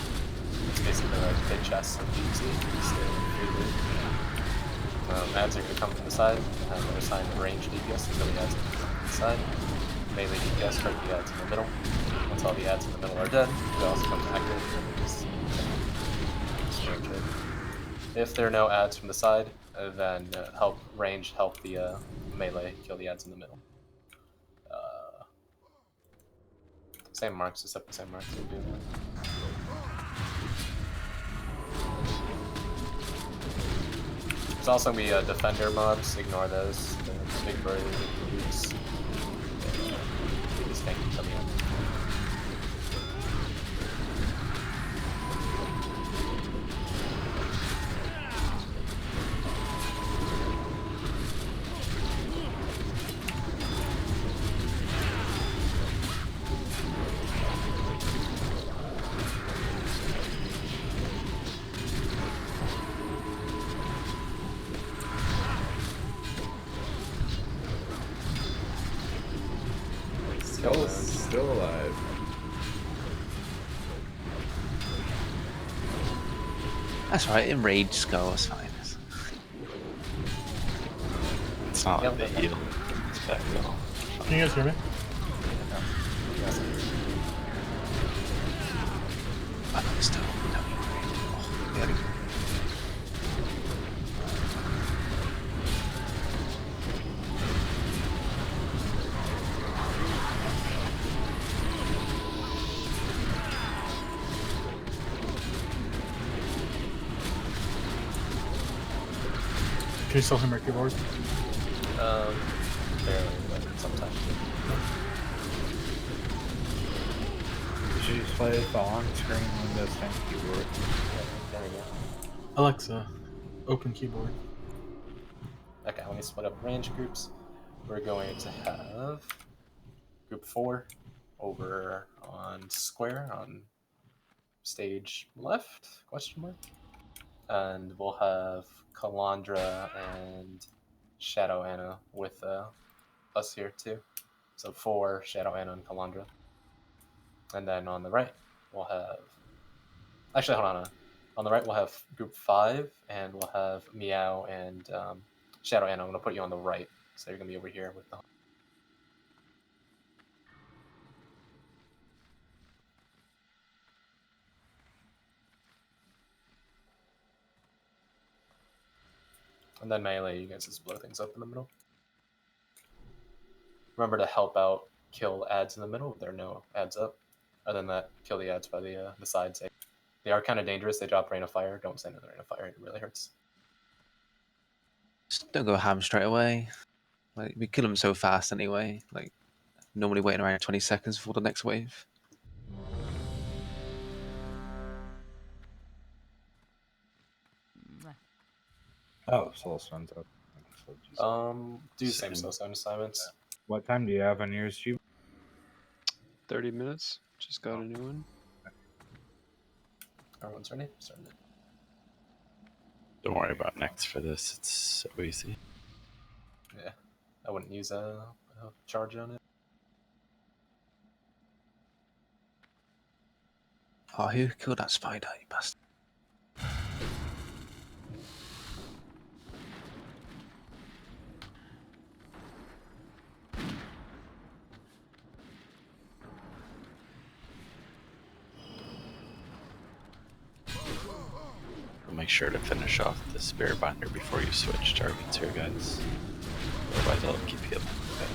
It's basically like big chests and easy. Stay freely. Ads are going to come from the side. They're assigned range DPS until the ads come from the side. Melee DPS strike the ads in the middle. Once all the ads in the middle are dead, they also come active and just exchange it. If there are no ads from the side, then help the melee kill the ads in the middle. Same marks, except the same marks will do. There's also going to be defender mobs, ignore those. The big burly dudes. They just tank until the end. Still alive. That's right, enraged skull is fine. It's not like they heal. It's back though. Can you guys hear me? I know still. Can you still hit my keyboard? Barely, but sometimes. You should just play with the on-screen Windows 10 keyboard. There we go. Alexa, open keyboard. Okay, let me split up range groups. We're going to have group 4 over on square on stage left, question mark. And we'll have Kalandra and Shadow Anna with us here too. So 4, Shadow Anna and Kalandra. And then on the right, we'll have... Actually, hold on. On the right, we'll have group 5, and we'll have Meow and Shadow Anna. I'm going to put you on the right, so you're going to be over here with the... And then melee, you guys just blow things up in the middle. Remember to help out kill ads in the middle if there are no ads up. Other than that, kill the ads by the sides. They are kind of dangerous. They drop rain of fire. Don't send in the rain of fire. It really hurts. Just don't go ham straight away. Like we kill them so fast anyway. Like normally waiting around 20 seconds for the next wave. Oh, Soulstone's up. Do the same Soulstone assignments. What time do you have on yours, G? 30 minutes. Just got a new one. Everyone's ready? Starting it. Don't worry about next for this. It's so easy. Yeah, I wouldn't use a charge on it. Oh, who killed that spider, you bastard? Make sure to finish off the Spirit Binder before you switch targets here, guys. Otherwise, I'll keep healing. Okay.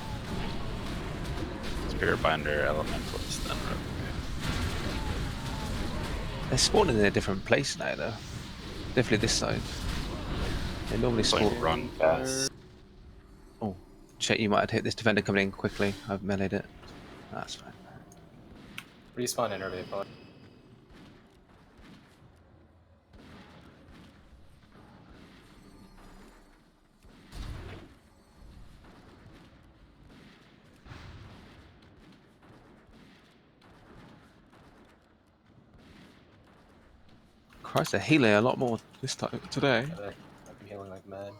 Spirit Binder, Elementals, then Rogue. They're spawning in a different place now, though. Definitely this side. They normally spawn. Run fast. Oh, shit! You might have hit this defender coming in quickly. I've meleeed it. That's fine. Respawn in early opponent. Christ, they're healing a lot more this time today. Yeah, I've been healing like mad.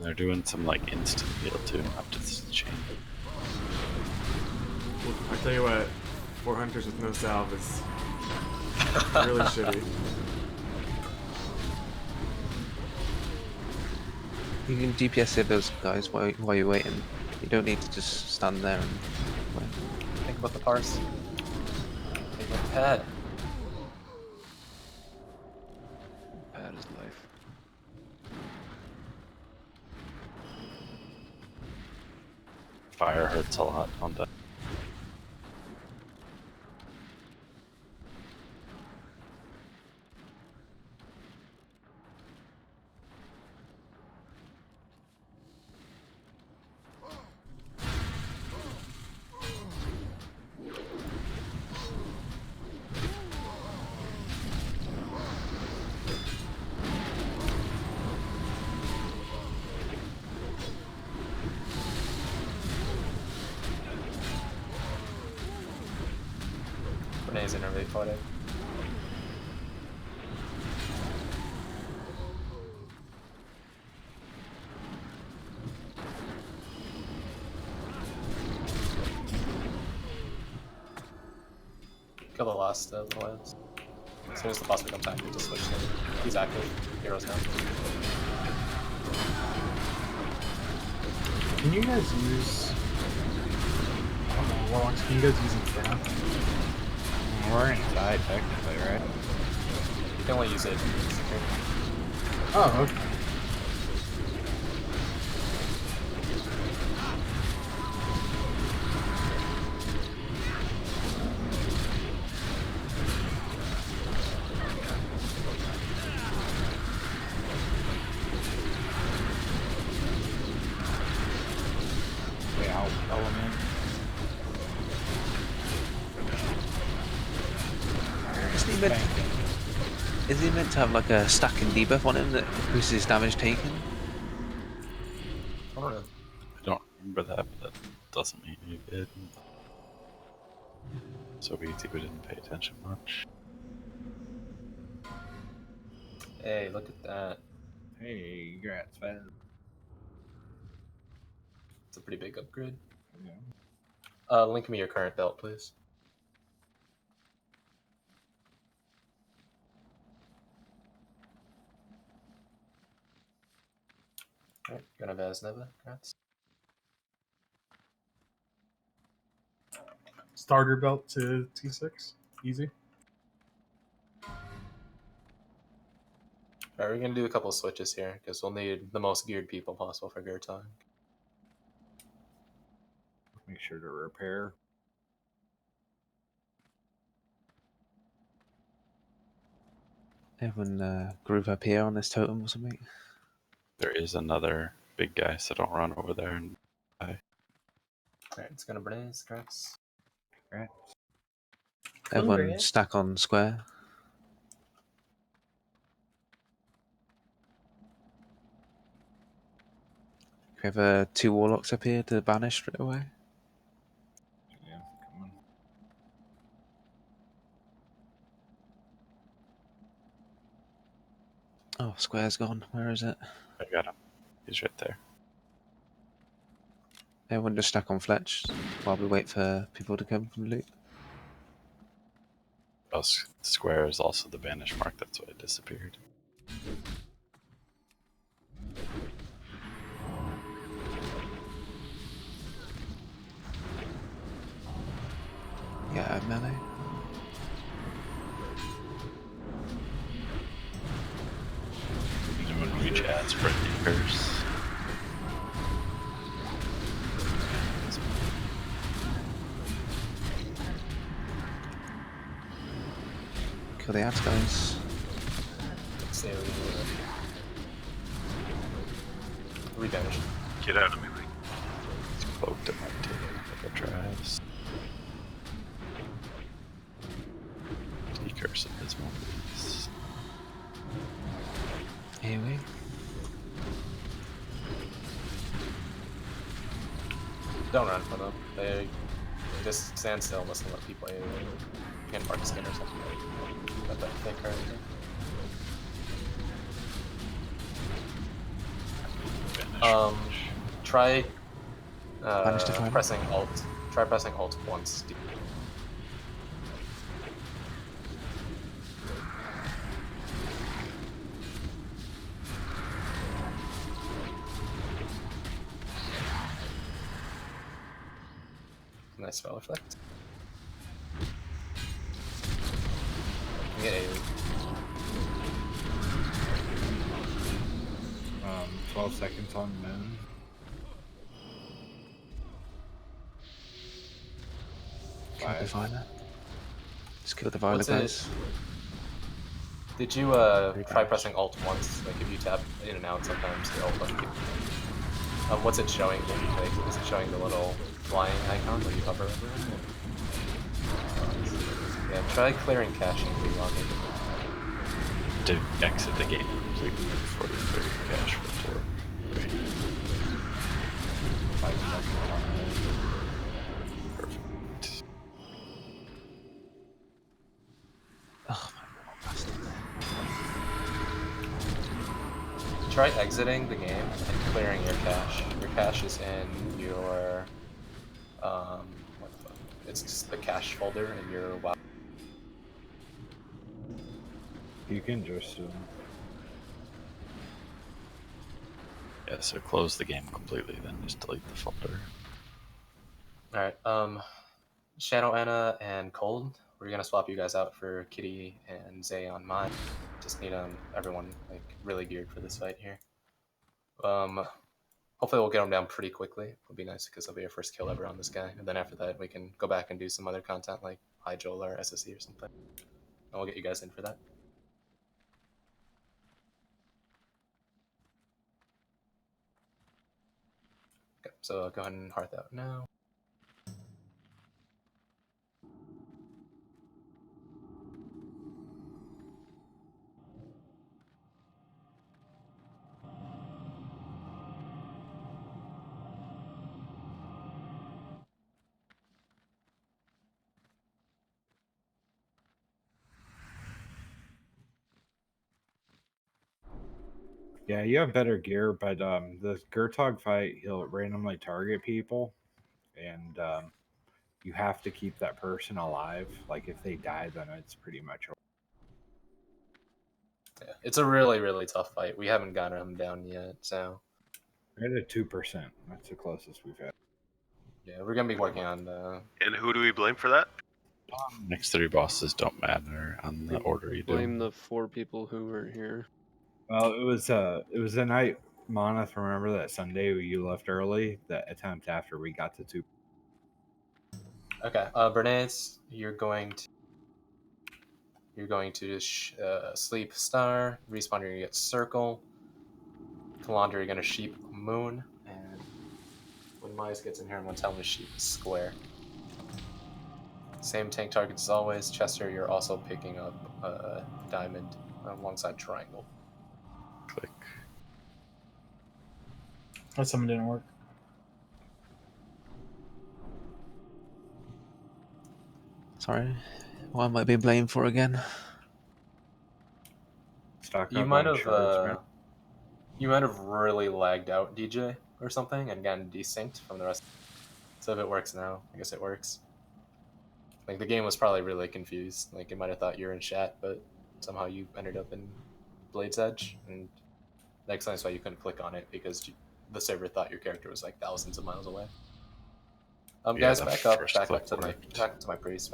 They're doing some like instant heal too, up to this chain. I tell you what, 4 hunters with no salve is really shitty. You can DPS save those guys while you're waiting. You don't need to just stand there and wait. Think about the parse. Think about the pad. Pad is life. Fire hurts a lot on that. Renee's innervate fighting. Kill the last of the lands. As soon as the boss becomes active, just switch him. He's active. Heroes now. Can you guys use? I don't know, Warlocks. Can you guys use Inferno? We're inside technically, right? You can only use it. Oh, okay. Element. Is he meant to have like a stacking debuff on him that increases his damage taken? I don't know. I don't remember that, but that doesn't mean you did. So easy we didn't pay attention much. Hey, look at that. Hey, congrats, man. It's a pretty big upgrade. Yeah. Link me your current belt, please. Alright, you're gonna have Asneva, congrats. Starter belt to T6. Easy. Alright, we're gonna do a couple of switches here, because we'll need the most geared people possible for Gertog. Make sure to repair. Everyone groove up here on this totem or something. There is another big guy, so don't run over there and die. Alright, it's gonna Bernays, congrats. Congrats. Everyone Congrats. stack on square. We have 2 warlocks up here to banish straight away. Yeah, come on. Oh, square's gone. Where is it? I got him. He's right there. Everyone just stack on Fletch while we wait for people to come from loot. Oh, square is also the banish mark, that's why it disappeared. Yeah, melee. Doing rechats for Whiskers. Kill the ads, guys. Stay over here. Rebanish. Get out of me, Lee. He's cloaked at my table like a traps. Decurse of his movies. Here we. Don't run for them. They just stand still unless they let people in. You can mark skin or something. But that fake or anything. Try pressing Alt. Try pressing Alt once. Nice spell reflect. You get AoE. 12 seconds on moon. Kill the 5. Violet. Just kill the Violet, What's it? guys. Did you Very try fast. pressing Alt once? Like if you tap in and out, sometimes the Alt button. What's it showing? Like, is it showing the little flying icon where you hover over it? Yeah, try clearing cache and relogging. To exit the game completely before you clear your cache for 4. Great. 5 seconds on moon. Perfect. Oh my bastard. Try exiting the game and clearing your cache. Your cache is in your what the fuck? It's just the cache folder in your WoW. You can just Yeah, so close the game completely, then just delete the folder. Alright, Shadow Anna and Cold, we're gonna swap you guys out for Kitty and Zay on mine. Just need everyone like really geared for this fight here. Hopefully we'll get him down pretty quickly. It'll be nice because it'll be our first kill ever on this guy, and then after that we can go back and do some other content like High Joel or SSE or something. And we'll get you guys in for that. Okay, so go ahead and hearth out now. Yeah, you have better gear, but the Gertog fight, he'll randomly target people, and you have to keep that person alive. Like if they die, then it's pretty much over. Yeah, it's a really, really tough fight. We haven't gotten him down yet, so We're at 2%. That's the closest we've had. yeah, we're gonna be working on the. And who do we blame for that? Next 3 bosses don't matter on the order you do. Blame the 4 people who weren't here. Well, it was the night, Moneth, remember that Sunday you left early? That attempt after we got to 2. Okay, Bernays, you're going to sleep star. Respawn, you're gonna get circle. Kalandra, you're gonna sheep moon, and when Mize gets in here, I'm gonna tell him to sheep square. Same tank targets as always. Chester, you're also picking up diamond alongside triangle. Click. Oh, something didn't work. Sorry. What am I being blamed for again? Stock You up might on have shards, man. you might have really lagged out, DJ, or something, and gotten desynced from the rest. So if it works now, I guess it works. Like the game was probably really confused. Like it might have thought you were in chat, but somehow you ended up in Blade's Edge, and that explains why you couldn't click on it because the server thought your character was like thousands of miles away. Yeah, Guys, the back up first to click my worked. back to my priest.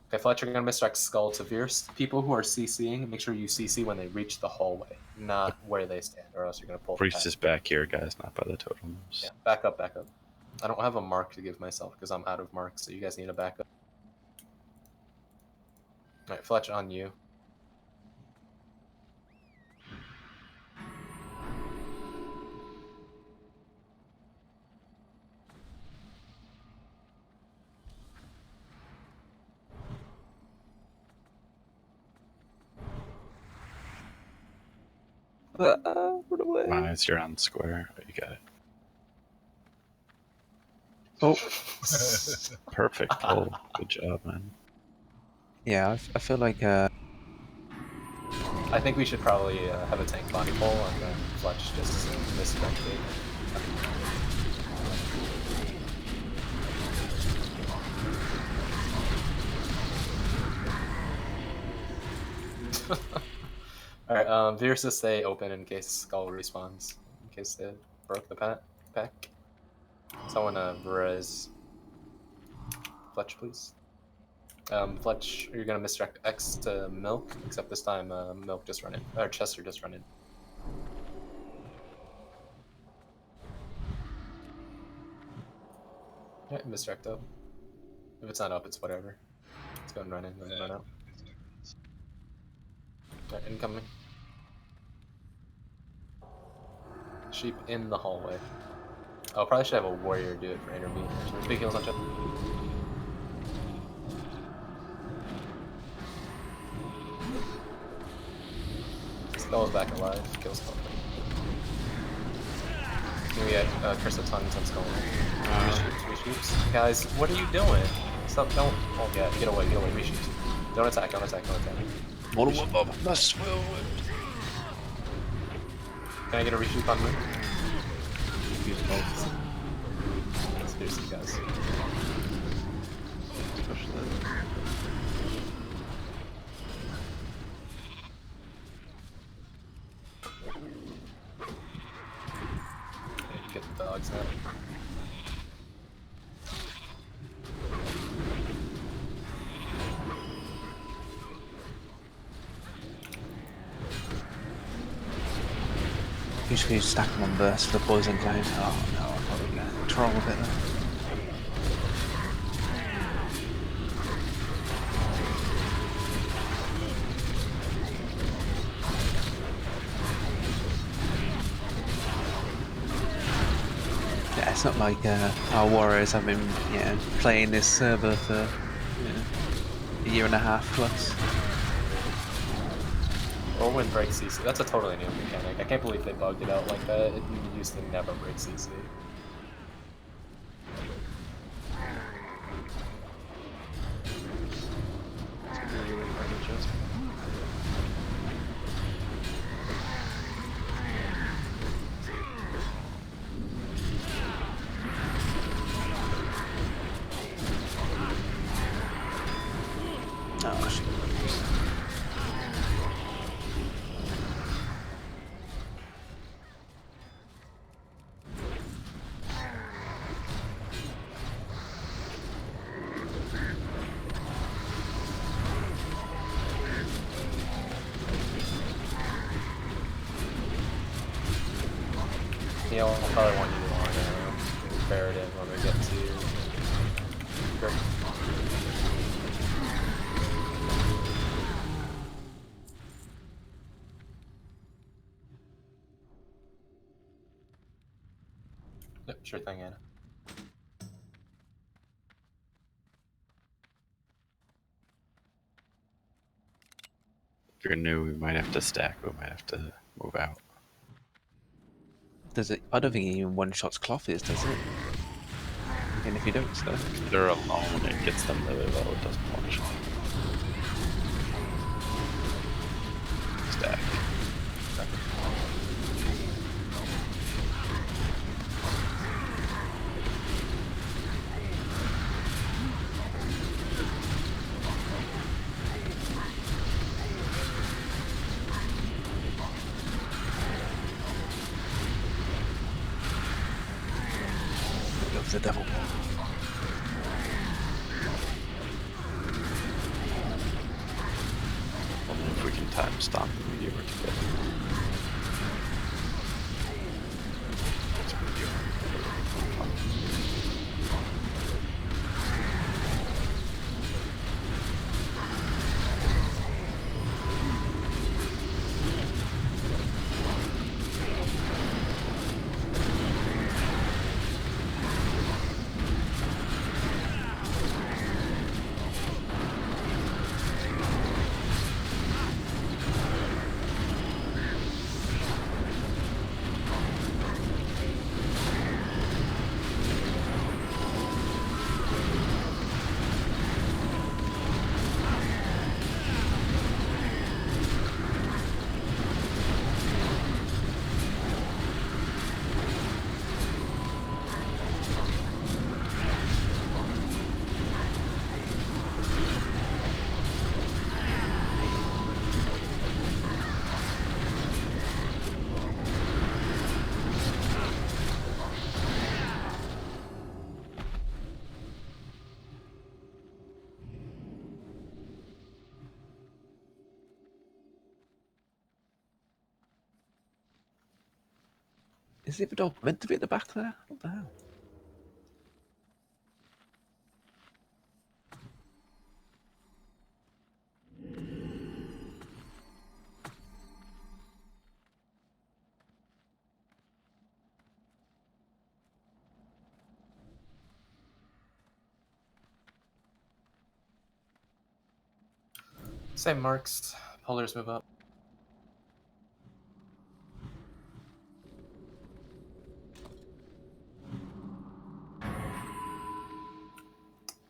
Okay, Fletcher, you're gonna misdirect Skull to Fierce. People who are CCing, make sure you CC when they reach the hallway, not where they stand, or else you're gonna pull. Priest is back here, guys, not by the totems. Yeah, back up. I don't have a mark to give myself because I'm out of marks, so you guys need a backup. Alright, Fletch, on you. Run away. Mize, you're on square. Oh, you got it. Oh. Perfect. Oh, good job, man. Yeah, I feel like I think we should probably have a tank body pull and then Fletch just misdirect it. Alright, Virsa stay open in case Skull respawns. In case they broke the pack. Someone res Fletch, please. Fletch, you're gonna misdirect X to Milk, except this time Milk just run in, or Chester just run in. Yeah, misdirect up. If it's not up, it's whatever. Let's go and run in, and then run out. Right, incoming. Sheep in the hallway. Oh, probably should have a warrior do it for intervene. Actually, big heals on Chester. Skull's back alive. Kill Skull. Can we get Curse of Tongues on Skull? Reshoots. Guys, what are you doing? Stop, don't. Oh, yeah, get away, reshoots. Don't attack, don't attack. Can I get a reshoot on me? Seriously, guys. Push that. Get the dogs now. Usually stack them on burst for the poison cloud. Oh no, I'm probably gonna troll a bit there. Yeah, it's not like our warriors have been playing this server for a year and a half plus. Or when break CC. That's a totally new mechanic. I can't believe they bugged it out like that. It used to never break CC. I'll probably want you on Imperative when we get to... Great. Yep, sure thing, Anna. If you're new, we might have to stack. We might have to move out. Does it? I don't think it even one-shots Clothiers, does it? And if you don't, so... If they're alone, it gets them really low. It doesn't one shot. Stack. The devil. Only if we can time stomp the meteor together. Is the dog meant to be at the back there? What the hell? Same marks. Polars move up.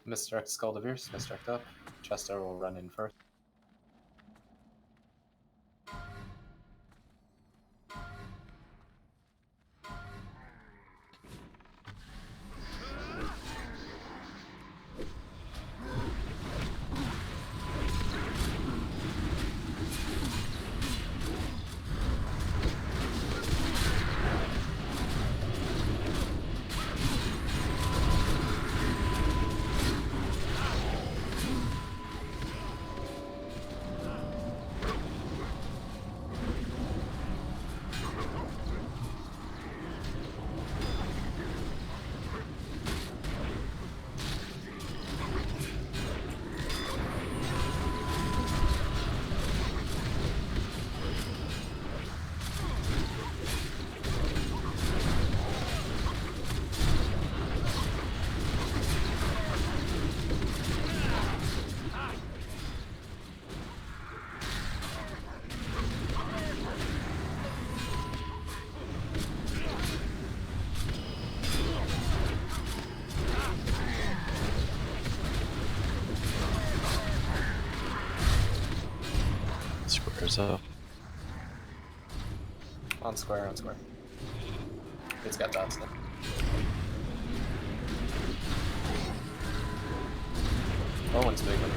Misdirect Skull to Veers. Misdirect up. Chester will run in first. Squares up. On square, on square. It's got dots there. Owen's big one.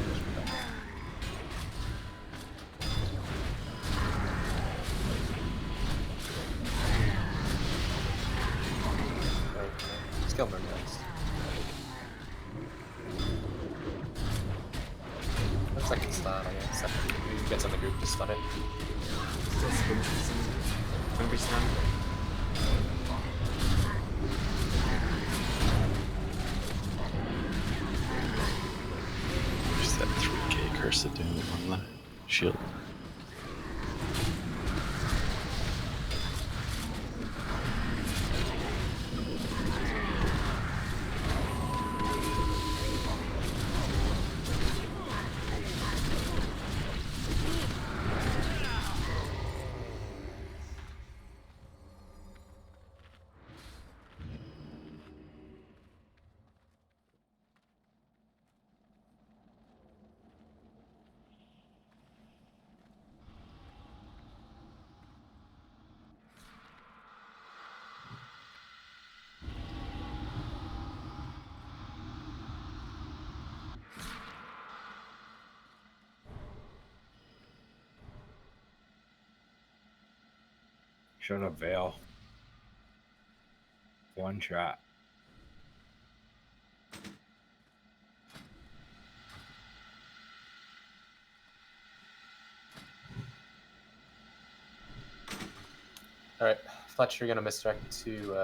Skill move next. Looks like it's stun, I guess. He gets on the group to stun it. Still spin season. Gonna be stunned. There's that 3K curse of doom on the shield. Shut up, Vale. One shot. Alright, Fletcher, you're gonna misdirect to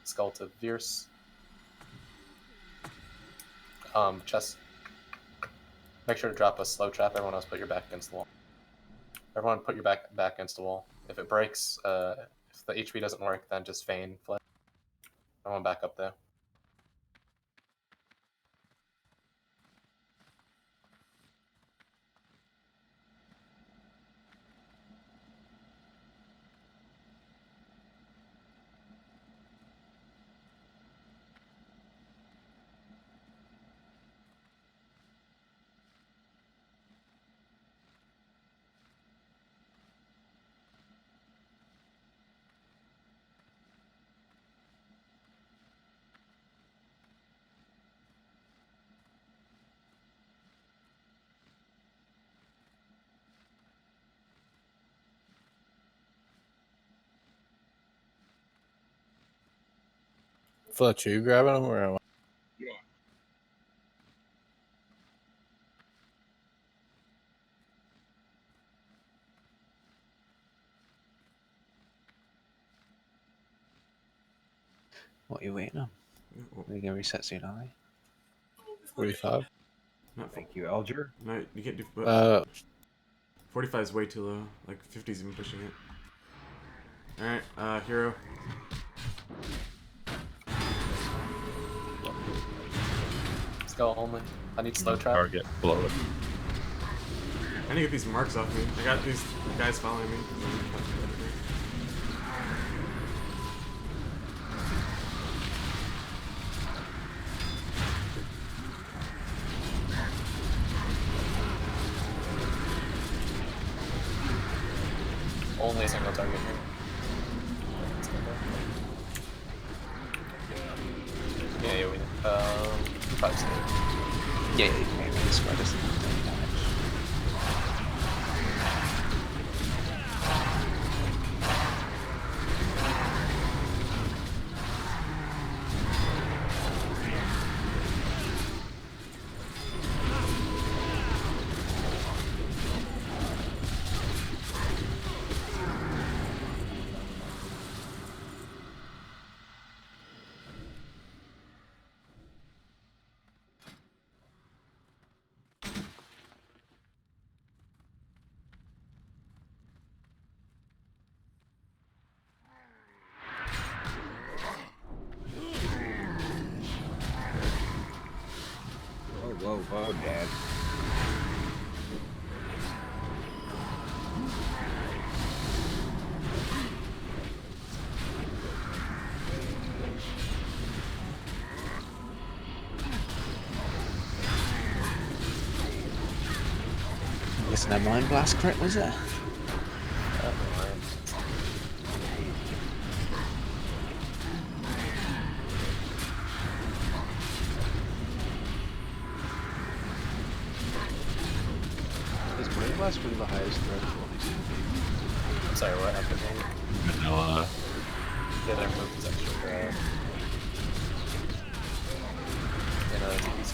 Skull to Veers. Chest. Make sure to drop a slow trap. Everyone else put your back against the wall. Everyone put your back against the wall. If it breaks, if the HP doesn't work, then just feign Fletcher. Everyone back up there. Fletcher, you grabbing him or am I? What are you waiting on? We're gonna reset soon, aren't we? 45. Not Thank you, Alger. No, you can't do. 45 is way too low. Like 50 is even pushing it. Alright, hero. Let's go, Holman. I need slow trap. Target, blow it. I need to get these marks off me. I got these guys following me. Only a single target here. Yeah, we 5 save. Yeah, you can make this squad doesn't have any damage. Whoa, Dad. Listen, a mind blast crit, was it? Is Mind Blast one of the highest threat abilities? I'm sorry, what happened? Vanilla. Yeah, their move is extra bad. In a TPC.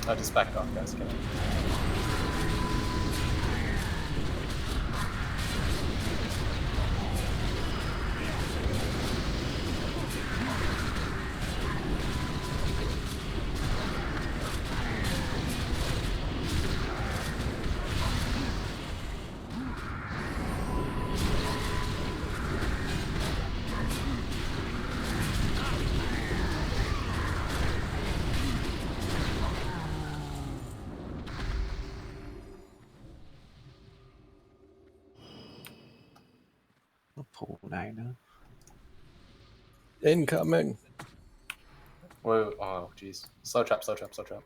I just backed off, guys. Get it. Poor Niner. Incoming. Whoa, oh, jeez. Slow trap, slow trap, slow trap.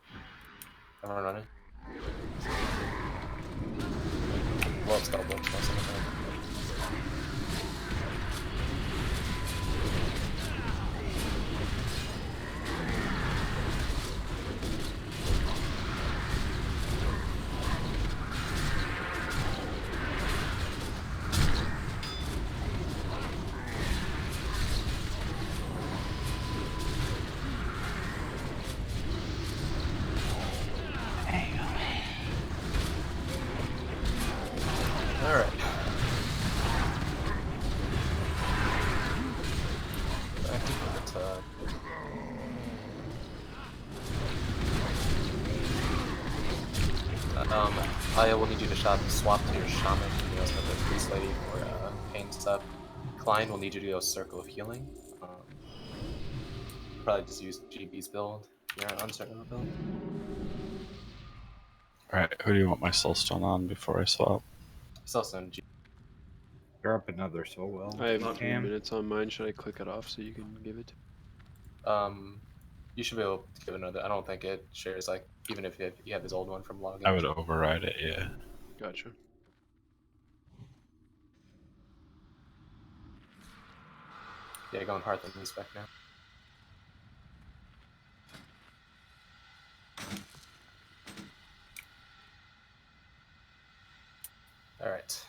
Everyone running. Blow up spell, blow up spell, something like that. Alright. I think Aya will need you to swap to your shaman, you know, the priest lady for pain stuff. Klein will need you to go circle of healing. Probably just use GB's build. You're uncertain of build. Alright, who do you want my soulstone on before I swap? Soulstone G. Drop another soul well. I have if you 3 can. minutes on mine. Should I click it off so you can give it to me? You should be able to give another. I don't think it shares, like, even if you have his old one from login. I would override it, yeah. Gotcha. Yeah, going hard than respec now. Alright.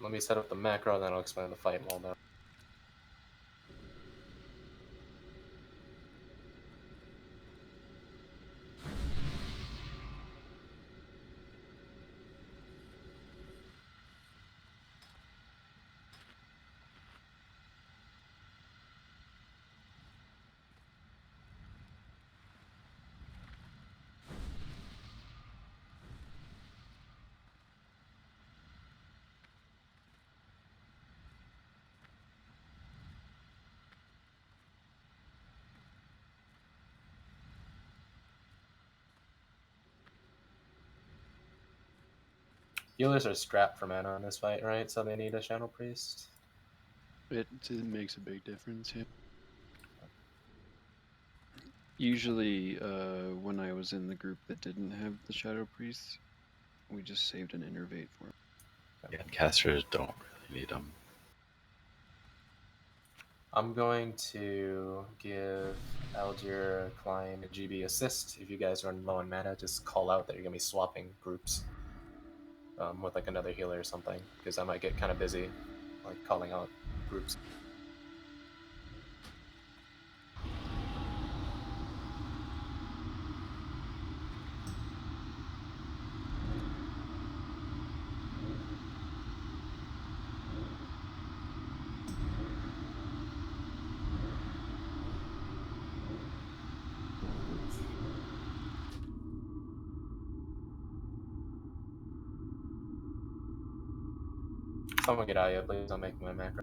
Let me set up the macro, then I'll explain the fight while now. Healers are strapped for mana in this fight, right? So they need a Shadow Priest. It makes a big difference, yeah. Usually, when I was in the group that didn't have the Shadow Priest, we just saved an Innervate for him. Yeah, casters don't really need them. I'm going to give Aldir, Klein, and GB assist. If you guys run low on mana, just call out that you're going to be swapping groups with like another healer or something, because I might get kind of busy like calling out groups. Someone get Aya, please. I'll make my macro.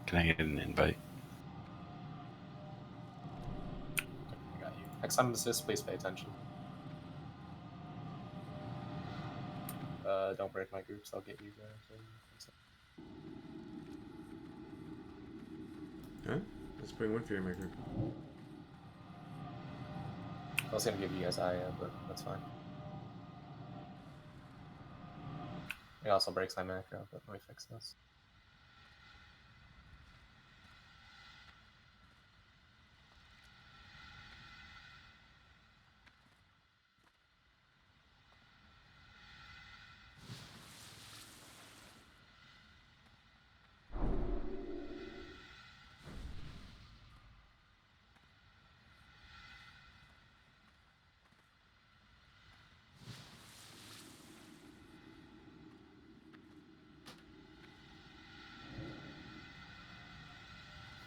Can I get an invite? I got you. Next time assist, please pay attention. Don't break my groups, I'll get you guys. Huh? Let's bring one for your maker. I was gonna give you guys Aya, but that's fine. It also breaks my macro, but let me fix this.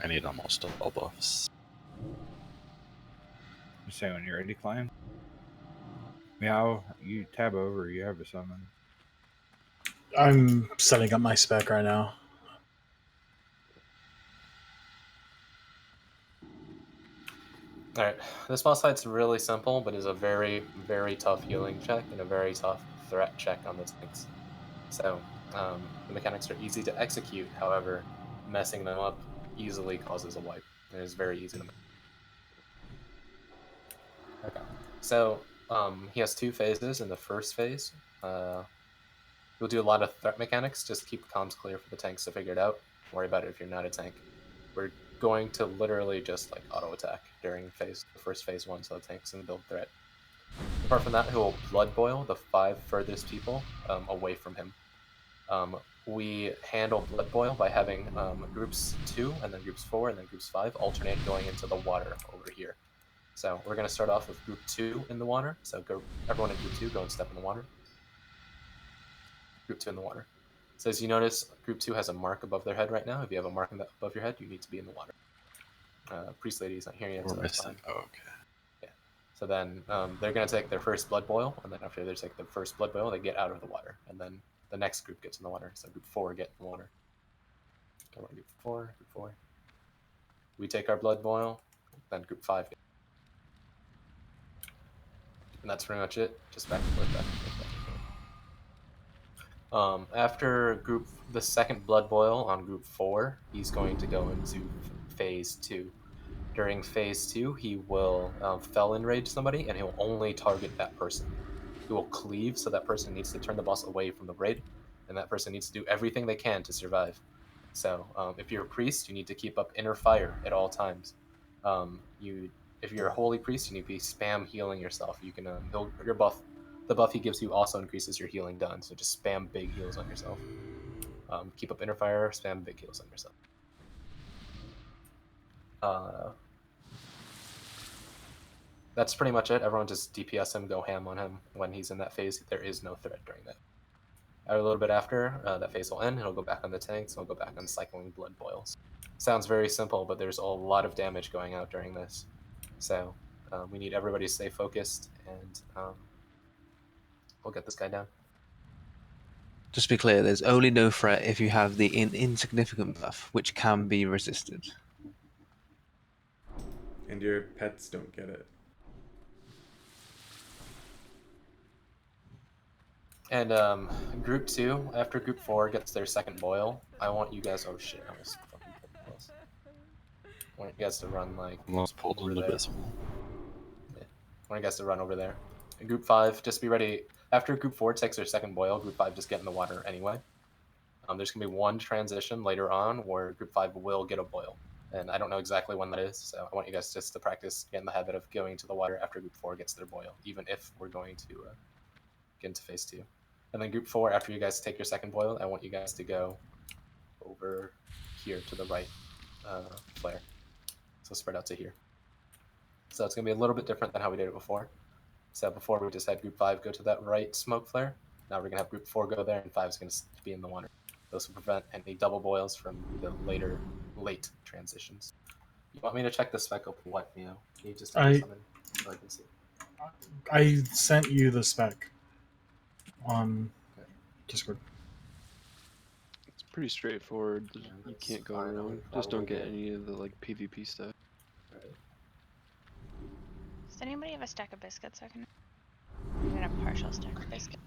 I need almost all buffs. You say when you're ready, Klein. Meow, you tab over, you have a summon. I'm setting up my spec right now. Alright, this boss fight's really simple, but is a very, very tough healing check and a very tough threat check on the tanks. So, the mechanics are easy to execute, however, messing them up easily causes a wipe. It is very easy to make. Okay. So, he has two phases. In the first phase, we'll do a lot of threat mechanics, just keep comms clear for the tanks to figure it out. Don't worry about it if you're not a tank. We're going to literally just like auto attack during the first phase 1, so the tanks can build threat. Apart from that, he will blood boil the 5 furthest people away from him. We handle blood boil by having groups 2 and then groups 4 and then groups 5 alternate going into the water over here. So we're going to start off with group 2 in the water. So everyone in group 2 go and step in the water. Group 2 in the water. So as you notice, group 2 has a mark above their head right now. If you have a mark above your head, you need to be in the water. Priest lady is not here yet, We're so that's missing. fine. Oh, okay. Yeah. So then they're going to take their first blood boil, and then after they take their first blood boil, they get out of the water, and then the next group gets in the water. So group 4 get in the water. Okay, we're group 4, group 4. We take our blood boil, then group 5. And that's pretty much it. Just back and forth, back and forth, back and forth. After the second blood boil on group 4, he's going to go into phase 2. During phase 2, he will felon rage somebody, and he'll only target that person. He will cleave, so that person needs to turn the boss away from the raid, and that person needs to do everything they can to survive. So if you're a priest, you need to keep up inner fire at all times. If you're a holy priest, you need to be spam healing yourself. You can the buff he gives you also increases your healing done. So just spam big heals on yourself. Keep up inner fire, spam big heals on yourself. That's pretty much it. Everyone just DPS him, go ham on him when he's in that phase. There is no threat during that. A little bit after, that phase will end. It'll go back on the tanks. It'll go back on cycling blood boils. Sounds very simple, but there's a lot of damage going out during this. So we need everybody to stay focused, and we'll get this guy down. Just to be clear, there's only no threat if you have the insignificant buff, which can be resisted. And your pets don't get it. And group 2, after group 4 gets their second boil, I want you guys. Oh shit! I almost fucking pulled close. I want you guys to run like Almost pulled over an there. abysmal. Yeah. I want you guys to run over there. And group 5, just be ready. After group 4 takes their second boil, group 5 just get in the water anyway. There's gonna be one transition later on where group 5 will get a boil, and I don't know exactly when that is. So I want you guys just to practice, get in the habit of going to the water after group 4 gets their boil, even if we're going to get into phase 2. And then group 4, after you guys take your second boil, I want you guys to go over here to the right flare. So spread out to here. So it's going to be a little bit different than how we did it before. So before we just had group 5 go to that right smoke flare. Now we're going to have group 4 go there, and 5 is going to be in the water. This will prevent any double boils from the late transitions. You want me to check the spec open what, Can you just tell me something so I can see? I sent you the spec on Discord. It's pretty straightforward. You can't go wrong. Just don't get any of the like PvP stuff. Does anybody have a stack of biscuits I can? Even a partial stack of biscuits.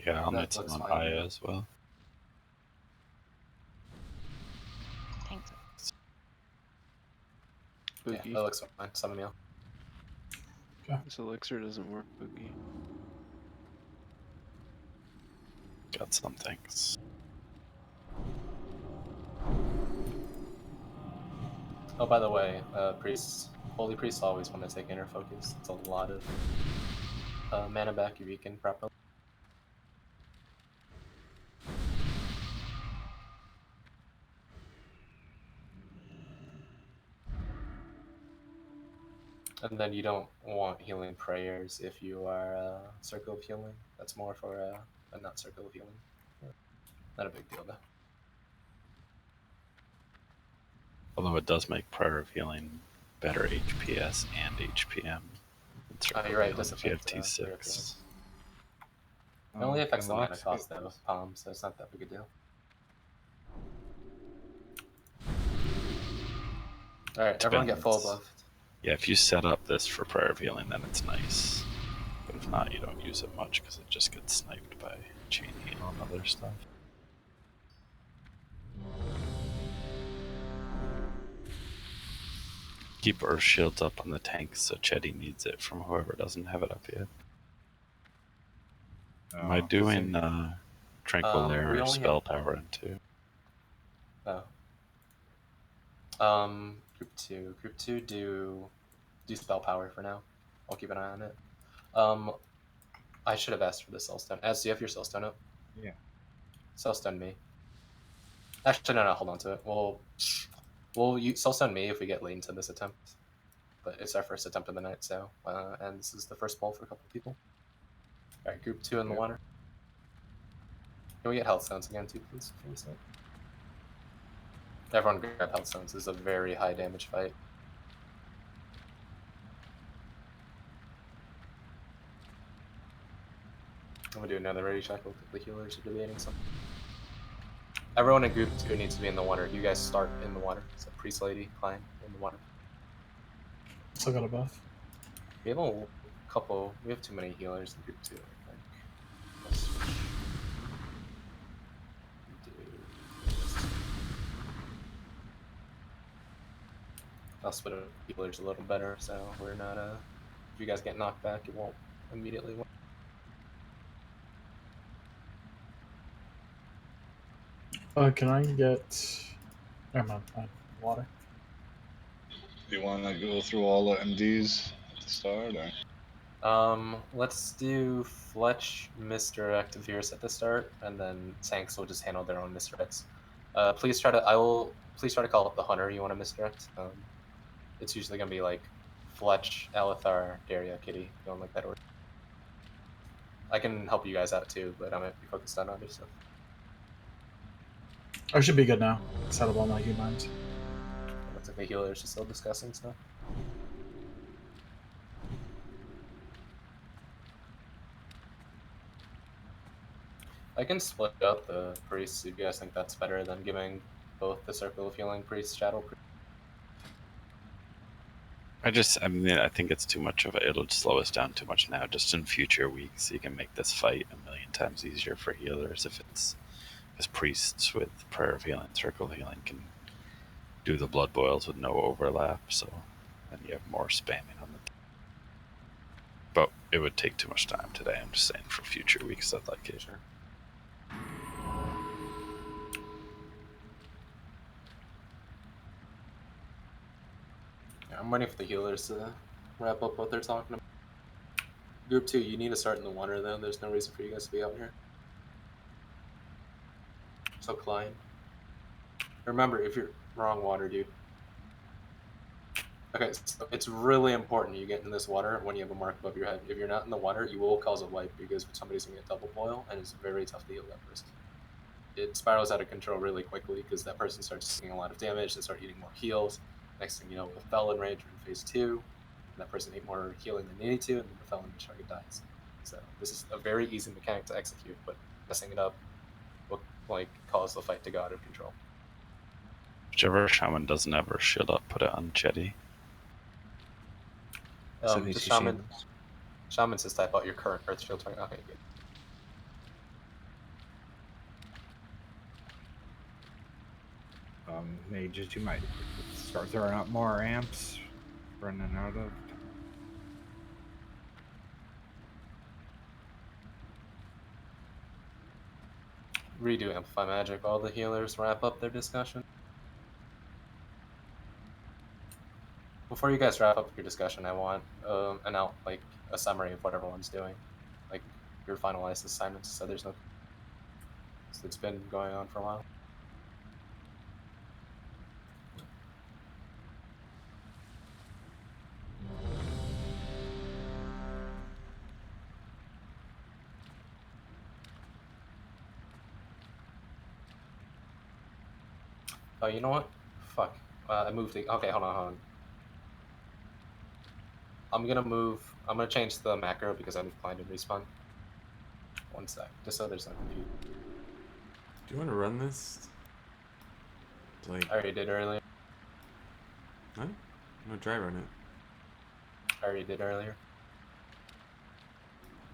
Yeah, I'll need some on Aya as well. Thanks. Yeah, that looks fine. Summon meal. This elixir doesn't work, Boogie. Got some things. Oh, by the way, holy priests always want to take inner focus. It's a lot of mana back if you can properly. And then you don't want healing prayers if you are circle of healing. That's more for a not circle of healing. Not a big deal though. Although it does make Prayer of Healing better HPS and HPM. You're right. If you have T6. It only affects the mana cost though, so it's not that big a deal. Alright, everyone get full buff. Yeah, if you set up this for Prayer of Healing, then it's nice. But if not, you don't use it much because it just gets sniped by chain heal and other stuff. Keep Earth Shields up on the tanks so Chetty needs it from whoever doesn't have it up yet. Am I doing Tranquilaire spell power into? Oh. Group 2 do spell power for now. I'll keep an eye on it. I should have asked for the Soulstone. Do you have your Soulstone up? Yeah. Soulstone me. Actually, no, hold on to it. We'll Soulstone me if we get late into this attempt. But it's our first attempt of the night, so and this is the first bowl for a couple people. Alright, group 2 in the water. Can we get health stones again too, please? For a sec? Everyone grab health stones. This is a very high damage fight. I'm gonna do another ready check. Look at the healers are debating something. Everyone in group 2 needs to be in the water. You guys start in the water. So Priest Lady, Klein, in the water. Still got a buff. We have a couple. We have too many healers in group 2, I think. Let's switch. I'll split up healers a little better, so we're not if you guys get knocked back, it won't immediately win. Can I get? Never mind. Fine. Water. Do you want to go through all the MDs at the start, or? Let's do Fletch misdirect Veers at the start, and then tanks will just handle their own misdirects. Please try to call up the hunter you want to misdirect. It's usually gonna be like Fletch, Alethar, Daria, Kitty, going like that order. I can help you guys out too, but I'm gonna be focused on other stuff. I should be good now. Set up all my humans. It looks like the healers are still discussing stuff. I can split up the priests if you guys think that's better than giving both the Circle of Healing priest, Shadow priest. I mean, I think it's too much of it. It'll slow us down too much now. Just in future weeks, you can make this fight a million times easier for healers if it's because priests with Prayer of Healing, Circle of Healing can do the blood boils with no overlap. So then you have more spamming on the. But it would take too much time today. I'm just saying for future weeks, I'd like it. Sure. I'm waiting for the healers to wrap up what they're talking about. Group 2, you need to start in the water though. There's no reason for you guys to be out here. So Klein. Remember, if you're wrong water, dude. Okay, so it's really important you get in this water when you have a mark above your head. If you're not in the water, you will cause a wipe because somebody's gonna get double boil, and it's very tough to heal that person. It spirals out of control really quickly because that person starts taking a lot of damage, they start eating more heals. Next thing you know, with Felon Rage in phase 2, that person ate more healing than they needed to, and then the Felon Rage target dies. So this is a very easy mechanic to execute, but messing it up will cause the fight to go out of control. Whichever shaman doesn't have her shield up, put it on Jetty. The shaman says type out your current Earth Shield target. Okay, good. Mages, you might start throwing out more amps, running out of. Redo Amplify Magic. All the healers wrap up their discussion. Before you guys wrap up your discussion, I want a summary of what everyone's doing, like your finalized assignments. So there's no. It's been going on for a while. Oh, you know what? Fuck. I moved it. Okay, hold on. I'm gonna change the macro because I moved Klein to respawn. One sec, just so there's no confusion. Do you want to run this? I already did earlier. Huh? No, try run it. I already did earlier.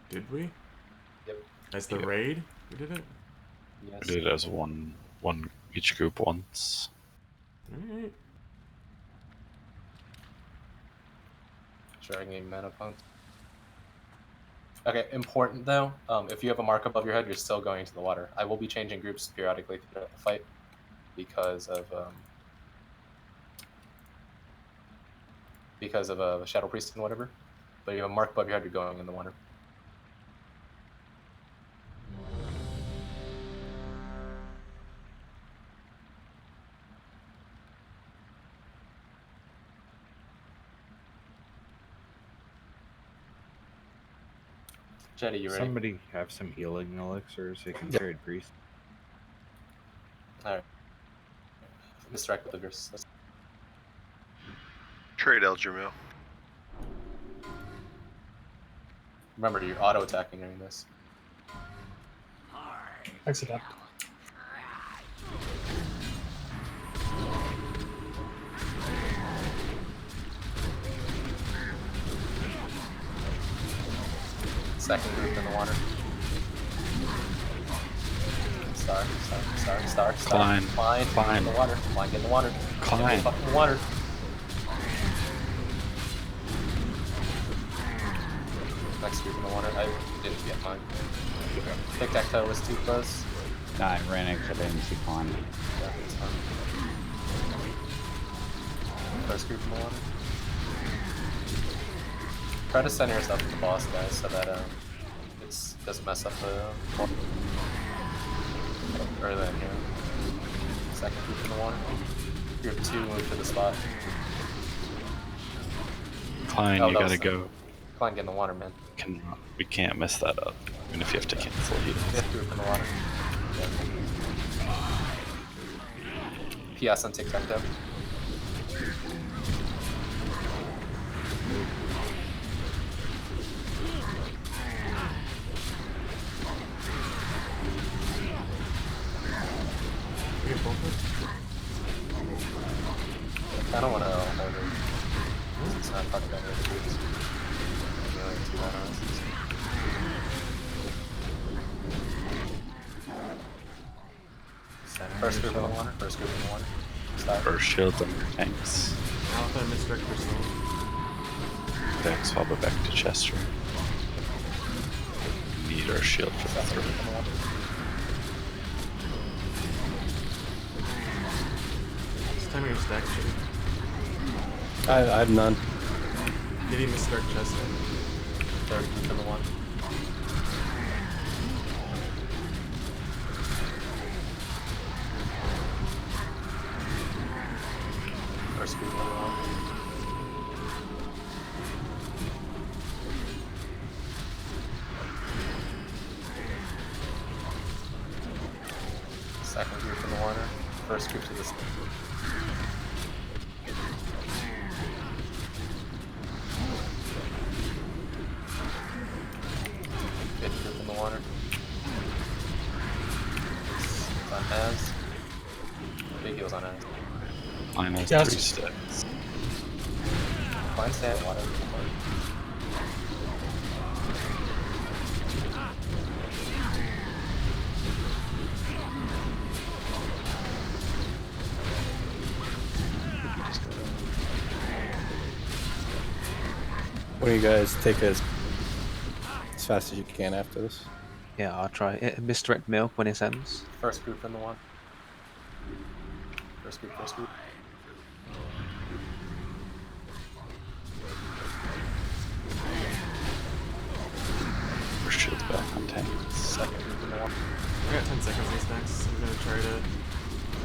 Did we? Yep. As the raid? We did it? Yes. We did it as one each group once. Alright. Sure, I can get mana points. Okay, important though, if you have a mark above your head, you're still going to the water. I will be changing groups periodically throughout the fight because of Shadow Priest and whatever. But if you have a mark above your head, you're going in the water. Jetty, you ready? Somebody have some healing elixirs they can trade priest. Alright. Misdirect with the Whiskers. Trade Elgermill. Remember, you're auto attacking during this. Accident. Second group in the water. Star. Climb. Get in the water. Climb, get in the water. Climb. Get in the fucking water. Next group in the water. I didn't get mine. Tic-tac-toe was too close. No, I ran extra didn't climb. Yeah, it's fine. First group in the water. Try to center yourself with the boss, guys, so that it doesn't mess up the early in here. Second group in the water. Group 2 move to the spot. Klein, you gotta go. Klein, get in the water, man. We can't mess that up, even if you have to cancel heals. Fifth group in the water. Yeah. PS on tic-tac-toe. I don't want to hold it. It's not fucking any of the groups. I'm really too bad on this. First group in the water. Start. First shields and tanks. I'll have to misdirect for soul. Dex, fall back to Chester. Need our shield for that. Time your stack, Chitty. I have none. Did he misdirect Chester? Third group in the one. First group in the one. Second group in the water. First group to the fifth group in the water. It's on Az. Big heals on Az. Mine has Yes. 3 stacks. Fine, stay in water. What do you guys take as fast as you can after this? Yeah, I'll try it. Misdirect milk when it ends. First group in the one. First group. First shield's back on tanks. Second group in the one. I got 10 seconds on these stacks. I'm gonna try to.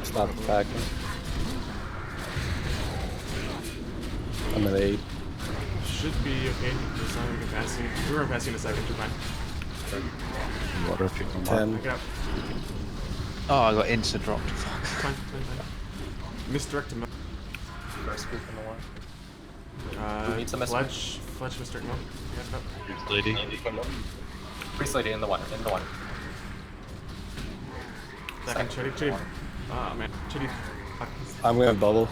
Stop attacking. I'm at 8. Should be okay. Just not even pass you. We're gonna pass you in a second. You're fine. Water if you can 10. Pick it up. Oh, I got insta dropped. Fuck. Fine. Misdirect to milk. First group in the one. Who needs a Fletch misdirect milk. Yeah, Priest lady. Priest lady in the water. Second, Chitty. Ah, man. Chitty. I'm gonna bubble.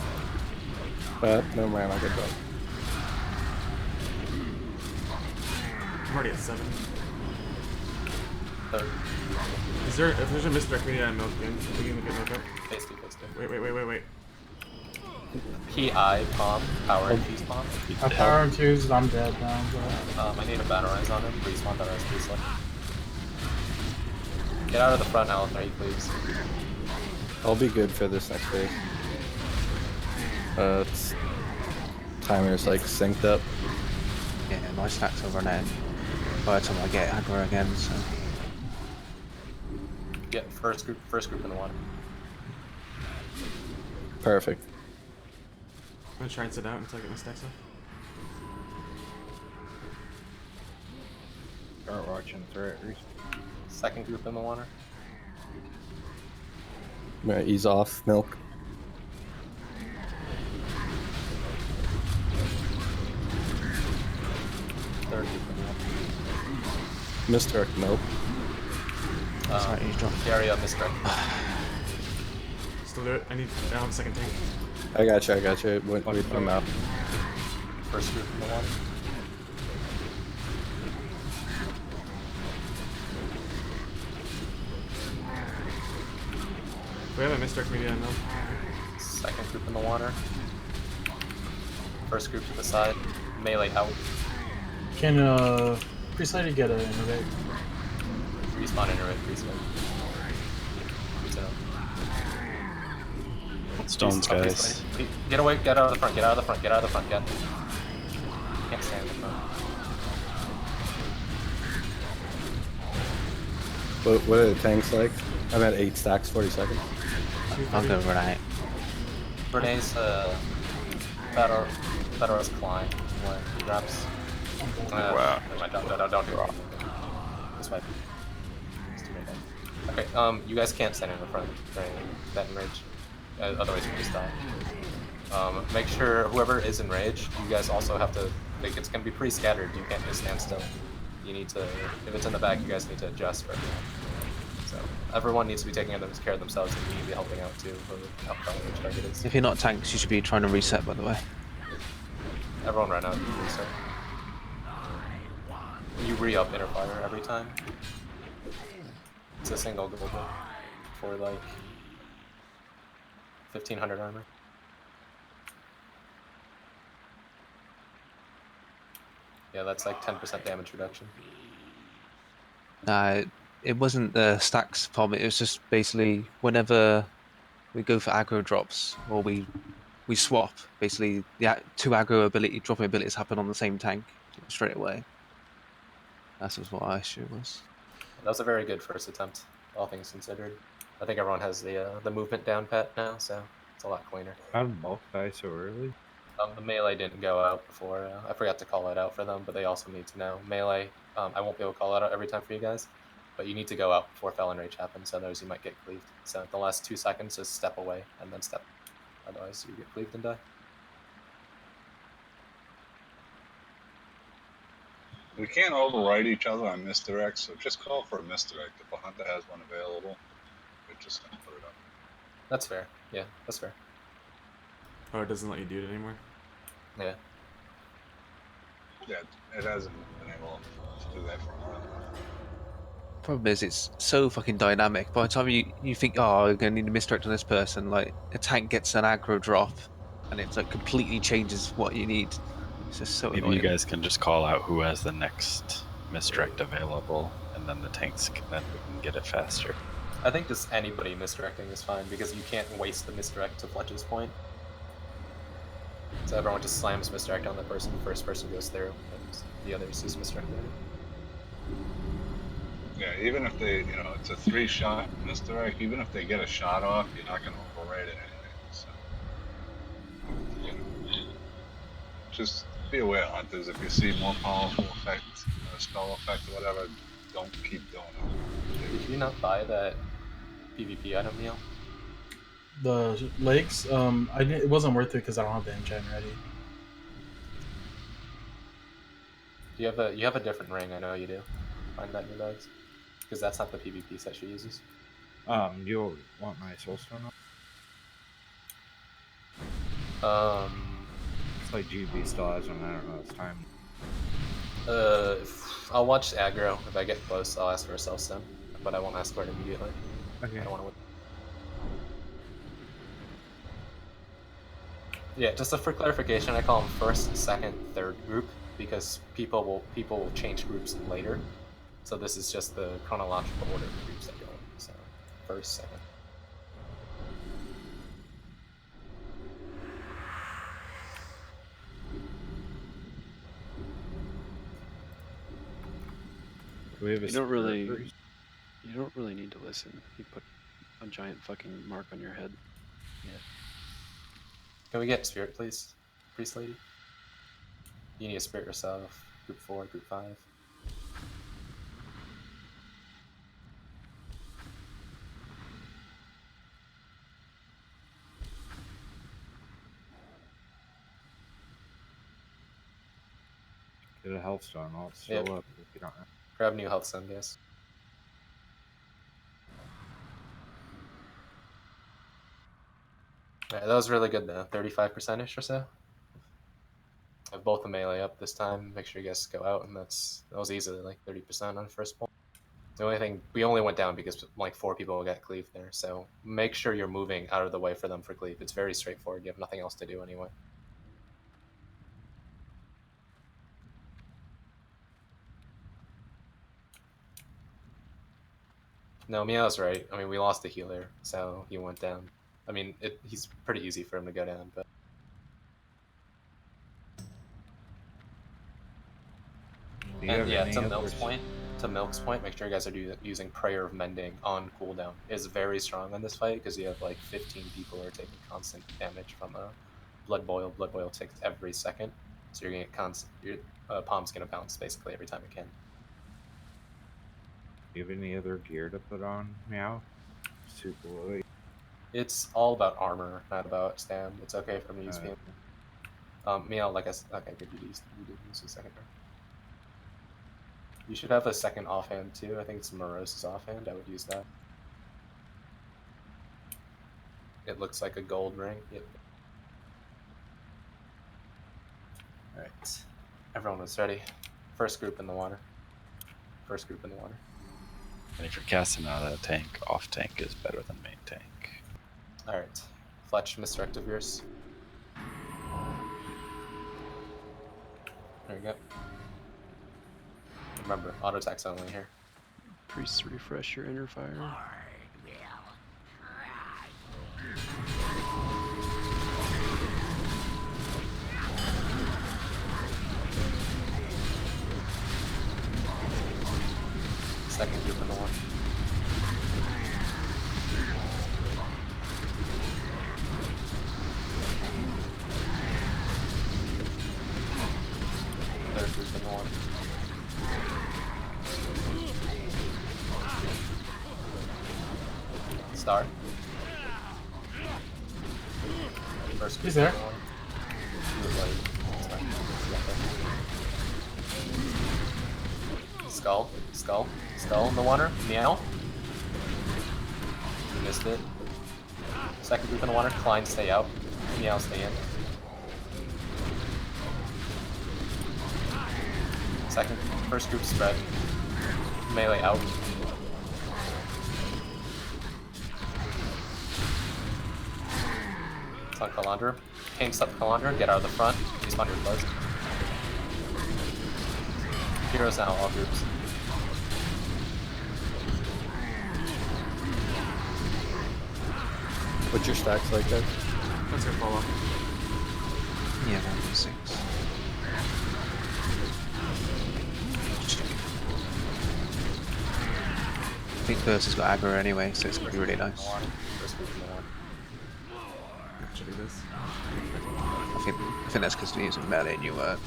But no man, I'll get bubble. I'm already at 7. Third. Is there, if there's a misdirect, we need a milk in. We can get milk up. Phase 2. Wait. PI palm. Power infused palm. My power infused, I'm dead now. But... I need a battle rise on him. Respawn battle rise, please. Get out of the front now, please. I'll be good for this next phase. It's timer's like synced up. Yeah, my stacks will run out by the time I get aggro again, so. Yeah, first group in the water. Perfect. I'm gonna try and sit out until I get my stacks up. Start watching threat. Second group in the water. I'm gonna ease off milk. Misdirect milk. Sorry, he's dropped. Area misdirect. Still do it. I don't have a second tank. I got you. Wait for him out. First group in the water. We have a misdirect media now. Second group in the water. First group to the side. Melee out. Can Priest Lady get an innovate? Respawn innerate, Priest Lady. Stones, guys. Get away, get out of the front, get out of the front, get out of the front, get. Can't stand in the front. What are the tanks like? I'm at 8 stacks, 40 seconds. I'll go right. Bernays, Fedor's Klein when he drops. Wow. Don't do it. This might be. It's too many. Okay, you guys can't stand in the front during that enrage. Otherwise you just die. Make sure whoever is in rage, you guys also have to, like, it's gonna be pretty scattered. You can't just stand still. You need to, if it's in the back, you guys need to adjust for it. So everyone needs to be taking care of themselves, and you need to be helping out too for how far the target is. If you're not tanks, you should be trying to reset, by the way. Everyone right now, you reset. You re-up inner fire every time. It's a single gold for like 1500 armor. Yeah, that's like 10% damage reduction. It wasn't the stacks problem. It was just basically whenever we go for aggro drops or we swap, basically the two aggro dropping abilities happen on the same tank straight away. That was what our issue was. That was a very good first attempt, all things considered. I think everyone has the movement down pat now, so it's a lot cleaner. How did bulk die so early? The melee didn't go out before. I forgot to call it out for them, but they also need to know. Melee, I won't be able to call it out every time for you guys, but you need to go out before Felon Rage happens, otherwise you might get cleaved. So the last 2 seconds, just step away and then step. Otherwise you get cleaved and die. We can't override each other on misdirect, so just call for a misdirect. If a hunter has one available, we're just gonna put it up. That's fair. Yeah, that's fair. Oh, it doesn't let you do it anymore? Yeah. Yeah, it hasn't been able to do that for a while. Problem is, it's so fucking dynamic. By the time you think, oh, we're going to need a misdirect on this person, like a tank gets an aggro drop, and it's like completely changes what you need. It's just so Maybe annoying. you guys can just call out who has the next misdirect available, and then the tanks, then we can get it faster. I think just anybody misdirecting is fine, because you can't waste the misdirect to Fletch's point. So everyone just slams misdirect on the person, first person goes through, and the others just misdirect later. Yeah, even if they, it's a 3-shot misdirect, even if they get a shot off, you're not going to override it anyway. So, just be aware, hunters. If you see more powerful effects, spell effect or whatever, don't keep doing it. Did you not buy that PvP item, Neil? The legs, it wasn't worth it because I don't have the engine ready. You have a different ring, I know you do. Find that in your bags. Because that's not the PvP set she uses. You want my soulstone? It's like GB still has one. I don't know. It's time. I'll watch aggro. If I get close, I'll ask for a self-stun, but I won't ask for it immediately. Okay. I don't want to win. Yeah, just for clarification, I call them first, second, third group because people will change groups later. So this is just the chronological order of groups that go in. So first, second. Do we have a You don't really need to listen. You put a giant fucking mark on your head. Yeah. Can we get spirit, please, priest lady? You need a spirit yourself. Group 4, group 5. a health stone while it's still up if you don't know. Grab new health stone, guys. Alright, that was really good though. 35%ish or so. I have both the melee up this time. Make sure you guys go out, and that was easily like 30% on first point. The only thing, we only went down because like 4 people got cleave there, so make sure you're moving out of the way for them for cleave. It's very straightforward. You have nothing else to do anyway. No, Meow's right. I mean, we lost the healer, so he went down. I mean, he's pretty easy for him to go down, but... And yeah, to Milk's point, make sure you guys are using Prayer of Mending on cooldown. It's very strong in this fight because you have like 15 people who are taking constant damage from a Blood Boil. Blood Boil takes every second, so you're gonna get constant. Your palm's gonna bounce basically every time it can. Do you have any other gear to put on, Meow? Super low. It's all about armor, not about stam. It's okay for me to use Meow, like I said, okay, good, you did use the second turn. You should have a second offhand too. I think it's Morose's offhand. I would use that. It looks like a gold ring. Yep. Alright. Everyone was ready. First group in the water. First group in the water. And if you're casting out of that tank, off tank is better than main tank. Alright. Fletch, misdirect of yours. There you go. Remember, auto attacks only here. Priests, refresh your inner fire. Second group in the one. Third group in the one. Start. First group. He's there. In the one. He was like, Skull, skull, skull in the water. Meow. You missed it. Second group in the water. Klein, stay out. Meow, stay in. First group spread. Melee out. It's on Calandra. King's up Calandra. Get out of the front. He's under close. Heroes now, all groups. What's your stacks like that? Let's go follow. Yeah, 96. I think Burst has got aggro anyway, so it's going to be really nice. Should do this. I think that's because we're using melee and you were.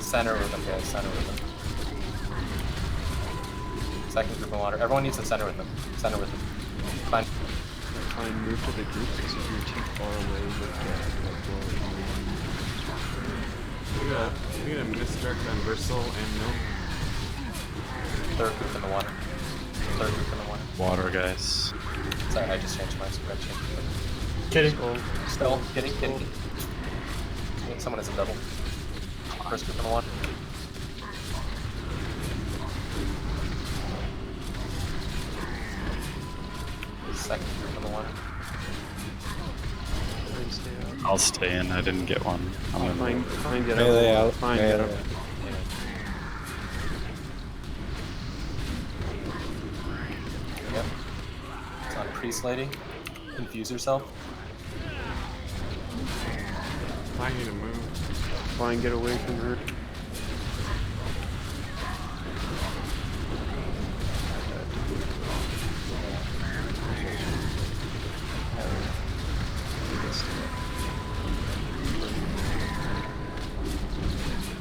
Center with them, guys. Center with them. Second group in water. Everyone needs to center with them. Center with them. Fine. Try and move to the group because if you're too far away with We got a misdirect on Bristle and Milk. Third group in the water. Third group in the water. Water, guys. Sorry, I just changed my spread. Kidding. Skull. Kidding. Someone has a double. First group in the water. Second group in the water. I'll stay in. I didn't get one. Fine, get Melee out. out. Fine, Melee get out. out. Yep. It's on Priest Lady. Infuse yourself. I need to move. Fine, get away from her.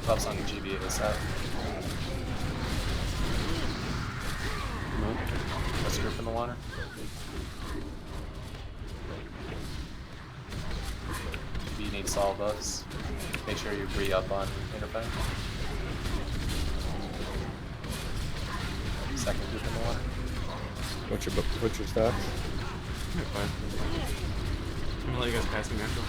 Buffs on the GBA this set. What's your group in the water? GB needs all buffs. Make sure you re-up on interface. Second group in the water. What's your stats? I'm at 5. I'm gonna let you guys pass me natural.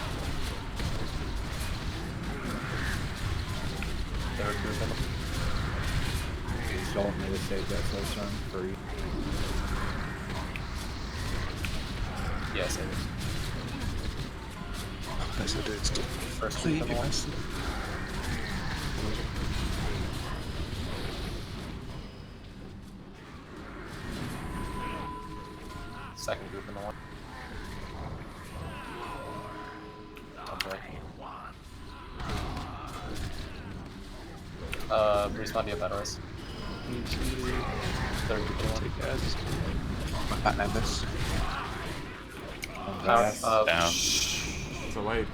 Third group in the He's told me to save that first one for you. Yeah, save it. Let's do it still. First group in the water. Second group in the water. Okay. Respawn via battle race. Third group in the water. Back members. Down. It's a wipe.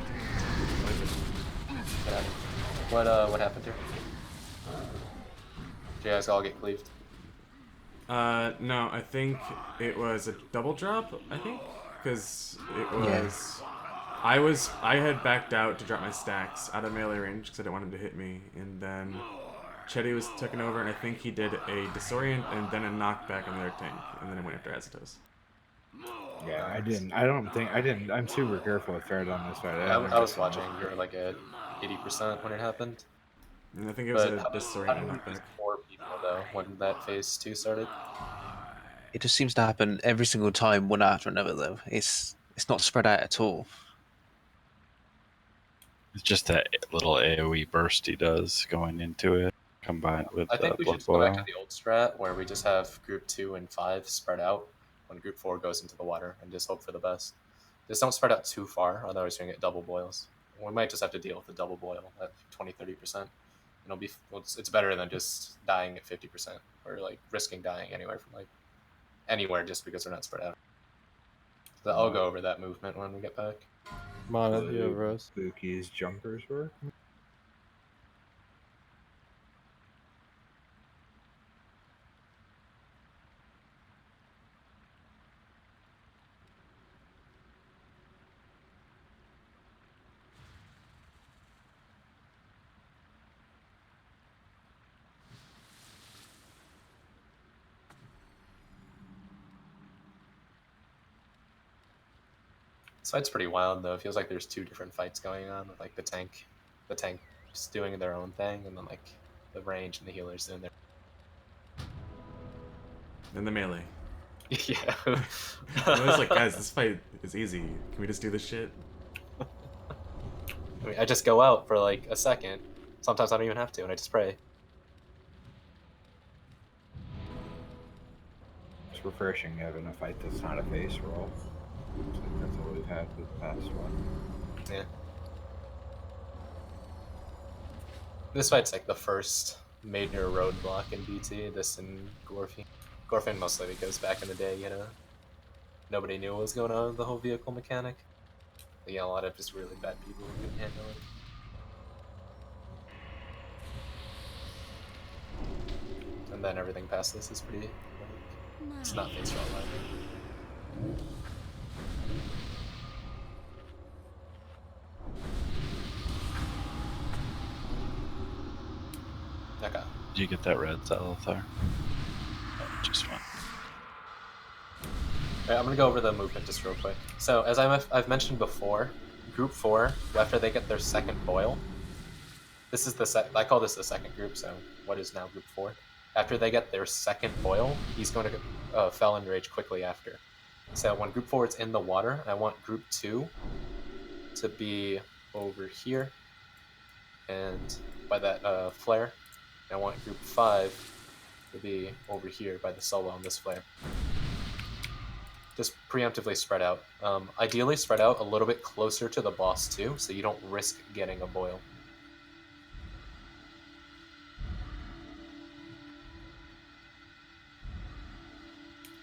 Get out of here. What happened here? Did you guys all get cleaved? No, I think it was a double drop, I think? Because it was... I had backed out to drop my stacks out of melee range because I didn't want him to hit me, and then Chetty was taken over, and I think he did a disorient and then a knockback on their tank, and then I went after Azotos. Yeah, I'm super careful with Thread on this fight. I was watching, you were like at 80% when it happened. And I think it was a disorient and knockback. 4 people though when that phase 2 started. It just seems to happen every single time, one after another. Though it's not spread out at all. It's just that little AoE burst he does going into it, combined with I think we Blood should go back Boil. to the old strat where we just have group 2 and 5 spread out when group 4 goes into the water and just hope for the best. Just don't spread out too far, otherwise you're gonna get double boils. We might just have to deal with the double boil at 20-30%. It's better than just dying at 50% or like risking dying anywhere from like anywhere just because they're not spread out. So I'll go over that movement when we get back. Mana, you have Rose. Spooky's jumpers work. This fight's pretty wild though. It feels like there's 2 different fights going on with like the tank just doing their own thing, and then like the range and the healers doing their. And the melee. Yeah. I was like, guys, this fight is easy. Can we just do this shit? I mean, I just go out for like a second. Sometimes I don't even have to, and I just pray. It's refreshing having a fight that's not a face roll. That's what we've had with the past one. Yeah. This fight's like the first major roadblock in BT. This and Gorfin. Gorfin mostly because back in the day, nobody knew what was going on with the whole vehicle mechanic. But, a lot of just really bad people who couldn't handle it. And then everything past this is pretty. It's not face roll either. Okay. Did you get that red Zalithar? Just one. Alright, I'm gonna go over the movement just real quick. So, as I've mentioned before, Group 4, after they get their second boil, this is I call this the second group, so what is now Group 4? After they get their second boil, he's going to Fell and Rage quickly after. So when Group 4 is in the water, I want Group 2 to be over here, and by that flare. I want Group 5 to be over here by the solo on this flare. Just preemptively spread out. Ideally spread out a little bit closer to the boss too, so you don't risk getting a boil.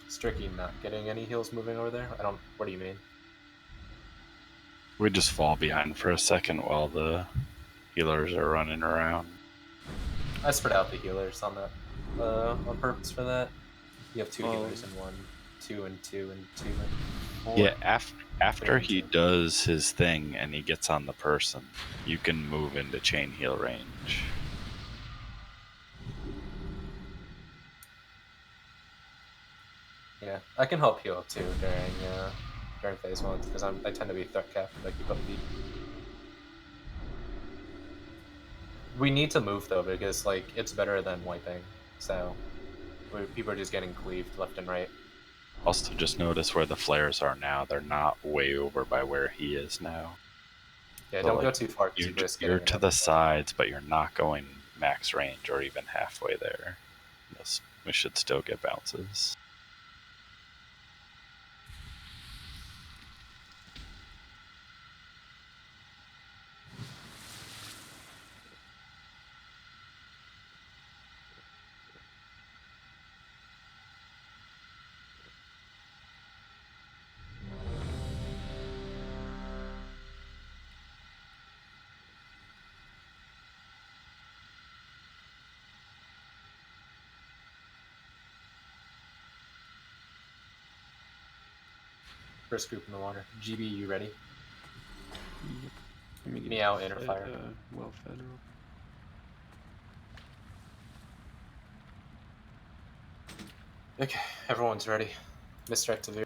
It's tricky not getting any heals moving over there. What do you mean? We just fall behind for a second while the healers are running around. I spread out the healers on that, on purpose for that. You have 2 healers in 1, 2 and 2 and 2. 4. Yeah, after he does his thing and he gets on the person, you can move into chain heal range. Yeah, I can help heal too during phase 1 because I tend to be threat capped. I keep up beat. We need to move though because like it's better than wiping. So people are just getting cleaved left and right. Also, just notice where the flares are now. They're not way over by where he is now. Yeah, So, don't go like, too far because you risk you're getting to the sides, but you're not going max range or even halfway there. We should still get bounces. First group in the water. GB, you ready? Yep. Let me Me out, inner fire. Well fed. Okay, everyone's ready. Misdirect to veer.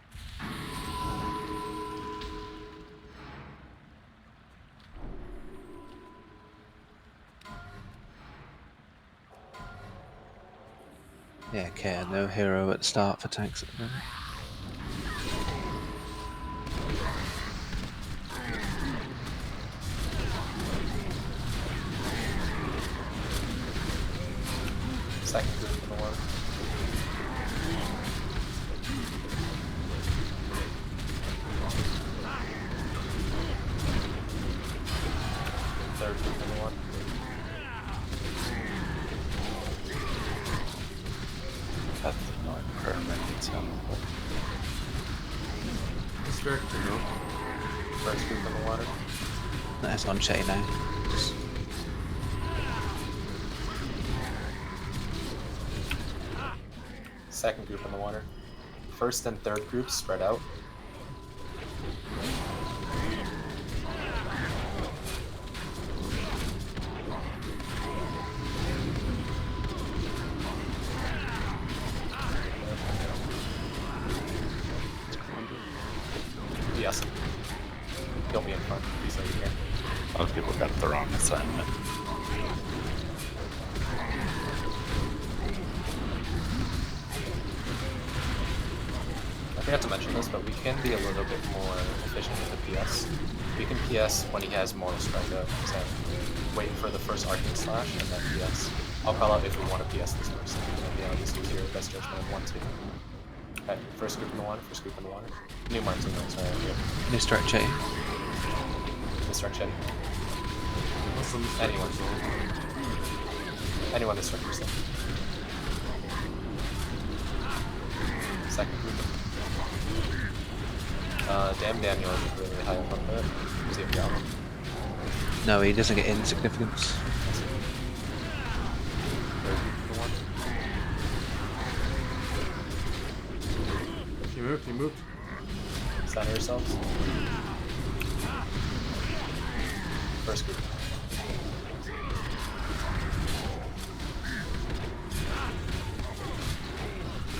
Yeah, okay, no hero at the start for tanks at the moment. Second group in the water. Third group in the water. That's annoying permanent sound. Misdirect to milk. First group in the water. That's on chain now. Second group in the water. First and third groups spread out. Yes. He'll be in front. He's over here. Most people got the wrong assignment. I forgot to mention this, but we can be a little bit more efficient with the PS. We can PS when he has Mortal Strike out, so wait for the first Arcane Slash and then PS. I'll call out if we want to PS this first. Just use your best judgment of 1, 2. Okay, first group in the water, first group in the water. New Martin, sorry. Misdirect chain. Misdirect chain. Anyone. Anyone misdirect yourself. Second group. Damn Daniel is really high up on that. See if you got one. No, he doesn't get insignificance. He moved. Center yourselves. First group.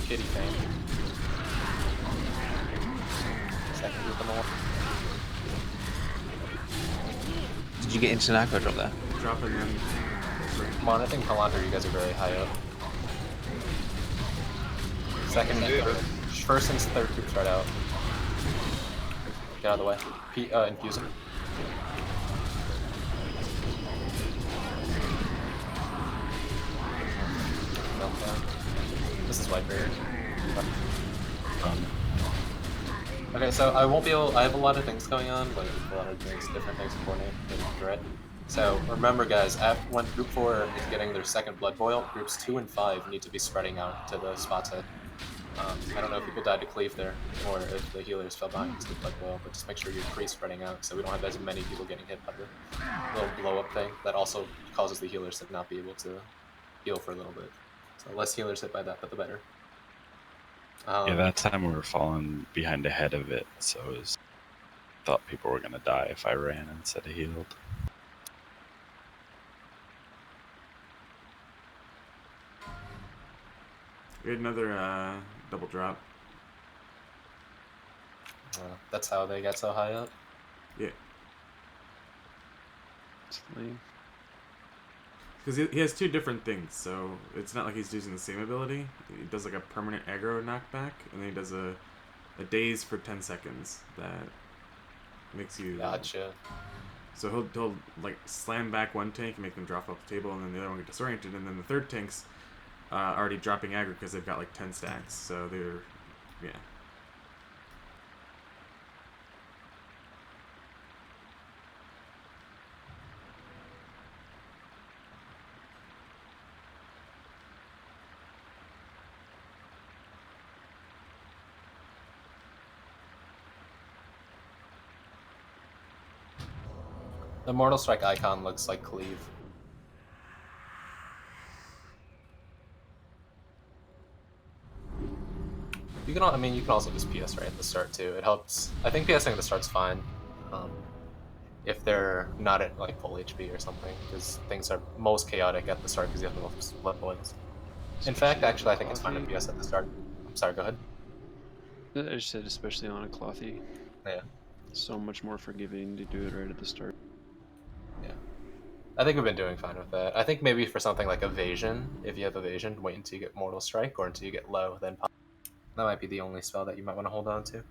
Kitty Fang. Second group on the wall. Did you get instant aggro drop there? Dropping them. Come on, I think Kalandra, you guys are very high up. Second and third. First and third group start out. Get out of the way. Infuse him. This is white barrier. Okay, so I won't be able. I have a lot of things going on, like a lot of things, different things to coordinate in Dread. So remember, guys, when Group 4 is getting their second Blood Boil, Groups 2 and 5 need to be spreading out to the spots that. I don't know if people died to cleave there, or if the healers fell behind to the Blood Boil, but just make sure you're pre-spreading out so we don't have as many people getting hit by the little blow-up thing that also causes the healers to not be able to heal for a little bit. So less healers hit by that, but the better. Yeah, that time we were falling behind ahead of it, so it was, thought people were gonna die if I ran instead of healed. We had another double drop. That's how they get so high up. Yeah. It's lame. Because he has two different things, so it's not like he's using the same ability. He does like a permanent aggro knockback, and then he does a daze for 10 seconds that makes you... Gotcha. So he'll like slam back one tank and make them drop off the table, and then the other one get disoriented, and then the third tank's already dropping aggro because they've got like 10 stacks, so they're... yeah. The Mortal Strike icon looks like Cleave. You can, I mean, you can also just PS right at the start too. It helps. I think PSing at the start's fine, if they're not at like full HP or something, because things are most chaotic at the start because you have the most blood boils. In fact, actually, I think it's fine to PS at the start. I'm sorry. Go ahead. I just said, especially on a clothy. Yeah. So much more forgiving to do it right at the start. Yeah. I think we've been doing fine with that. I think maybe for something like Evasion, if you have Evasion, wait until you get Mortal Strike or until you get low, then pop. That might be the only spell that you might want to hold on to.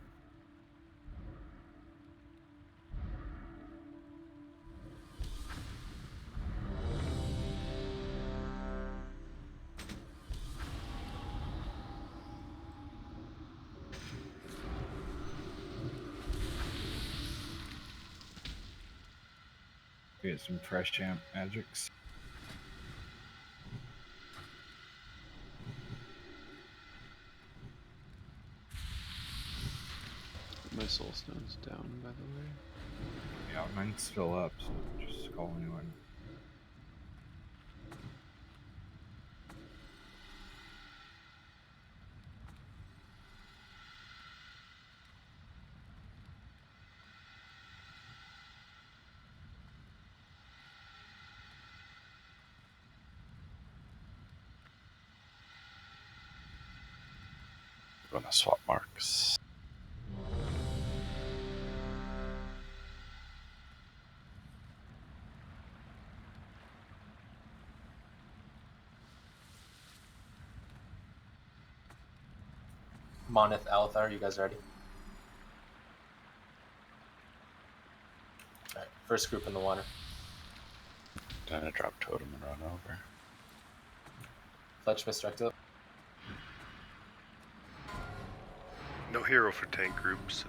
Get some fresh champ magics. My soul stone's down, by the way. Yeah, mine's still up, so just call anyone. I'm gonna swap marks. Monith, Althar, you guys ready? Alright, first group in the water. Gonna drop totem and run over. Fletch misdirect up. No hero for tank groups, so.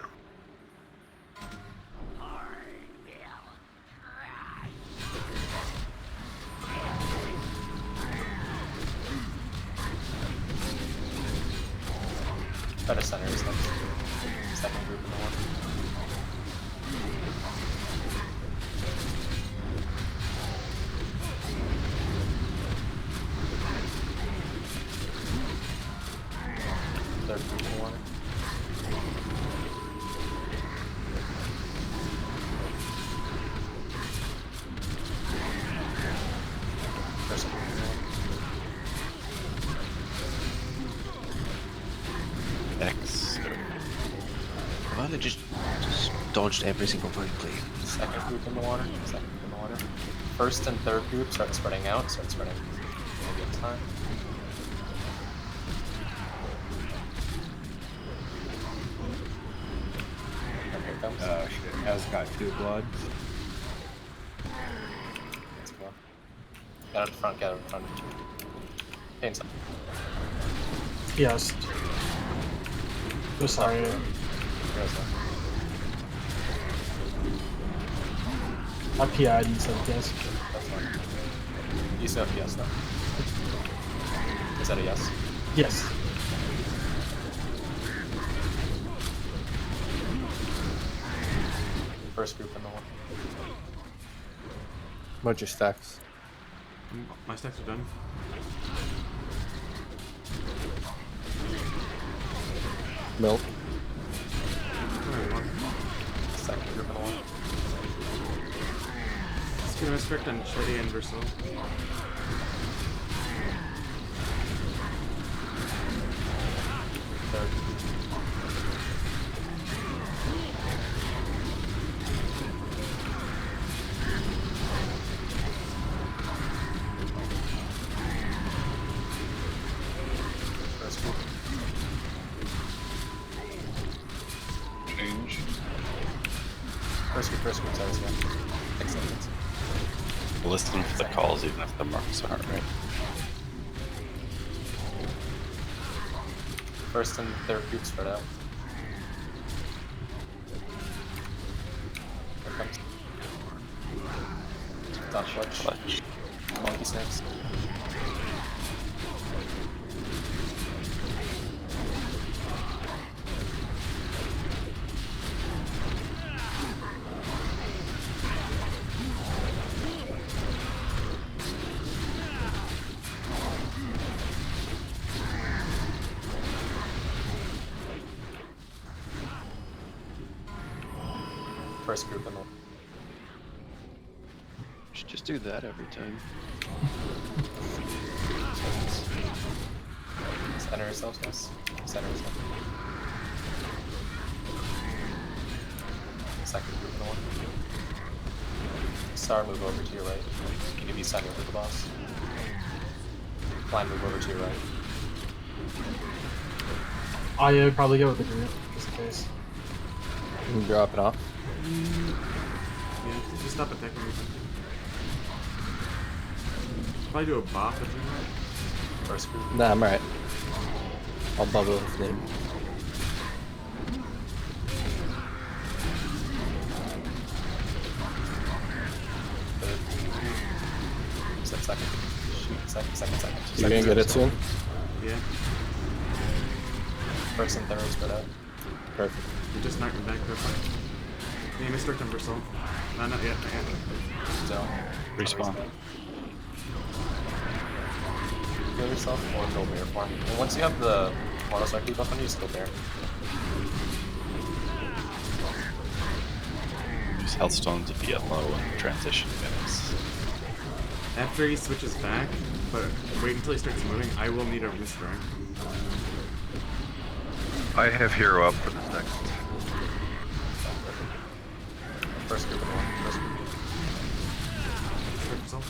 Try to center his second group in the water. Third group in the water. First group in the water. X. Why don't they just dodged every single void, please? Second group in the water. Second group in the water. First and third group start spreading out. Start spreading. Maybe in time. And here it comes. Oh shit, has got 2 bloods. Let's go. Get out in front. Get out in front. Pain's up. Yes. Oh, sorry. I PI'd instead of yes. That's fine. You still have yes, though. Is that a yes? Yes. First group in the one. What's your stacks? My stacks are done. Milk. Second group in the water. Let's do restrict on Chetty and Versil. Third. First group. Change. First group says, yeah. 6 seconds. Listen for the calls even if the marks aren't right. First and third group spread out. Here comes. Dot clutch. Monkey snakes. First group in the Should just do that every time. center yourselves, guys. Center yourself. Second group in the one. Star, move over to your right. You can be center with the boss. Line, move over to your right. I would probably go with the group, just in case. You can drop it off. Yeah, just stop attacking me. Probably do a bop if we want. First group. Nah, I'm alright. I'll bubble his name. Third. Second. Shoot, second. You gonna get it soon? Yeah. First and third spread out. Perfect. You just knocked me back to a fight. Yeah, Mr. Timbersol. No, not yet. Zone. Respawn. Heal yourself or go bear form. And once you have the auto strike debuff on you, just go bear. Use health stones if you get low in transition minutes. After he switches back, but wait until he starts moving, I will need a restart. I have hero up for this next. First group in the one. First group.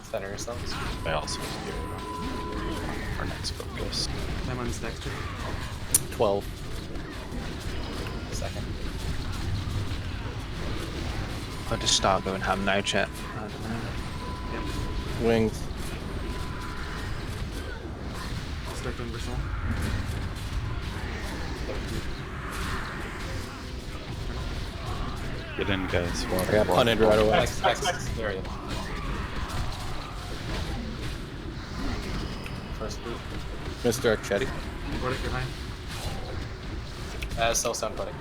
Center yourselves. I also have our next focus. I'm on Dexter. 12. Second. I'll just start going ham now, chat. I don't know. Wings. Start Timbersol. Get in, guys. I got punted right away. Next area. First group. Mr. Archetti. What if you're high? Still sound cutting.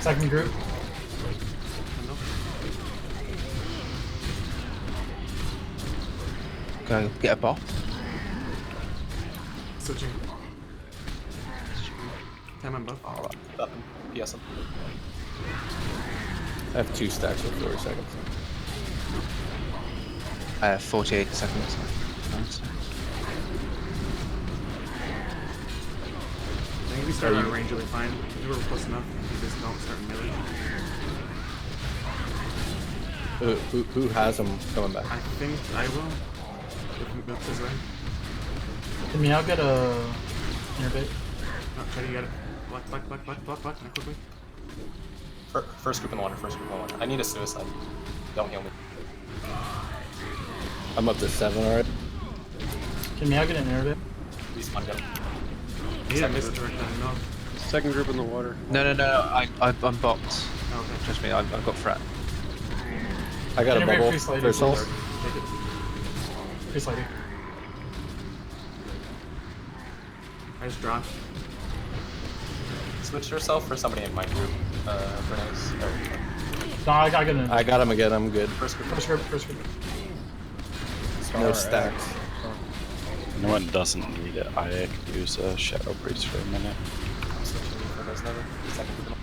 Second group. Go get a ball. Switching. Time on buff. Up and PS him. I have 2 stacks of 40 seconds. I have 48 seconds. Nice. I think if we start on range, you'll be fine. If we're close enough, you just don't start melee. Who has them coming back? I think I will. If we build this way. Can me out get a innervate? No, Chetty, you got it. Block, not quickly. First group in the water. I need a suicide. Don't heal me. I'm up to 7 already. Can me out get an innervate? Respawn, go. Yeah, misdirect on no. Second group in the water. No. I'm boxed. Oh, okay. Trust me, I've got frat. I got a Innervate bubble free sliding, for souls. please. Take it. Free sliding. I just dropped. Switch yourself for somebody in my group. Bernays. No, I got him. I got him again. I'm good. First group. First group. No stacks. No one doesn't need it. I could use a Shadow Priest for a minute. I'm switching for those never. Second group.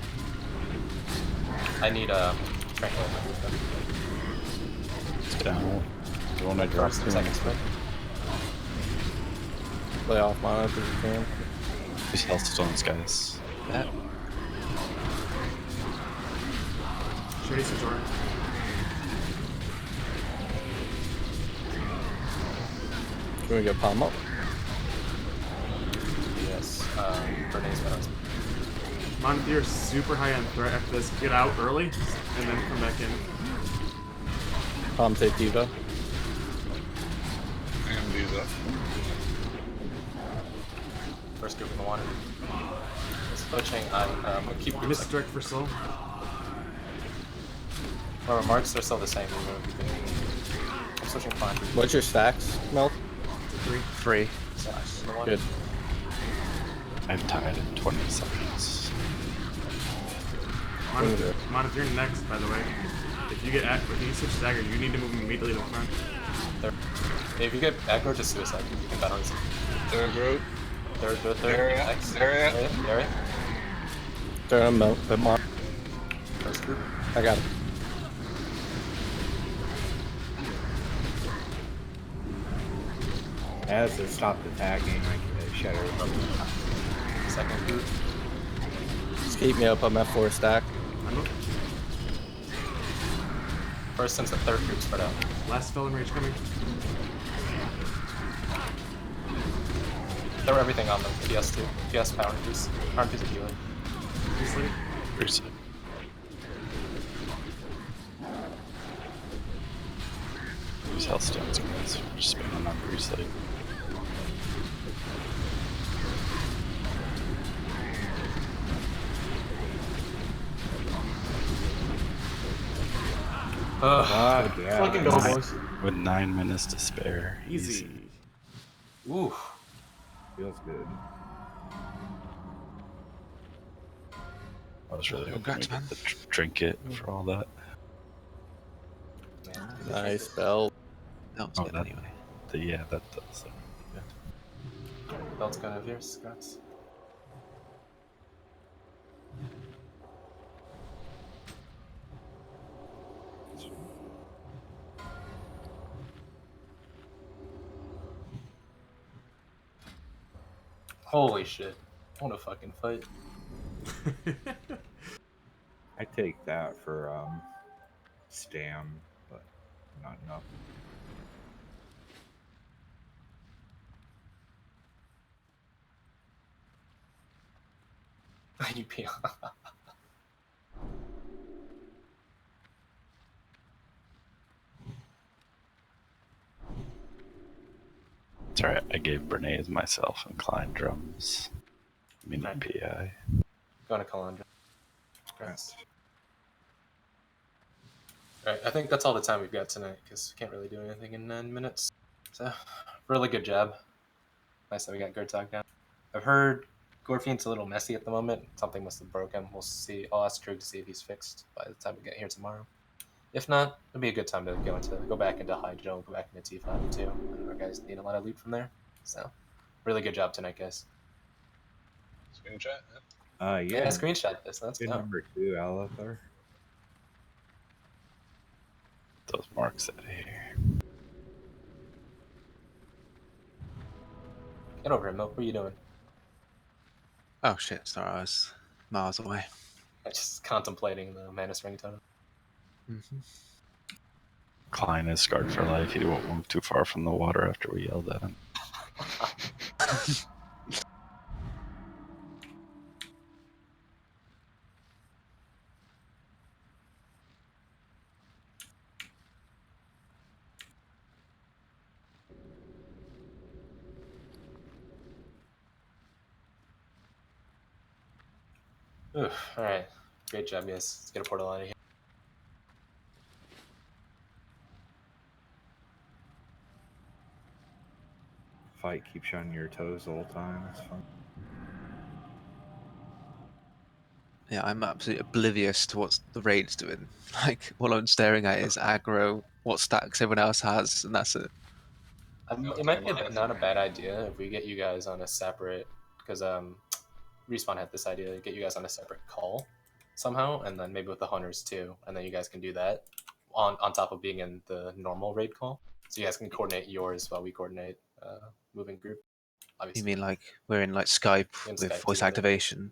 I need Tranquil. It's down. Do you want to drop First and two? second split. Play off mana if you can. These health stones, guys. That. Shady Sajora. Can we get palm up? Yes. Bernays Meadows. Montefiore is super high on threat after this. Get out early and then come back in. Palm take Diva. And these up. First group in the water. Switching. I'm gonna keep groups. Miss direct for slow. Remember, marks are still the same. I'm switching fine. What's your stacks, Mel? 3. Good. I've tied in 20 seconds. Montefiore next, by the way. If you get if you switch dagger, you need to move immediately to the front. If you get aggro, just suicide. You can battle this. Third group. Third. Area. Next. Area. Turn him out. But Mark. First group. I got him. As it stopped attacking, like Shadow. Second group. Just keep me up. I'm at 4 stack. First and third group spread out. Last spell and rage coming. Throw everything on them. PS2. PS power increase. Power increase of healing. Reset. Use health stones, guys. We're just spinning on Priest Lake. Yeah. Fucking go, boys. With 9 minutes to spare. Easy. Ooh. Feels good. I was really hoping Congrats, we man. get the trinket for all that. Nice bell. That was Oh, good that- anyway. Yeah, that does. Belt's gonna have yours. Congrats. Holy shit. What a fucking fight. I take that for stam, but not enough. IUP. It's alright, I gave Bernays myself inclined drums. Mini PI. Going to Calandra. Congrats. Alright, I think that's all the time we've got tonight, because we can't really do anything in 9 minutes. So, really good job. Nice that we got Gertog down. I've heard Gorfian's a little messy at the moment. Something must have broken. We'll see. I'll ask Trug to see if he's fixed by the time we get here tomorrow. If not, it'll be a good time to go back into Hydro and go back into T5 too. And our guys need a lot of loot from there. So, really good job tonight, guys. Screenshot. Yeah. Screenshot this. Let's Good go. number 2, Alathar. Those marks out of here. Get over here, Milk. What are you doing? Oh shit, sorry, I was miles away. I'm just contemplating the Manus ring totem. Klein is scarred for life. He won't move too far from the water after we yelled at him. Alright. Great job, guys. Let's get a portal out of here. Fight keeps you on your toes the whole time. It's fun. Yeah, I'm absolutely oblivious to what the raid's doing. Like, all I'm staring at is aggro, what stacks everyone else has, and that's it. It might be not a bad idea if we get you guys on a separate, because Respawn had this idea to get you guys on a separate call somehow, and then maybe with the hunters too, and then you guys can do that on top of being in the normal raid call. So you guys can coordinate yours while we coordinate moving group. You Obviously, mean like we're in like Skype in with Skype voice together. activation?